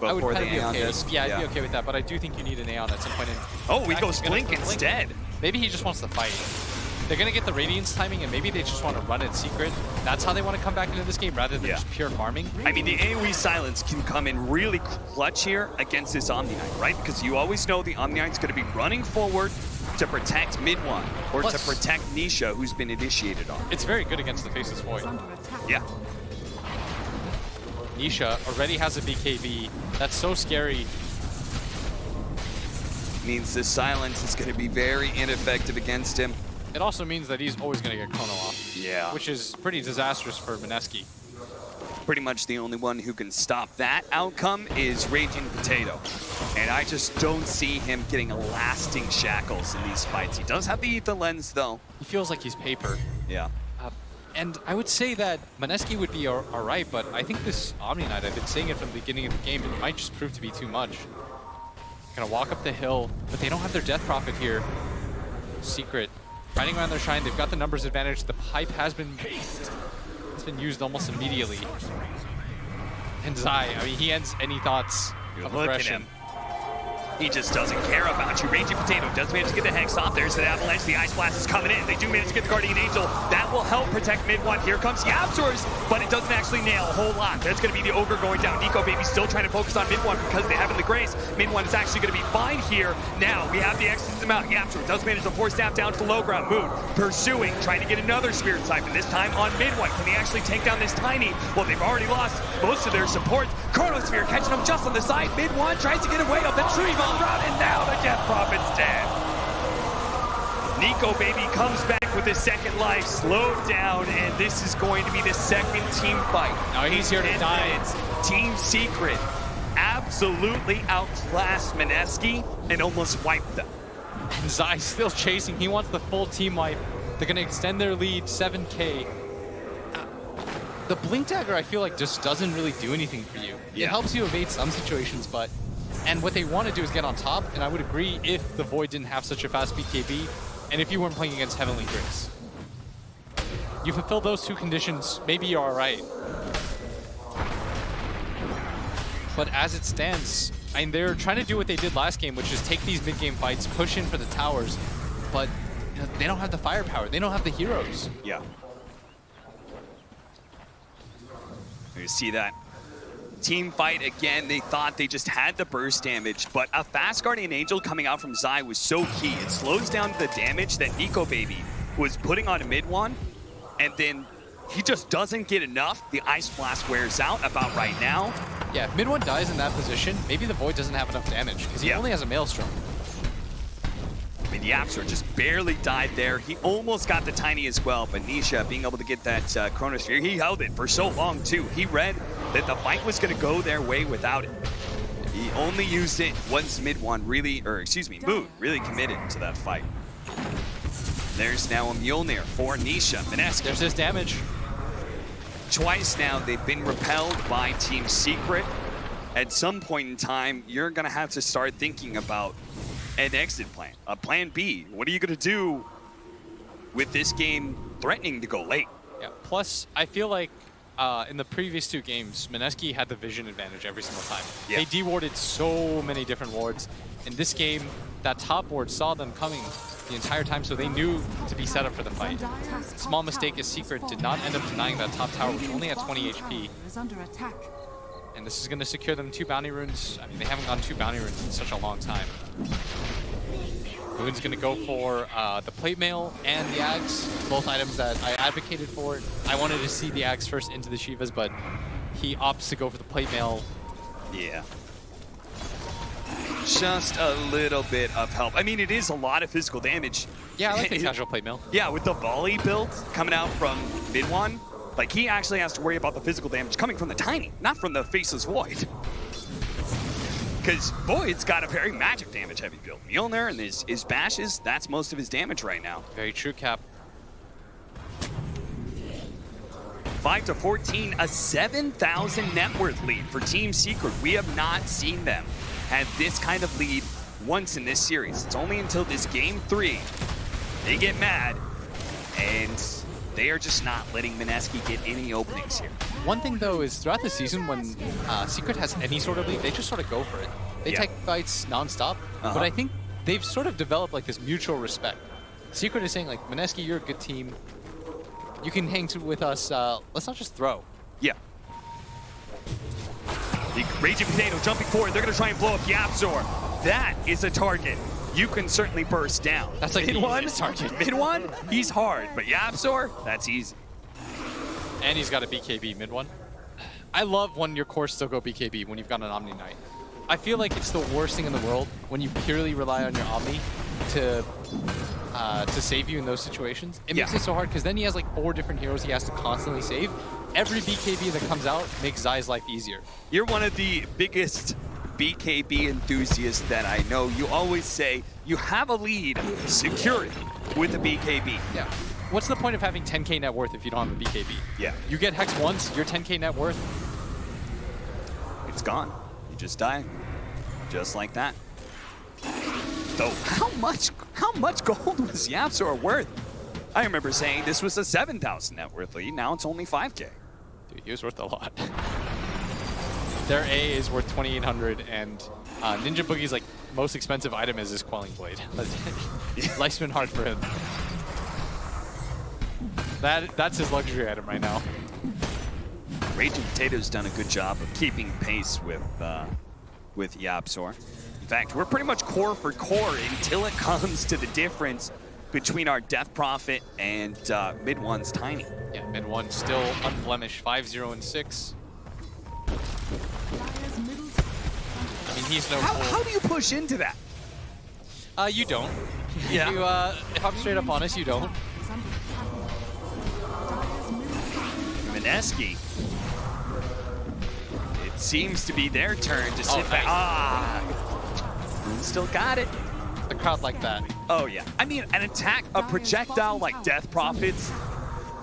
I would before the kind of be Aeon okay. disc. Yeah, I'd be okay with that, but I do think you need an Aeon at some point. Oh, he Max goes is gonna Blink go instead. Maybe he just wants to fight. They're going to get the Radiance timing, and maybe they just want to run it secret. That's how they want to come back into this game, rather than just pure farming. I mean, the AoE silence can come in really clutch here against this Omni Knight, right? Because you always know the Omni Knight's going to be running forward to protect mid one, or to protect Nisha, who's been initiated on. It's very good against the Faceless Void. Yeah. Nisha already has a BKB. That's so scary. Means the silence is going to be very ineffective against him. It also means that he's always going to get Chrono off. Yeah. Which is pretty disastrous for Mineski. Pretty much the only one who can stop that outcome is Raging Potato. And I just don't see him getting lasting shackles in these fights. He does have the Ether Lens, though. He feels like he's paper. Yeah. And I would say that Mineski would be all right, but I think this Omni Knight, I've been saying it from the beginning of the game, it might just prove to be too much. Gonna walk up the hill, but they don't have their Death Prophet here. Secret. Fighting around their Shrine, they've got the numbers advantage. The pipe has been used almost immediately. And Zai, I mean, he ends any thoughts of Look at aggression. him. He just doesn't care about you. Raging Potato does manage to get the Hex off. There's the Avalanche. The Ice Blast is coming in. They do manage to get the Guardian Angel. That will help protect mid one. Here comes Yapzors, but it doesn't actually nail a whole lot. That's going to be the Ogre going down. Nico Baby still trying to focus on mid one because they have in the Grace. Mid one is actually going to be fine here. Now we have the Exorcism out. Yapzor does manage to force snap down to the low ground. Moon pursuing, trying to get another Spirit Siphon, this time on mid one. Can they actually take down this Tiny? Well, they've already lost most of their support. Chronosphere catching them just on the side. Mid one tries to get away up the tree bomb route, and now the Death Prophet's dead. Nico Baby comes back with a second life, slowed down, and this is going to be the second team fight. Now he's here to die. It's Team Secret absolutely outclassed Mineski and almost wiped them. And Zai's still chasing. He wants the full team wipe. They're going to extend their lead 7K. The Blink Dagger, I feel like, just doesn't really do anything for you. Yeah. It helps you evade some situations, but... And what they want to do is get on top, and I would agree if the Void didn't have such a fast BKB, and if you weren't playing against Heavenly Grace. You fulfill those two conditions, maybe you're alright. But as it stands, and they're trying to do what they did last game, which is take these mid-game fights, push in for the towers, but you know, they don't have the firepower, they don't have the heroes. Yeah. You see that team fight again. They thought they just had the burst damage, but a fast Guardian Angel coming out from Zai was so key. It slows down the damage that Nico Baby was putting on a mid one, and then he just doesn't get enough. The Ice Blast wears out about right now. Yeah, if mid one dies in that position, maybe the Void doesn't have enough damage, because he only has a Maelstrom. I mean, the Yapzor just barely died there. He almost got the Tiny as well, but Nisha being able to get that Chronosphere, he held it for so long too. He read that the fight was going to go their way without it. He only used it once mid one really, or excuse me, Moon really committed to that fight. There's now a Mjolnir for Nisha. Mineski. There's his damage. Twice now they've been repelled by Team Secret. At some point in time, you're going to have to start thinking about an exit plan, a plan B. What are you going to do with this game threatening to go late? Yeah. Plus, I feel like in the previous two games, Mineski had the vision advantage every single time. Yeah. They de-warded so many different wards. In this game, that top ward saw them coming the entire time, so they knew to be set up for the fight. Small mistake is Secret did not end up denying that top tower, which only had 20 HP. And this is going to secure them 2 bounty runes. I mean, they haven't gotten 2 bounty runes in such a long time. Moon's going to go for the plate mail and the Ags, both items that I advocated for. I wanted to see the Ags first into the Shivas, but he opts to go for the plate mail. Yeah. Just a little bit of help. I mean, it is a lot of physical damage. Yeah, I like the casual plate mail. Yeah, with the volley build coming out from mid one, like he actually has to worry about the physical damage coming from the Tiny, not from the Faceless Void. Because Void's got a very magic damage heavy build. Mjolnir and his bashes, that's most of his damage right now. Very true, Cap. 5-14, a 7,000 net worth lead for Team Secret. We have not seen them have this kind of lead once in this series. It's only until this game 3 they get mad and They are just not letting Mineski get any openings here. One thing, though, is throughout the season, when Secret has any sort of lead, they just sort of go for it. They take fights nonstop, but I think they've sort of developed like this mutual respect. Secret is saying, like, Mineski, you're a good team. You can hang with us. Let's not just throw. Yeah. The Raging Potato jumping forward. They're going to try and blow up Yapzor. That is a target you can certainly burst down. That's like mid the one. easiest target. Mid one, he's hard, but Yapzor, that's easy. And he's got a BKB mid one. I love when your cores still go BKB when you've got an Omni Knight. I feel like it's the worst thing in the world when you purely rely on your Omni to save you in those situations. It makes it so hard because then he has like 4 different heroes he has to constantly save. Every BKB that comes out makes Zai's life easier. You're one of the biggest BKB enthusiasts that I know. You always say you have a lead, secure it with a BKB. Yeah. What's the point of having 10k net worth if you don't have a BKB? Yeah. You get Hex once, your 10k net worth. It's gone. You just die. Just like that. Though, how much gold was Yapzor worth? I remember saying this was a 7,000 net worth lead. Now it's only 5k. Dude, he was worth a lot. Their A is worth 2,800, and Ninja Boogie's like most expensive item is his Quelling Blade. Life's been hard for him. That's his luxury item right now. Raging Potato's done a good job of keeping pace with Yapzor. In fact, we're pretty much core for core until it comes to the difference between our Death Prophet and mid one's Tiny. Yeah, mid one still unblemished, 5-0 and 6. I mean, he's no. How do you push into that? You don't. Yeah. You, if I'm straight up honest, you don't. Mineski. It seems to be their turn to sit back. Nice. Ah! Moon still got it. The crowd like that. Oh, yeah. I mean, an attack, a projectile like Death Prophet's,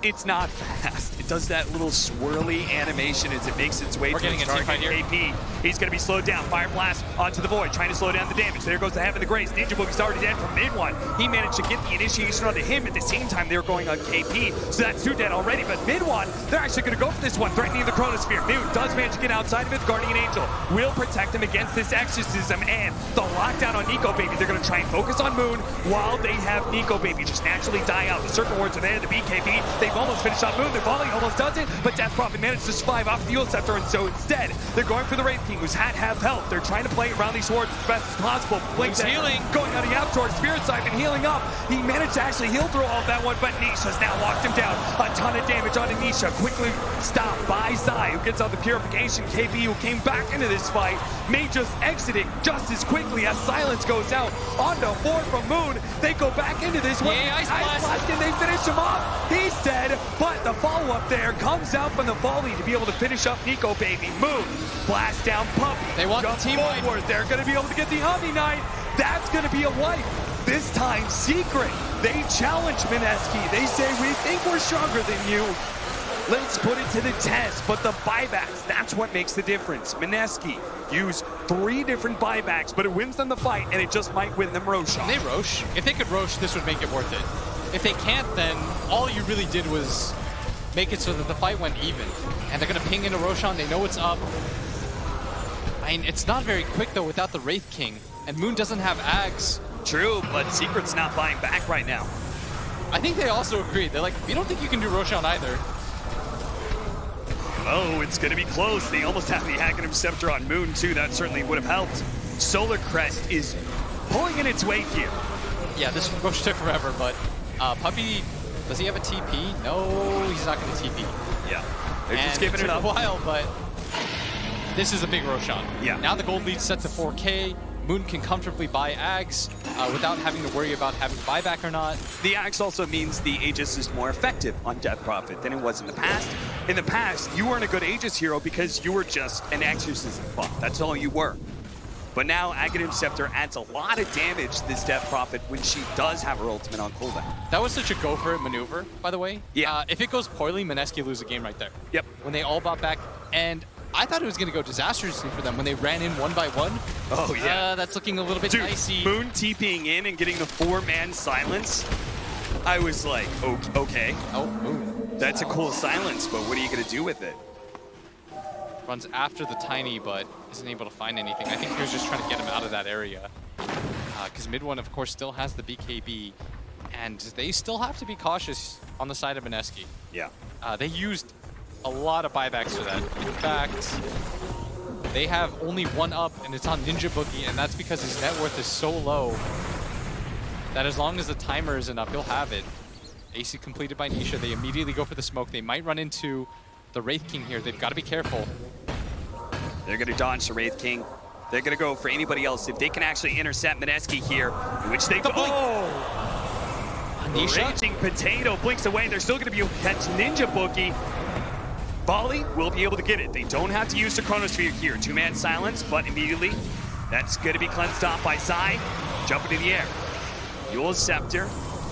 it's not fast. It does that little swirly animation as it makes its way to its target. AP. He's going to be slowed down. Fire Blast onto the Void, trying to slow down the damage. There goes the Heaven of the Grace. Ninja Boogie's already dead from mid one. He managed to get the initiation onto him. At the same time, they were going on KP, so that's 2 dead already. But mid one, they're actually going to go for this one, threatening the Chronosphere. Moon does manage to get outside of it. Guardian Angel will protect him against this Exorcism and the lockdown on Nico Baby. They're going to try and focus on Moon while they have Nico Baby just naturally die out. The Circle Wards are there, the BKB. They've almost finished off Moon. Their volley almost does it, but Death Prophet managed to survive off the Eul Scepter, and so instead, they're going for the Wraith King, who's had half health. They're trying to play around these wards as best as possible. Blink's healing, going on the Yapzor. Spirit Siphon healing up. He managed to actually heal through all of that one, but Nisha's now locked him down. A ton of damage onto Nisha. Quickly stopped by Zai, who gets out the Purification. KB, who came back into this fight, may just exit it just as quickly as Silence goes out. Onto 4 from Moon. They go back into this one. Ice Blast, and they finish him off. He's dead, but the follow-up there comes out from the volley to be able to finish up Nico Baby. Moon, blast down Puppy. They want jump the team forward. They're going to be able to get the Omni Knight. That's going to be a wipe. This time, Secret. They challenge Mineski. They say, we think we're stronger than you. Let's put it to the test. But the buybacks, that's what makes the difference. Mineski use 3 different buybacks, but it wins them the fight, and it just might win them Roshan. Can they Rosh? If they could Rosh, this would make it worth it. If they can't, then all you really did was make it so that the fight went even. And they're going to ping into Roshan. They know it's up. I mean, it's not very quick, though, without the Wraith King. And Moon doesn't have Ags. True, but Secret's not buying back right now. I think they also agreed. They're like, we don't think you can do Roshan either. Oh, it's going to be close. They almost have the Aghanim Scepter on Moon, too. That certainly would have helped. Solar Crest is pulling in its weight here. Yeah, this Rosh took forever, but Puppy, does he have a TP? No, he's not going to TP. Yeah, they're just giving it up. A while, but this is a big Roshan. Yeah. Now the gold lead's set to 4K. Moon can comfortably buy Ags without having to worry about having buyback or not. The Axe also means the Aegis is more effective on Death Prophet than it was in the past. In the past, you weren't a good Aegis hero because you were just an Exorcism buff. That's all you were. But now Aghanim Scepter adds a lot of damage to this Death Prophet when she does have her ultimate on cooldown. That was such a go-for-it maneuver, by the way. Yeah. If it goes poorly, Mineski lose the game right there. Yep. When they all bought back, and I thought it was going to go disastrously for them when they ran in 1 by 1. Oh, yeah. That's looking a little bit Dude, dicey. Moon TPing in and getting the 4-man silence. I was like, okay. Oh, ooh. That's a cool silence, but what are you going to do with it? Runs after the Tiny, but isn't able to find anything. I think he was just trying to get him out of that area. Because mid one, of course, still has the BKB. And they still have to be cautious on the side of Mineski. Yeah. They used a lot of buybacks for that. In fact, they have only one up, and it's on Ninja Boogie, and that's because his net worth is so low that as long as the timer isn't up, he'll have it. AC completed by Nisha. They immediately go for the smoke. They might run into the Wraith King here. They've got to be careful. They're going to dodge the Wraith King. They're going to go for anybody else. If they can actually intercept Mineski here, which they... Nisha? Raging Potato blinks away. They're still going to be able to catch Ninja Boogie. Volley will be able to get it. They don't have to use the Chronosphere here. Two-man silence, but immediately that's going to be cleansed off by Sai. Jump into the air. Yule's Scepter.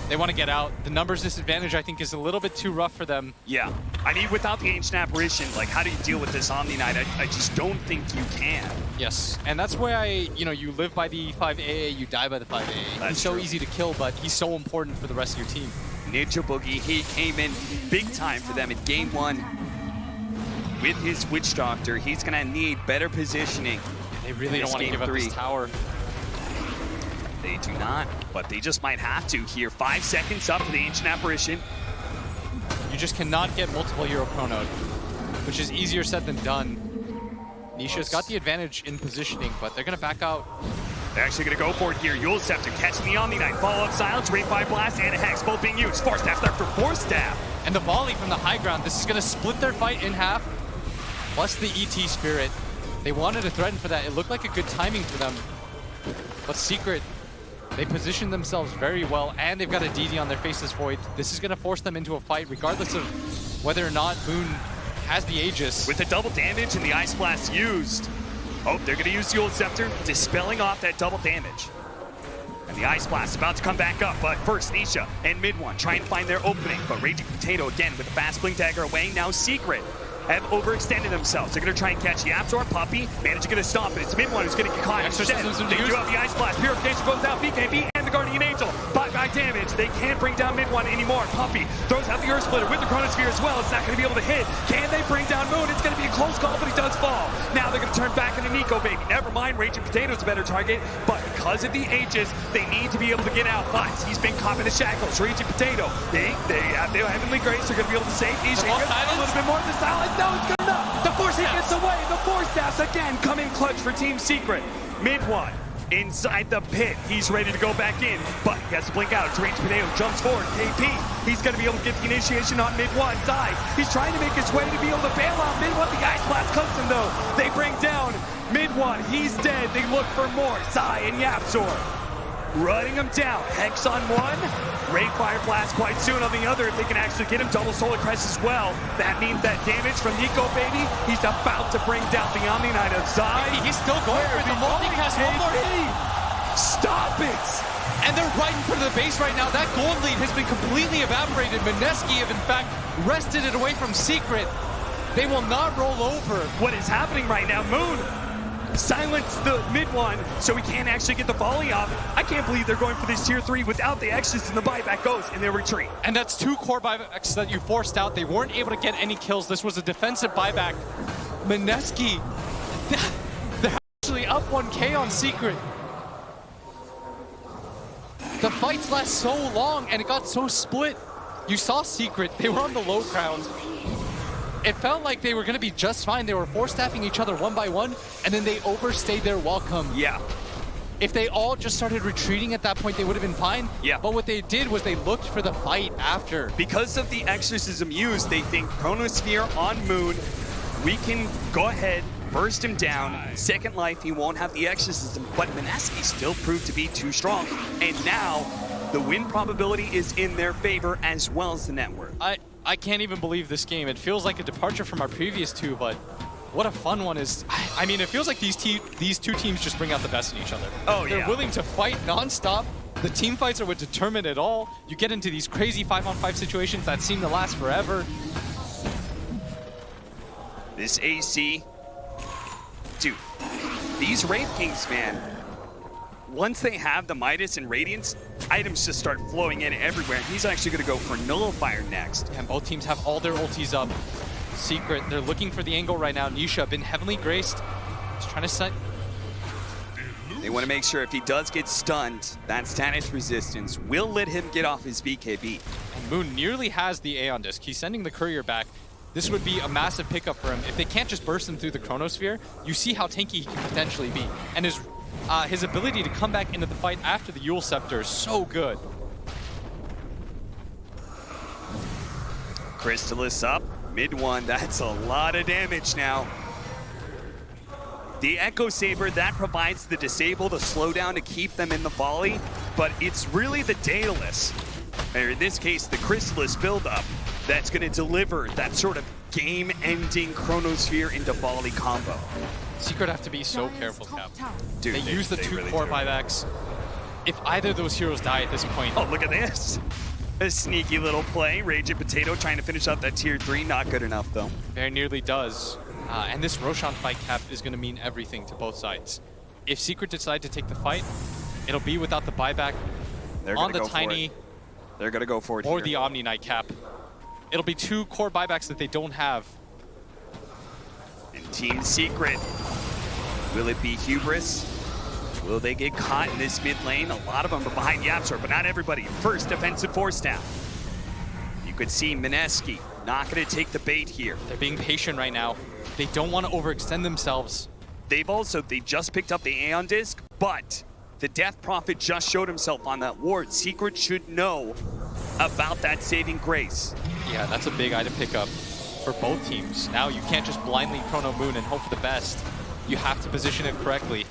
They want to get out. The numbers disadvantage, I think, is a little bit too rough for them. Yeah. I mean, without the Ancient Apparition, like, how do you deal with this Omni Knight? I just don't think you can. Yes, and that's why, you live by the 5AA, you die by the 5AA. He's so easy to kill, but he's so important for the rest of your team. Ninja Boogie, he came in big time for them in game one. With his Witch Doctor, he's going to need better positioning. They really don't want to give up this tower. They do not, but they just might have to here. 5 seconds up for the Ancient Apparition. You just cannot get multiple Euro Chrono, which is easier said than done. Nisha's got the advantage in positioning, but they're going to back out. They're actually going to go for it here. Yule's Scepter catching the Omni Knight. Follow-up silence, Rate 5 Blast, and a Hex, both being used. 4 staff after 4 staff. And the volley from the high ground. This is going to split their fight in half, plus the ET Spirit. They wanted to threaten for that. It looked like a good timing for them. But Secret, they positioned themselves very well, and they've got a DD on their Faceless Void. This is going to force them into a fight, regardless of whether or not Moon has the Aegis. With the double damage and the Ice Blast used. Oh, they're going to use the old Scepter, dispelling off that double damage. And the Ice Blast about to come back up, but first Nisha and mid one try and find their opening, but Raging Potato again with a fast blink dagger away. Now Secret have overextended themselves. They're going to try and catch Yapzor, Puppy, manage to get a stomp, but it's mid one who's going to get caught. Instead, they do have the Ice Blast. Purification goes out, BKB and the Guardian Angel. Bye-bye damage. They can't bring down mid one anymore. Puppy throws out the Earth Splitter with the Chronosphere as well. It's not going to be able to hit. Can they bring down Moon? It's going to be a close call, but he does fall. Now they're going to turn back into Nico Baby. Never mind, Raging Potato's a better target, but because of the Aegis, they need to be able to get out. But he's been caught in the shackles. Raging Potato, they have their Heavenly Grace. They're going to be able to save Isha. A little bit more of the silence. No, it's good enough. The Force gets away. The Force Staffs again come in clutch for Team Secret. Mid one. Inside the pit, he's ready to go back in, but he has to blink out. It's Raging Potato, jumps forward, KP. He's going to be able to get the initiation on mid one. Sai, he's trying to make his way to be able to bail out mid one. The Ice Blast comes in though. They bring down mid one. He's dead. They look for more. Sai and Yapzor running him down. Hex on one. Ray Fire Blast quite soon on the other. If they can actually get him, double Solar Crest as well. That means that damage from Nico Baby. He's about to bring down the Omni Knight of Sai. He's still going for the multicast. One more hit. Stop it! And they're right in front of the base right now. That gold lead has been completely evaporated. Mineski have in fact wrested it away from Secret. They will not roll over. What is happening right now? Moon silence the mid one, so he can't actually get the volley off. I can't believe they're going for this tier 3 without the extras, and the buyback goes in their retreat. And that's 2 core buybacks that you forced out. They weren't able to get any kills. This was a defensive buyback. Mineski, they're actually up 1K on Secret. The fights last so long, and it got so split. You saw Secret, they were on the low ground. It felt like they were going to be just fine. They were force-staffing each other one by one, and then they overstayed their welcome. Yeah. If they all just started retreating at that point, they would have been fine. Yeah. But what they did was they looked for the fight after. Because of the exorcism used, they think Chronosphere on Moon, we can go ahead, burst him down. Second life, he won't have the exorcism, but Mineski still proved to be too strong. And now, the win probability is in their favor as well as the network. I can't even believe this game. It feels like a departure from our previous two, but what a fun one is. I mean, it feels like these two teams just bring out the best in each other. Oh, They're yeah. willing to fight nonstop. The team fights are what determine it all. You get into these crazy 5-on-5 situations that seem to last forever. This AC, dude, these Wraith Kings, man, once they have the Midas and Radiance, items just start flowing in everywhere. He's actually going to go for Nullifier next. And both teams have all their ultis up. Secret, they're looking for the angle right now. Nisha been heavily graced. He's trying to set. They want to make sure if he does get stunned, that status resistance will let him get off his BKB. And Moon nearly has the Aeon Disc. He's sending the courier back. This would be a massive pickup for him. If they can't just burst him through the Chronosphere, you see how tanky he can potentially be. And his ability to come back into the fight after the Eul Scepter is so good. Crystallis up, mid one, that's a lot of damage now. The Echo Saber, that provides the disable, the slowdown to keep them in the volley, but it's really the Daedalus, or in this case, the Crystallis buildup, that's going to deliver that sort of game-ending Chronosphere into volley combo. Secret have to be so careful, Cap. Dude, they use the two really core do. buybacks. If either of those heroes die at this point... Oh, look at this. A sneaky little play. Raging Potato trying to finish out that tier 3. Not good enough, though. Very nearly does. And this Roshan fight, Cap, is going to mean everything to both sides. If Secret decide to take the fight, it'll be without the buyback on the Tiny. They're going to go for it or here. the Omni Knight, Cap. It'll be two core buybacks that they don't have. And Team Secret, will it be Hubris? Will they get caught in this mid lane? A lot of them are behind Yapsor, but not everybody. First defensive force down. You could see Mineski not going to take the bait here. They're being patient right now. They don't want to overextend themselves. They just picked up the Aeon Disc, but the Death Prophet just showed himself on that ward. Secret should know about that saving grace. Yeah, that's a big item pickup for both teams. Now you can't just blindly Chrono Moon and hope for the best. You have to position it correctly.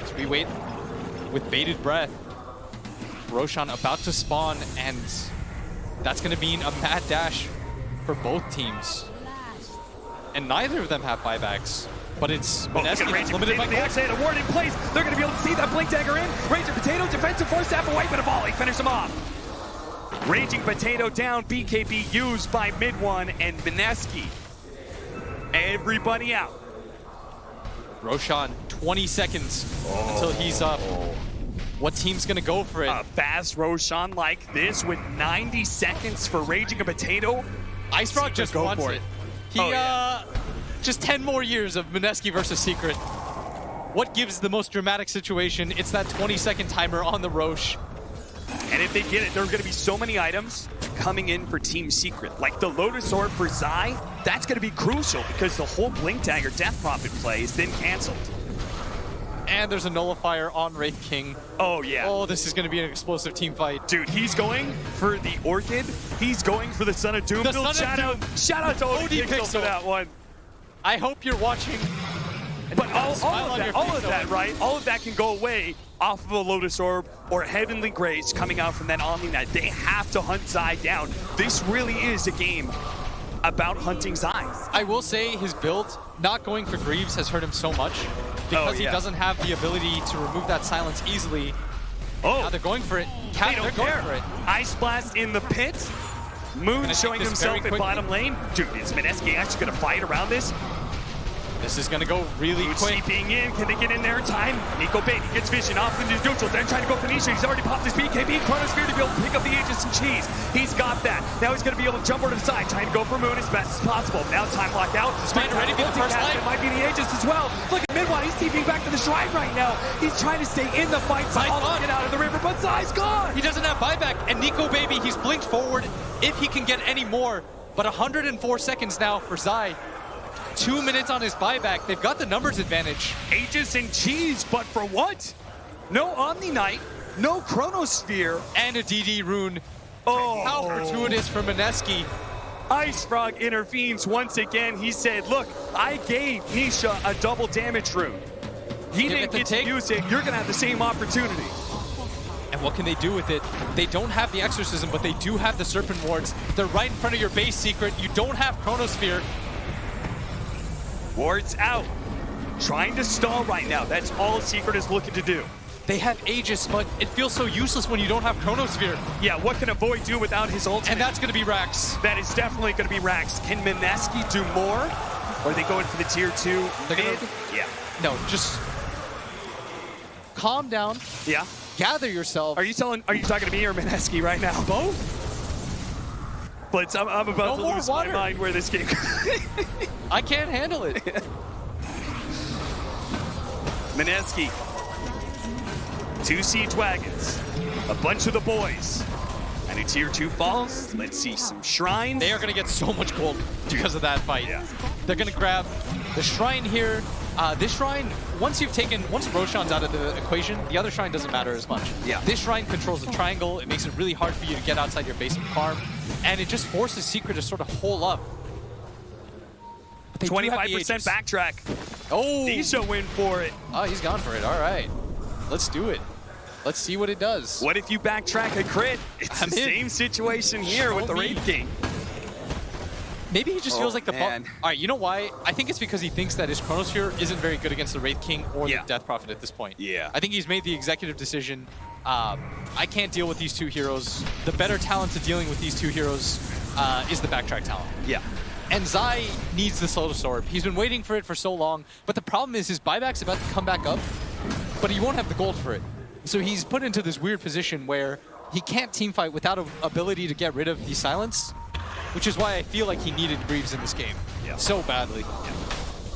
As we wait with bated breath, Roshan about to spawn, and that's going to mean a mad dash for both teams. And neither of them have buybacks, but it's Mineski that's limited by They actually had a ward in place. They're going to be able to see that Blink Dagger in. Raging Potato, defensive force staff away, but a volley. Finish him off. Raging Potato down, BKB used by mid one, and Mineski. Everybody out. Roshan, 20 seconds until he's up. What team's gonna go for it? A fast Roshan like this with 90 seconds for Raging a Potato. Ice Frog just wants it. He, just 10 more years of Mineski versus Secret. What gives the most dramatic situation? It's that 20-second timer on the Roche. And if they get it, there are going to be so many items coming in for Team Secret. Like the Lotus Orb for Zai, that's going to be crucial because the whole Blink Dagger Death Prophet play is then canceled. And there's a Nullifier on Wraith King. Oh, yeah. Oh, this is going to be an explosive team fight. Dude, he's going for the Orchid. He's going for the Son of Doom build. Shout out to OD Pixel for that one. I hope you're watching. But all of that, right? All of that can go away off of a Lotus Orb or Heavenly Grace coming out from that Omni Knight. They have to hunt Zai down. This really is a game about hunting Zai. I will say his build, not going for Greaves, has hurt him so much because he doesn't have the ability to remove that silence easily. Oh, now they're going for it. They don't care. Ice Blast in the pit. Moon showing himself at bottom lane. Dude, is Mineski actually going to fight around this? This is going to go really quick. Being in, can they get in there in time? Nico Bait gets vision off into neutral, then trying to go for Nisha. He's already popped his BKB. Chronosphere to be able to pick up the Aegis and Cheese. He's got that. Now he's going to be able to jump over to the side, trying to go for Moon as best as possible. Now time locked out. Spider ready for the first light. It might be the Aegis as well. Look at Midwine. He's TPing back to the shrine right now. He's trying to stay in the fight, but also get out of the river. But Zai's gone. He doesn't have buyback. And Nico Baby, he's blinked forward if he can get any more. But 104 seconds now for Zai. 2 minutes on his buyback. They've got the numbers advantage. Aegis and Cheese, but for what? No Omni Knight, no Chronosphere. And a DD rune. Oh. How fortuitous for Mineski. Ice Frog intervenes once again. He said, look, I gave Nisha a double damage rune. He didn't get to use it. You're going to have the same opportunity. And what can they do with it? They don't have the Exorcism, but they do have the Serpent Wards. They're right in front of your base, Secret. You don't have Chronosphere. Wards out. Trying to stall right now. That's all Secret is looking to do. They have Aegis, but it feels so useless when you don't have Chronosphere. Yeah, what can a Void do without his ultimate? And that's going to be Rax. That is definitely going to be Rax. Can Mineski do more? Or are they going for the tier 2 mid? Yeah. No, just calm down. Yeah. Gather yourself. Are you talking to me or Mineski right now? Both. Blitz, I'm about to lose my mind where this game. I can't handle it. Mineski. 2 siege wagons. A bunch of the boys. And a tier 2 falls. Let's see some shrines. They are going to get so much gold because of that fight. Yeah. They're going to grab the shrine here. This shrine, once Roshan's out of the equation, the other shrine doesn't matter as much. Yeah. This shrine controls the triangle. It makes it really hard for you to get outside your base and farm. And it just forces Secret to sort of hole up. 25% backtrack. Oh! Nisha win for it. Oh, he's gone for it. All right. Let's do it. Let's see what it does. What if you backtrack a crit? It's the same situation here with the Wraith King. Maybe he just feels like the... All right, you know why? I think it's because he thinks that his Chronosphere isn't very good against the Wraith King or the Death Prophet at this point. Yeah. I think he's made the executive decision. I can't deal with these two heroes. The better talent to dealing with these two heroes is the backtrack talent. Yeah. And Zai needs the Lotus Orb. He's been waiting for it for so long, but the problem is his buyback's about to come back up, but he won't have the gold for it. So he's put into this weird position where he can't teamfight without an ability to get rid of the silence, which is why I feel like he needed Greaves in this game so badly.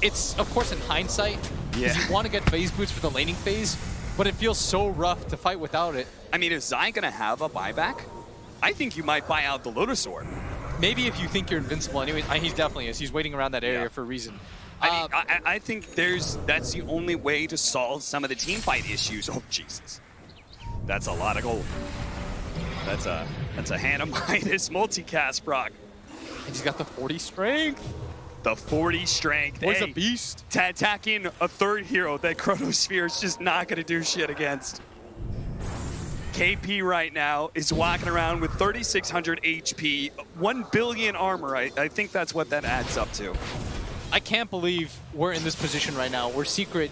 It's, of course, in hindsight, because you want to get phase boots for the laning phase, but it feels so rough to fight without it. I mean, is Zai going to have a buyback? I think you might buy out the Lotus Orb. Maybe if you think you're invincible anyway. He definitely is. He's waiting around that area for a reason. I mean, I think that's the only way to solve some of the team fight issues. Oh, Jesus. That's a lot of gold. That's a Hannah Midas multicast, Brock. And he's got the 40 strength. The 40 strength. Boy's a beast. Attacking a third hero that Chronosphere is just not going to do shit against. KP right now is walking around with 3,600 HP, 1 billion armor. I think that's what that adds up to. I can't believe we're in this position right now. We're Secret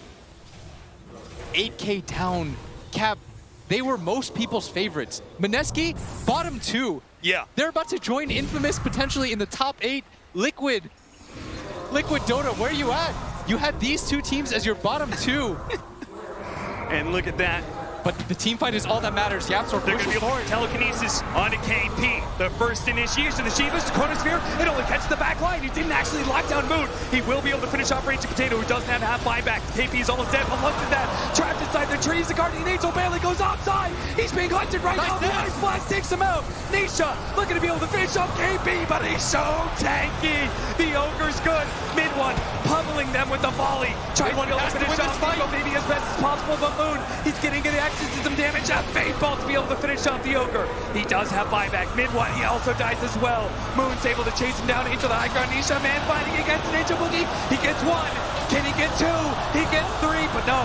8K down. Cap, they were most people's favorites. Mineski, bottom 2. Yeah. They're about to join Infamous potentially in the top 8. Liquid Dota, where are you at? You had these two teams as your bottom 2. And look at that. But the team fight is all that matters. Yapsor They're going to be able to telekinesis onto KP. The first initiation, the Shivas, the Chronosphere, it only catches the back line. He didn't actually lock down Moon. He will be able to finish off Raging Potato, who doesn't have half buyback. KP is almost dead, but look at that. Trapped inside the trees, the Guardian Angel barely goes offside. He's being hunted right now. The Ice Blast takes him out. Nisha looking to be able to finish off KP, but he's so tanky. The Ogre's good. Mid one, pummeling them with the volley. Trying to be able to finish off Nico Baby as best as possible, but Moon, he's getting the access to some damage. A Fade Ball to be able to finish off the Ogre. He does have buyback. Mid one, he also dies as well. Moon's able to chase him down into the high ground. Nisha, man, fighting against Ninja Boogie. He gets 1. Can he get 2? He gets 3, but no.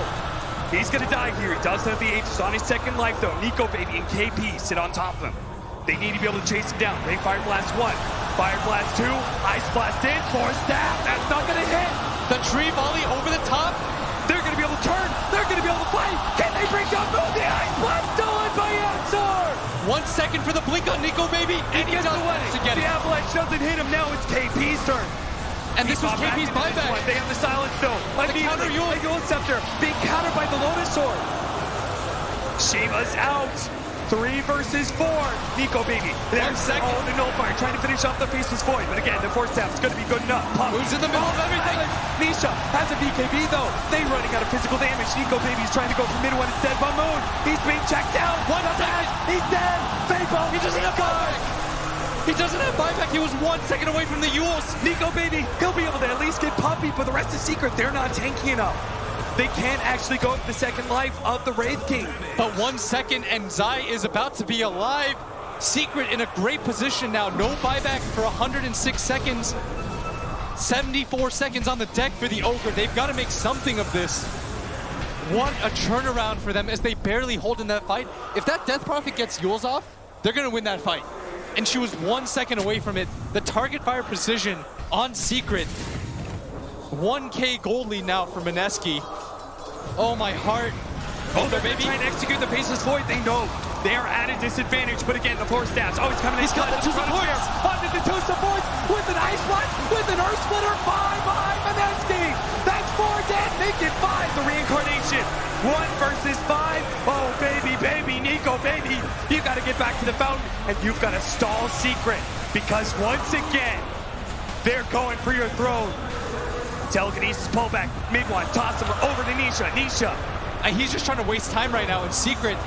He's gonna die here. He does have the Aegis on his second life though. Nico Baby and KP sit on top of him. They need to be able to chase him down. Ray Fire Blast 1. Fire Blast 2. Ice Blast in. Force down. That's not gonna hit. The tree volley over the top. They're going to be able to turn. They're going to be able to fight. Can they bring down Moon? The Ice Blast stolen by Yapsor. 1 second for the blink on Nico Baby. And he gets away. The Avalanche doesn't hit him. Now it's KP's turn. And this was KP's buyback. They have the silence though. The counter Yule Scepter being countered by the Lotus Sword. Shiva's out. 3 versus 4. Nico Baby. There's the Nullfire trying to finish off the Faceless Void. But again, the force staff is going to be good enough. Who's in the middle of everything? Nisha has a BKB though. They running out of physical damage. Nico Baby's trying to go for mid one instead. But Moon, he's being checked down. 1 second. He's dead. Fade Ball. He doesn't have buyback. He doesn't have buyback. He was 1 second away from the Yules. Nico Baby, he'll be able to at least get Puppy, but the rest is Secret. They're not tanky enough. They can't actually go to the second life of the Wraith King. But 1 second and Zai is about to be alive. Secret in a great position now. No buyback for 106 seconds. 74 seconds on the deck for the Ogre. They've got to make something of this. What a turnaround for them as they barely hold in that fight. If that Death Prophet gets Yules off, they're going to win that fight. And she was 1 second away from it. The target fire precision on Secret. 1K gold lead now for Mineski. Oh, my heart. Oh, they're trying to execute the Faceless Void. They know they are at a disadvantage, but again, the Force Staffs. Oh, he's coming in. He's got the 2 supports. Onto the 2 supports with an Ice Blast, with an Earth Splitter. 5 behind Mineski. That's 4 dead. Make it 5. The reincarnation. 1 versus 5. get back to the fountain, and you've got to stall Secret, because once again, they're going for your throne. Telekinesis pullback, mid one, toss him over to Nisha. Nisha. And he's just trying to waste time right now in Secret.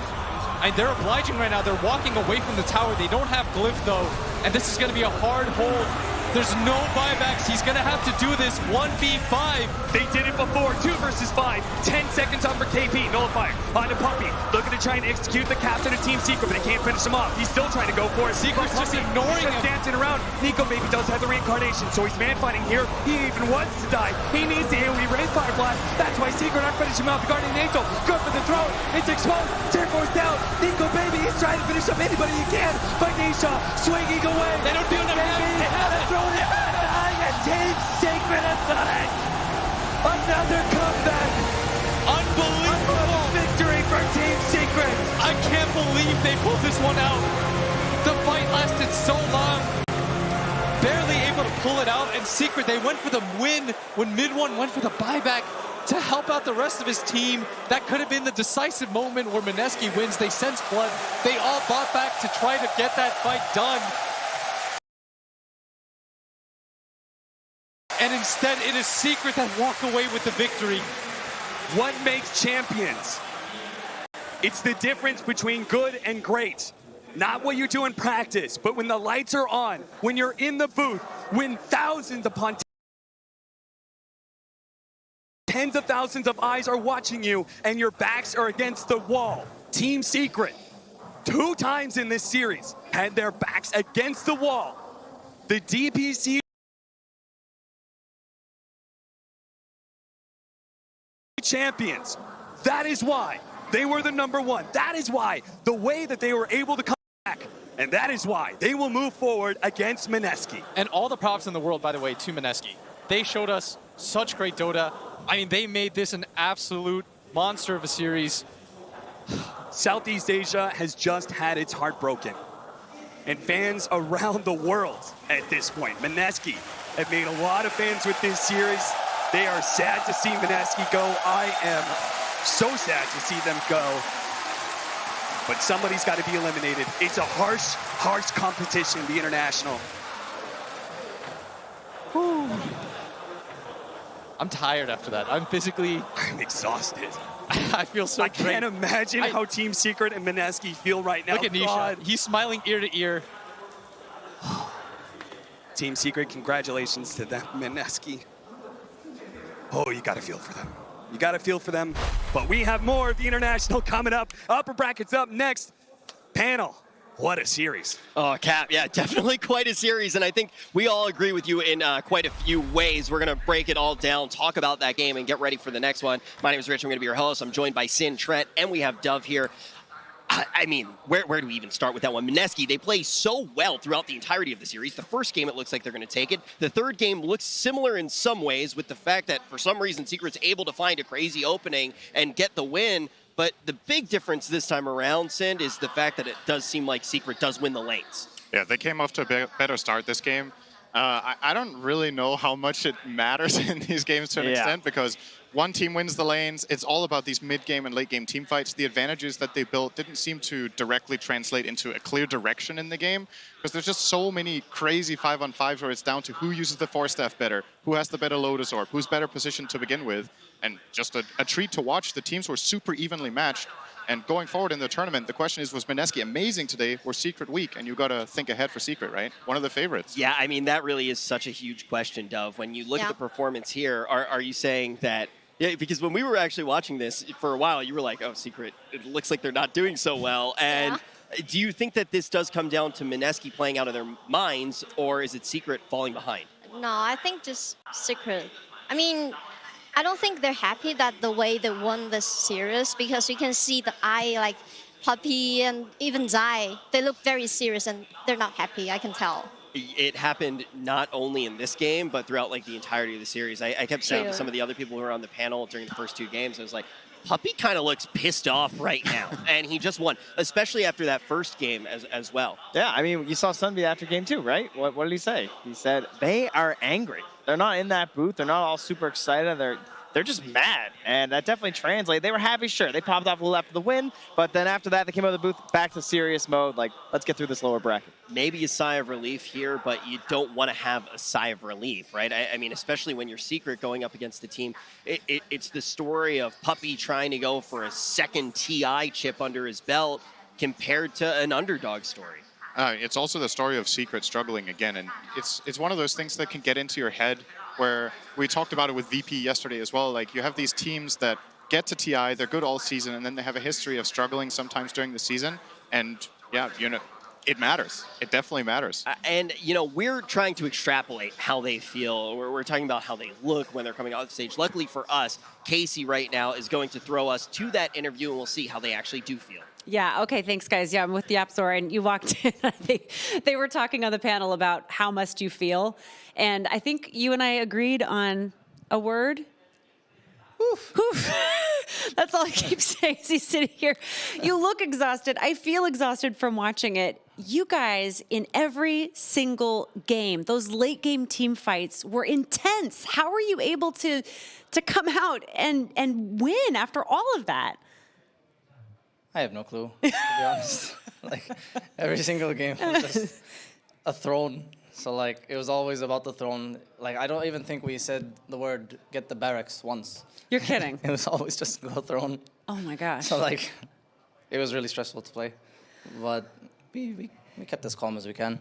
And they're obliging right now. They're walking away from the tower. They don't have Glyph though. And this is going to be a hard hold. There's no buybacks. He's going to have to do this 1v5. They did it before, 2 versus 5. 10 seconds on for KP, nullifier. On to Puppy, looking to try and execute the captain of Team Secret, but they can't finish him off. He's still trying to go for it. Secret's just ignoring him. Dancing around. Nico maybe does have the reincarnation, so he's man-fighting here. He even wants to die. He needs the AoE raise fire blast. That's why Secret aren't finishing him off. The Guardian Angel, good for the throw. It's exposed. Terraform's down. Nico baby, he's trying to finish up anybody he can, but Nisha swinging away. They don't do enough. They have it. Throw it. Team Secret has done it! Another comeback! Unbelievable! Victory for Team Secret! I can't believe they pulled this one out. The fight lasted so long. Barely able to pull it out, and Secret, they went for the win when Mid-1 went for the buyback to help out the rest of his team. That could have been the decisive moment where Mineski wins. They sense blood. They all fought back to try to get that fight done. And instead, it is Secret that walk away with the victory. What makes champions? It's the difference between good and great. Not what you do in practice, but when the lights are on, when you're in the booth, when thousands upon tens of thousands of eyes are watching you and your backs are against the wall. Team Secret, 2 times in this series, had their backs against the wall. The DPC champions. That is why they were the #1. That is why the way that they were able to come back. And that is why they will move forward against Mineski. And all the props in the world, by the way, to Mineski. They showed us such great Dota. I mean, they made this an absolute monster of a series. Southeast Asia has just had its heart broken. And fans around the world at this point, Mineski have made a lot of fans with this series. They are sad to see Mineski go. I am so sad to see them go. But somebody's got to be eliminated. It's a harsh, harsh competition, the international. Whew. I'm tired after that. I'm exhausted. I feel so I can't imagine how Team Secret and Mineski feel right now. Look at Nisha. He's smiling ear to ear. Team Secret, congratulations to them, Mineski. Oh, you got to feel for them. You got to feel for them. But we have more of the international coming up. Upper brackets up next. Panel. What a series. Oh, Cap, yeah, definitely quite a series. And I think we all agree with you in quite a few ways. We're going to break it all down, talk about that game, and get ready for the next one. My name is Rich. I'm going to be your host. I'm joined by Sin, Trent, and we have Dove here. I mean, where do we even start with that one? Mineski, they play so well throughout the entirety of the series. The first game, it looks like they're going to take it. The third game looks similar in some ways with the fact that for some reason Secret's able to find a crazy opening and get the win. But the big difference this time around, Sind, is the fact that it does seem like Secret does win the lanes. Yeah, they came off to a better start this game. I don't really know how much it matters in these games to an extent, because one team wins the lanes. It's all about these mid-game and late-game team fights. The advantages that they built didn't seem to directly translate into a clear direction in the game, because there's just so many crazy 5-on-5s where it's down to who uses the Force Staff better, who has the better Lotus Orb, who's better positioned to begin with. And just a treat to watch. The teams were super evenly matched. And going forward in the tournament, the question is, was Mineski amazing today or Secret weak? And you got to think ahead for Secret, right? One of the favorites. Yeah, I mean, that really is such a huge question, Dove. When you look at the performance here, are you saying that... Yeah, because when we were actually watching this for a while, you were like, oh, Secret, it looks like they're not doing so well. And do you think that this does come down to Mineski playing out of their minds, or is it Secret falling behind? No, I think just Secret. I mean, I don't think they're happy that the way they won this series, because you can see the eye, like Puppy and even Zai, they look very serious and they're not happy, I can tell. It happened not only in this game, but throughout like the entirety of the series. I kept saying to some of the other people who were on the panel during the first 2 games, I was like, Puppy kind of looks pissed off right now. And he just won, especially after that first game as well. Yeah, I mean, you saw Sunby after game 2, right? What did he say? He said, they are angry. They're not in that booth. They're not all super excited. they're just mad, and that definitely translated. They were happy, sure. They popped off a little after the win, but then after that, they came out of the booth back to serious mode. Like, let's get through this lower bracket. Maybe a sigh of relief here, but you don't want to have a sigh of relief, right? I mean, especially when you're Secret going up against the team. It's the story of Puppy trying to go for a second TI chip under his belt compared to an underdog story. It's also the story of Secret struggling again, and it's one of those things that can get into your head, where we talked about it with VP yesterday as well. Like, you have these teams that get to TI, they're good all season, and then they have a history of struggling sometimes during the season. And yeah, it matters. It definitely matters. And, we're trying to extrapolate how they feel. We're talking about how they look when they're coming off the stage. Luckily for us, Casey right now is going to throw us to that interview, and we'll see how they actually do feel. Yeah, okay, thanks, guys. Yeah, I'm with the App Store, and you walked in. They were talking on the panel about how must you feel. And I think you and I agreed on a word. Oof. Oof. That's all I keep saying as he's sitting here. You look exhausted. I feel exhausted from watching it. You guys, in every single game, those late game team fights were intense. How were you able to come out and win after all of that? I have no clue, to be honest. Like, every single game was just a throne. So, like, it was always about the throne. Like, I don't even think we said the word get the barracks once. You're kidding. It was always just go throne. Oh, my gosh. So, like, it was really stressful to play. But we kept as calm as we can.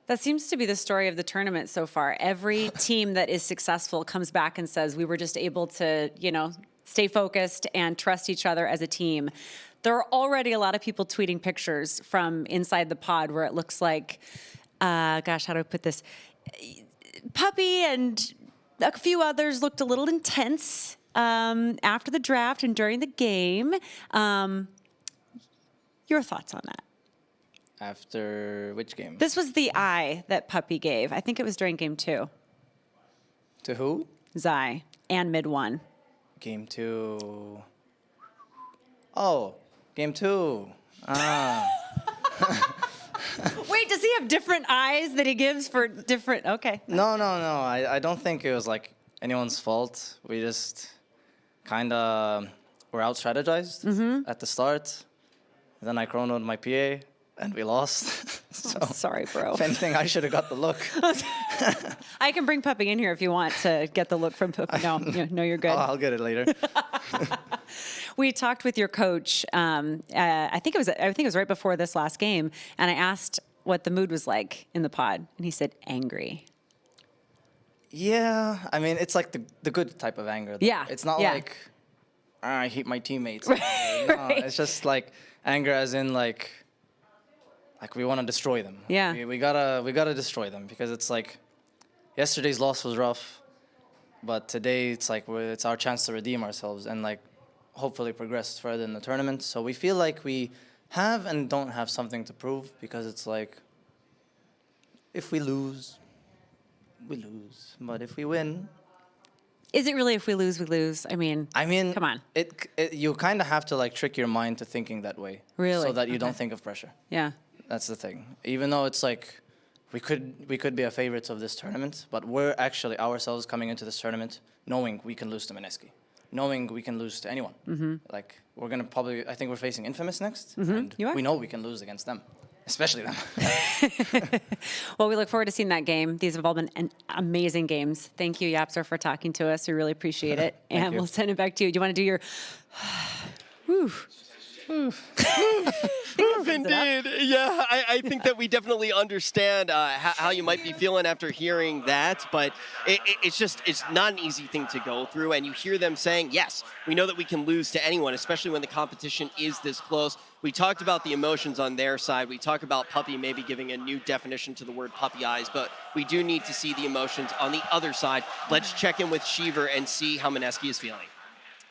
That seems to be the story of the tournament so far. Every team that is successful comes back and says, we were just able to, stay focused and trust each other as a team. There are already a lot of people tweeting pictures from inside the pod where it looks like, gosh, how do I put this? Puppy and a few others looked a little intense after the draft and during the game. Your thoughts on that? After which game? This was the eye that Puppy gave. I think it was during game 2. To who? Zai and mid 1. Game 2. Oh, game 2. Ah. Wait, does he have different eyes that he gives for different? Okay. No. I don't think it was like anyone's fault. We just kind of were out strategized at the start. Then I chronoed my PA and we lost. So, sorry, bro. If anything, I should have got the look. I can bring Puppy in here if you want to get the look from Puppy. No, you're good. Oh, I'll get it later. We talked with your coach. I think it was right before this last game, and I asked what the mood was like in the pod, and he said angry. Yeah, I mean, it's like the good type of anger. Though. Yeah. It's not like I hate my teammates. Right. No, Right. It's just like anger as in like we want to destroy them. Yeah. We gotta destroy them because it's like yesterday's loss was rough, but today it's like it's our chance to redeem ourselves and like hopefully progress further in the tournament. So we feel like we have and don't have something to prove because it's like if we lose, we lose. But if we win, is it really if we lose, we lose? I mean, come on. You kind of have to like trick your mind to thinking that way. Really? So that you don't think of pressure. Yeah. That's the thing. Even though it's like we could be a favorites of this tournament, but we're actually ourselves coming into this tournament knowing we can lose to Mineski, knowing we can lose to anyone. Like we're gonna I think we're facing Infamous next, and we know we can lose against them, especially them. Well, we look forward to seeing that game. These have all been amazing games. Thank you, Yapser, for talking to us. We really appreciate it. And we'll send it back to you. Do you want to do your... Whew. Indeed. Yeah, I think that we definitely understand how you might be feeling after hearing that, but it's not an easy thing to go through, and you hear them saying, yes, we know that we can lose to anyone, especially when the competition is this close. We talked about the emotions on their side. We talk about Puppy maybe giving a new definition to the word puppy eyes, but we do need to see the emotions on the other side. Let's check in with Shiver and see how Mineski is feeling.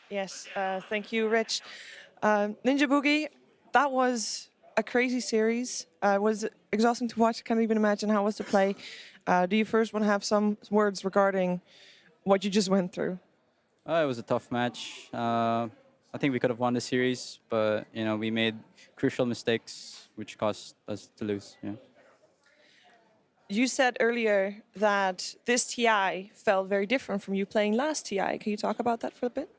Yes, thank you, Rich. Ninja Boogie, that was a crazy series. It was exhausting to watch. I can't even imagine how it was to play. Do you first want to have some words regarding what you just went through? It was a tough match. I think we could have won the series, but we made crucial mistakes which caused us to lose. Yeah. you said earlier that this TI felt very different from you playing last TI. Can you talk about that for a bit?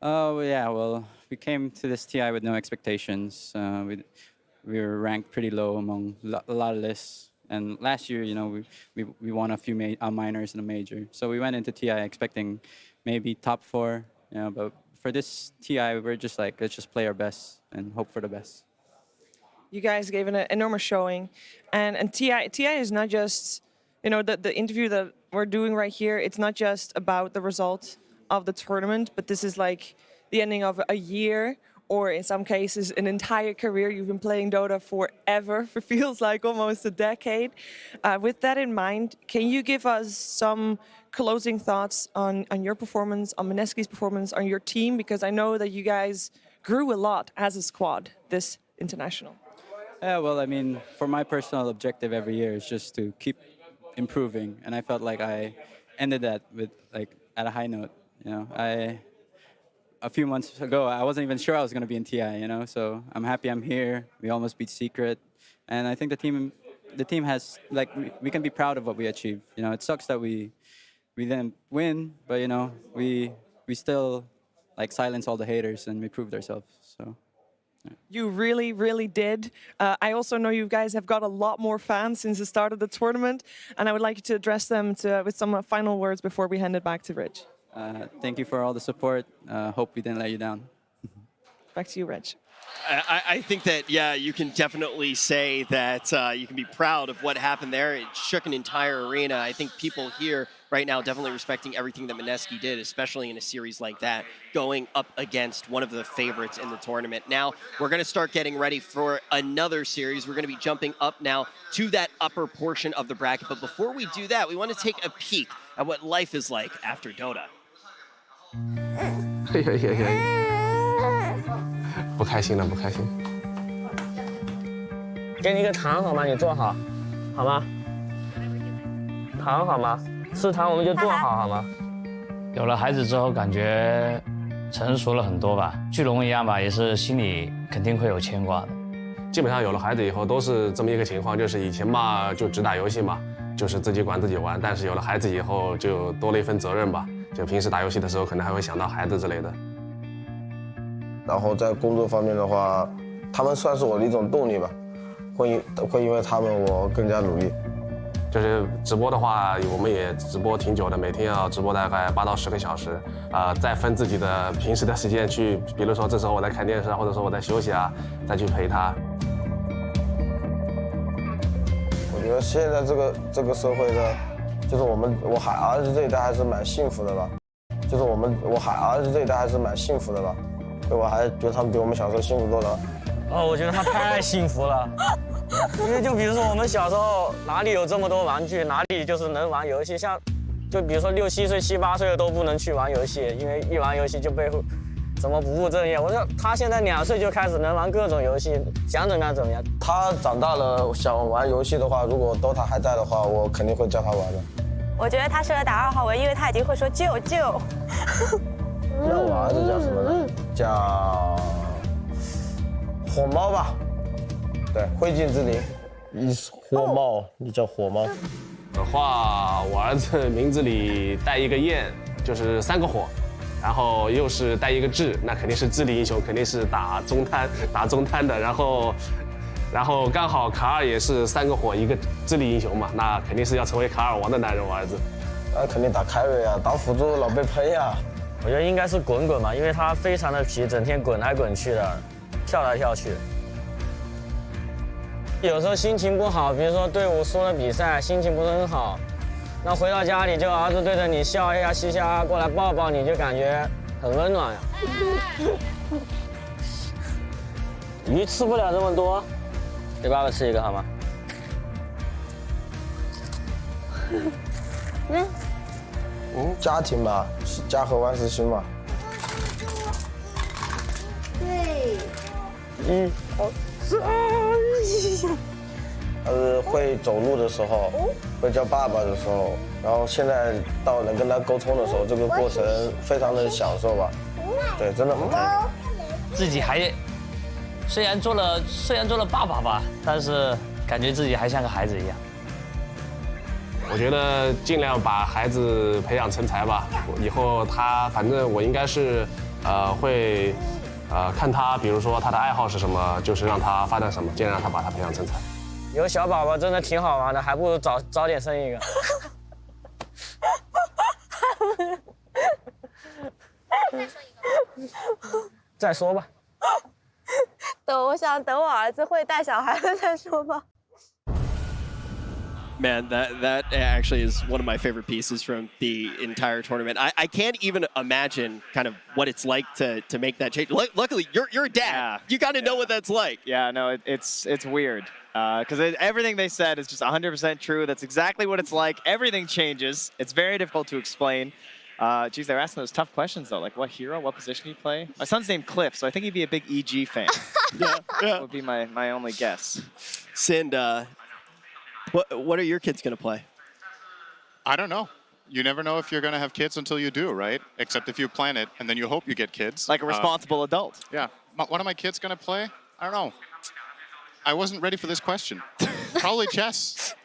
Oh, yeah, well, we came to this TI with no expectations. We were ranked pretty low among a lot of lists. And last year, you know, we won a few minors and a major. So we went into TI expecting maybe top 4, you know, but for this TI, we're just like, let's just play our best and hope for the best. You guys gave an enormous showing. And TI is not just, you know, the interview that we're doing right here, it's not just about the result of the tournament, but this is like the ending of a year, or in some cases, an entire career. You've been playing Dota forever, it feels like almost a decade. With that in mind, can you give us some closing thoughts on your performance, on Mineski's performance, on your team? Because I know that you guys grew a lot as a squad this international. Yeah, well, I mean, for my personal objective every year is just to keep improving. And I felt like I ended that with, like, at a high note. You know, a few months ago, I wasn't even sure I was going to be in TI, you know, so I'm happy I'm here. We almost beat Secret. And I think the team has, like, we can be proud of what we achieved. You know, it sucks that we didn't win, but, you know, we still, like, silence all the haters and we proved ourselves, so. Yeah. You really, really did. I also know you guys have got a lot more fans since the start of the tournament, and I would like you to address them with some final words before we hand it back to Rich. Thank you for all the support. Hope we didn't let you down. Back to you, Rich. I think that, yeah, you can definitely say that you can be proud of what happened there. It shook an entire arena. I think people here right now definitely respecting everything that Mineski did, especially in a series like that, going up against one of the favorites in the tournament. Now, we're going to start getting ready for another series. We're going to be jumping up now to that upper portion of the bracket. But before we do that, we want to take a peek at what life is like after Dota. 不开心了，不开心。给你个糖好吗？你坐好，好吗？糖好吗？吃糖我们就坐好，好吗？有了孩子之后，感觉成熟了很多吧。巨龙一样吧，也是心里肯定会有牵挂的。基本上有了孩子以后都是这么一个情况，就是以前嘛就只打游戏嘛，就是自己管自己玩，但是有了孩子以后就多了一份责任吧。就平时打游戏的时候，可能还会想到孩子之类的。 然后在工作方面的话，他们算是我的一种动力吧，会因为他们我更加努力。就是直播的话，我们也直播挺久的，每天要直播大概8到10个小时，再分自己的平时的时间去，比如说这时候我在看电视啊，或者说我在休息啊，再去陪他。我觉得现在这个社会的，就是我儿子这一代还是蛮幸福的吧，就是我儿子这一代还是蛮幸福的吧。 我还觉得他们比我们小时候幸福多了。哦，我觉得他太幸福了，因为就比如说我们小时候哪里有这么多玩具，哪里就是能玩游戏，像就比如说6、7岁、7、8岁的都不能去玩游戏，因为一玩游戏就被什么不务正业。我说他现在2岁就开始能玩各种游戏，想怎么样怎么样。他长大了想玩游戏的话，如果 DOTA 还在的话，我肯定会教他玩的。我觉得他适合打2号位，因为他已经会说救救。那我儿子叫什么呢？叫火猫吧，对，灰烬之灵，你火猫，你叫火猫。的话，我儿子名字里带一个焰，就是3个火，然后又是带一个智，那肯定是智力英雄，肯定是打中滩的，然后刚好卡尔也是3个火一个智力英雄嘛，那肯定是要成为卡尔王的男人，我儿子。那肯定打凯瑞啊，打辅助老被喷呀。 我觉得应该是滚滚吧，因为他非常的皮，整天滚来滚去的，跳来跳去。有时候心情不好，比如说队伍输了比赛，心情不是很好，那回到家里就儿子对着你笑一下嘻嘻，过来抱抱你，就感觉很温暖呀。鱼吃不了这么多，给爸爸吃一个好吗？家庭嘛，家和万事兴嘛。对。他是会走路的时候，会叫爸爸的时候，然后现在到能跟他沟通的时候，这个过程非常的享受吧。对，真的很开心。自己还虽然做了爸爸吧，但是感觉自己还像个孩子一样。我觉得尽量把孩子培养成才吧。以后他反正我应该是会看他，比如说他的爱好是什么，就是让他发展什么，尽量让他把他培养成才。有小宝宝真的挺好玩的，还不如早点生一个。再说吧。我想等我儿子会带小孩了再说吧。Man, that actually is one of my favorite pieces from the entire tournament. I can't even imagine kind of what it's like to make that change. Luckily, you're a dad. Yeah. You got to know what that's like. Yeah, no, it's weird. Because everything they said is just 100% true. That's exactly what it's like. Everything changes. It's very difficult to explain. Geez, they're asking those tough questions, though. Like, what hero, what position do you play? My son's named Cliff, so I think he'd be a big EG fan. Yeah. That would be my only guess. Sind, what are your kids going to play? I don't know. You never know if you're going to have kids until you do, right? Except if you plan it, and then you hope you get kids. Like a responsible adult. Yeah. What are my kids going to play? I don't know. I wasn't ready for this question. Probably chess.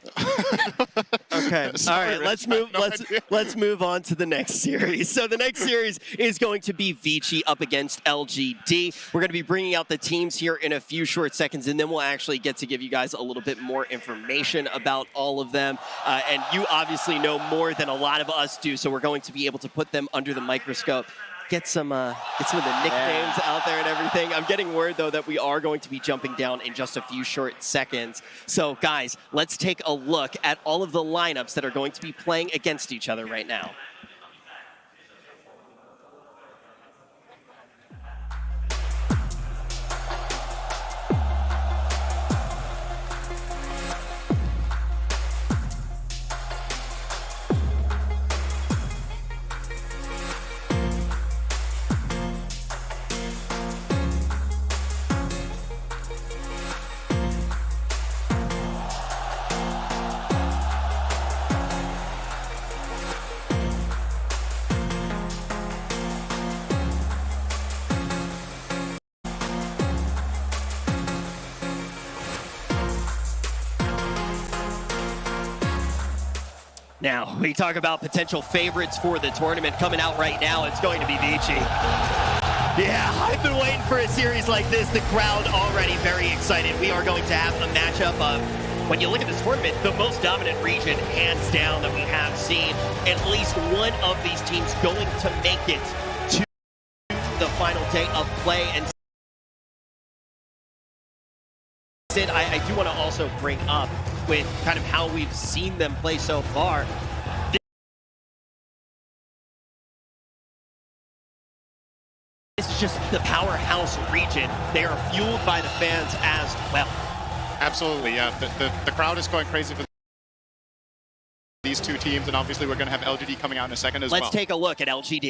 Okay. All right. Let's move on to the next series. So the next series is going to be Vici up against LGD. We're going to be bringing out the teams here in a few short seconds, and then we'll actually get to give you guys a little bit more information about all of them. And you obviously know more than a lot of us do, so we're going to be able to put them under the microscope. Get some of the nicknames out there and everything. I'm getting word, though, that we are going to be jumping down in just a few short seconds. So, guys, let's take a look at all of the lineups that are going to be playing against each other right now. Now, we talk about potential favorites for the tournament coming out right now. It's going to be Vici. Yeah, I've been waiting for a series like this. The crowd already very excited. We are going to have a matchup of, when you look at this tournament, the most dominant region, hands down, that we have seen. At least one of these teams going to make it to the final day of play. And Sid, I do want to also bring up with kind of how we've seen them play so far. This is just the powerhouse region. They are fueled by the fans as well. Absolutely, yeah. The crowd is going crazy for these two teams, and obviously we're going to have LGD coming out in a second as well. Let's take a look at LGD.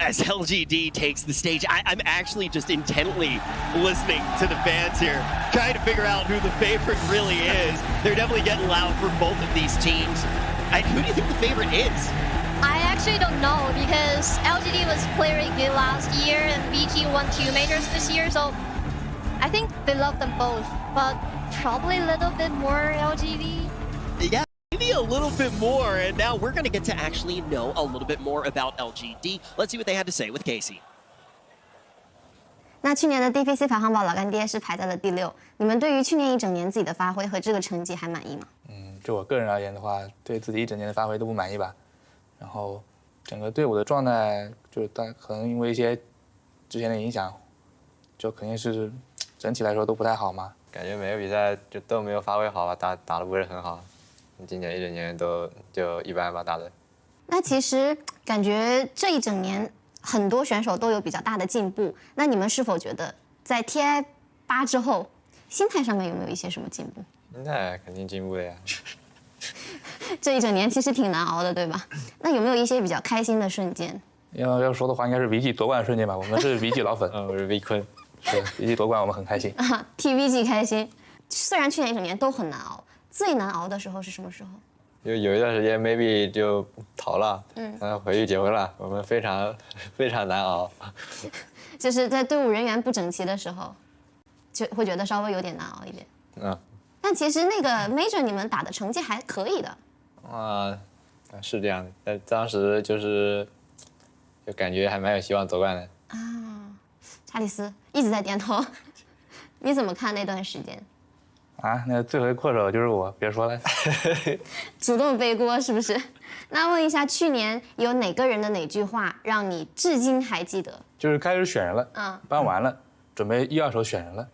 As LGD takes the stage, I'm actually just intently listening to the fans here, trying to figure out who the favorite really is. They're definitely getting loud for both of these teams. Who do you think the favorite is? I actually don't know because LGD was very good last year and VG won 2 majors this year, so I think they love them both, but probably a little bit more LGD. Yeah. Maybe a little bit more, and now we're going to get to actually know a little bit more about LGD. Let's see what they had to say with Casey. 那去年的 DPC 排行榜老干爹是排在了第6，你们对于去年一整年自己的发挥和这个成绩还满意吗？就我个人而言的话，对自己一整年的发挥都不满意吧。然后整个队伍的状态，就可能因为一些之前的影响，就肯定是整体来说都不太好嘛。感觉每个比赛就都没有发挥好吧，打得不是很好。今年一整年都就一般吧打的。那其实感觉这一整年很多选手都有比较大的进步。那你们是否觉得在 TI 8之后，心态上面有没有一些什么进步？心态肯定进步的呀。这一整年其实挺难熬的，对吧？那有没有一些比较开心的瞬间？要说的话，应该是 VG 夺冠的瞬间吧。我们是 VG 老粉，我是 V 坤，是 VG 夺冠，我们很开心。替 VG 开心。虽然去年一整年都很难熬，最难熬的时候是什么时候？就有一段时间 maybe 就逃了，然后回去结婚了，我们非常难熬。就是在队伍人员不整齐的时候，就会觉得稍微有点难熬一点。但其实那个 Major 你们打的成绩还可以的。是这样的，但当时就感觉还蛮有希望夺冠的。查理斯一直在点头，你怎么看那段时间？那最后一扩手就是我，别说了。主动背锅是不是？那问一下，去年有哪个人的哪句话让你至今还记得？就是开始选人了，搬完了，准备1、2手选人了，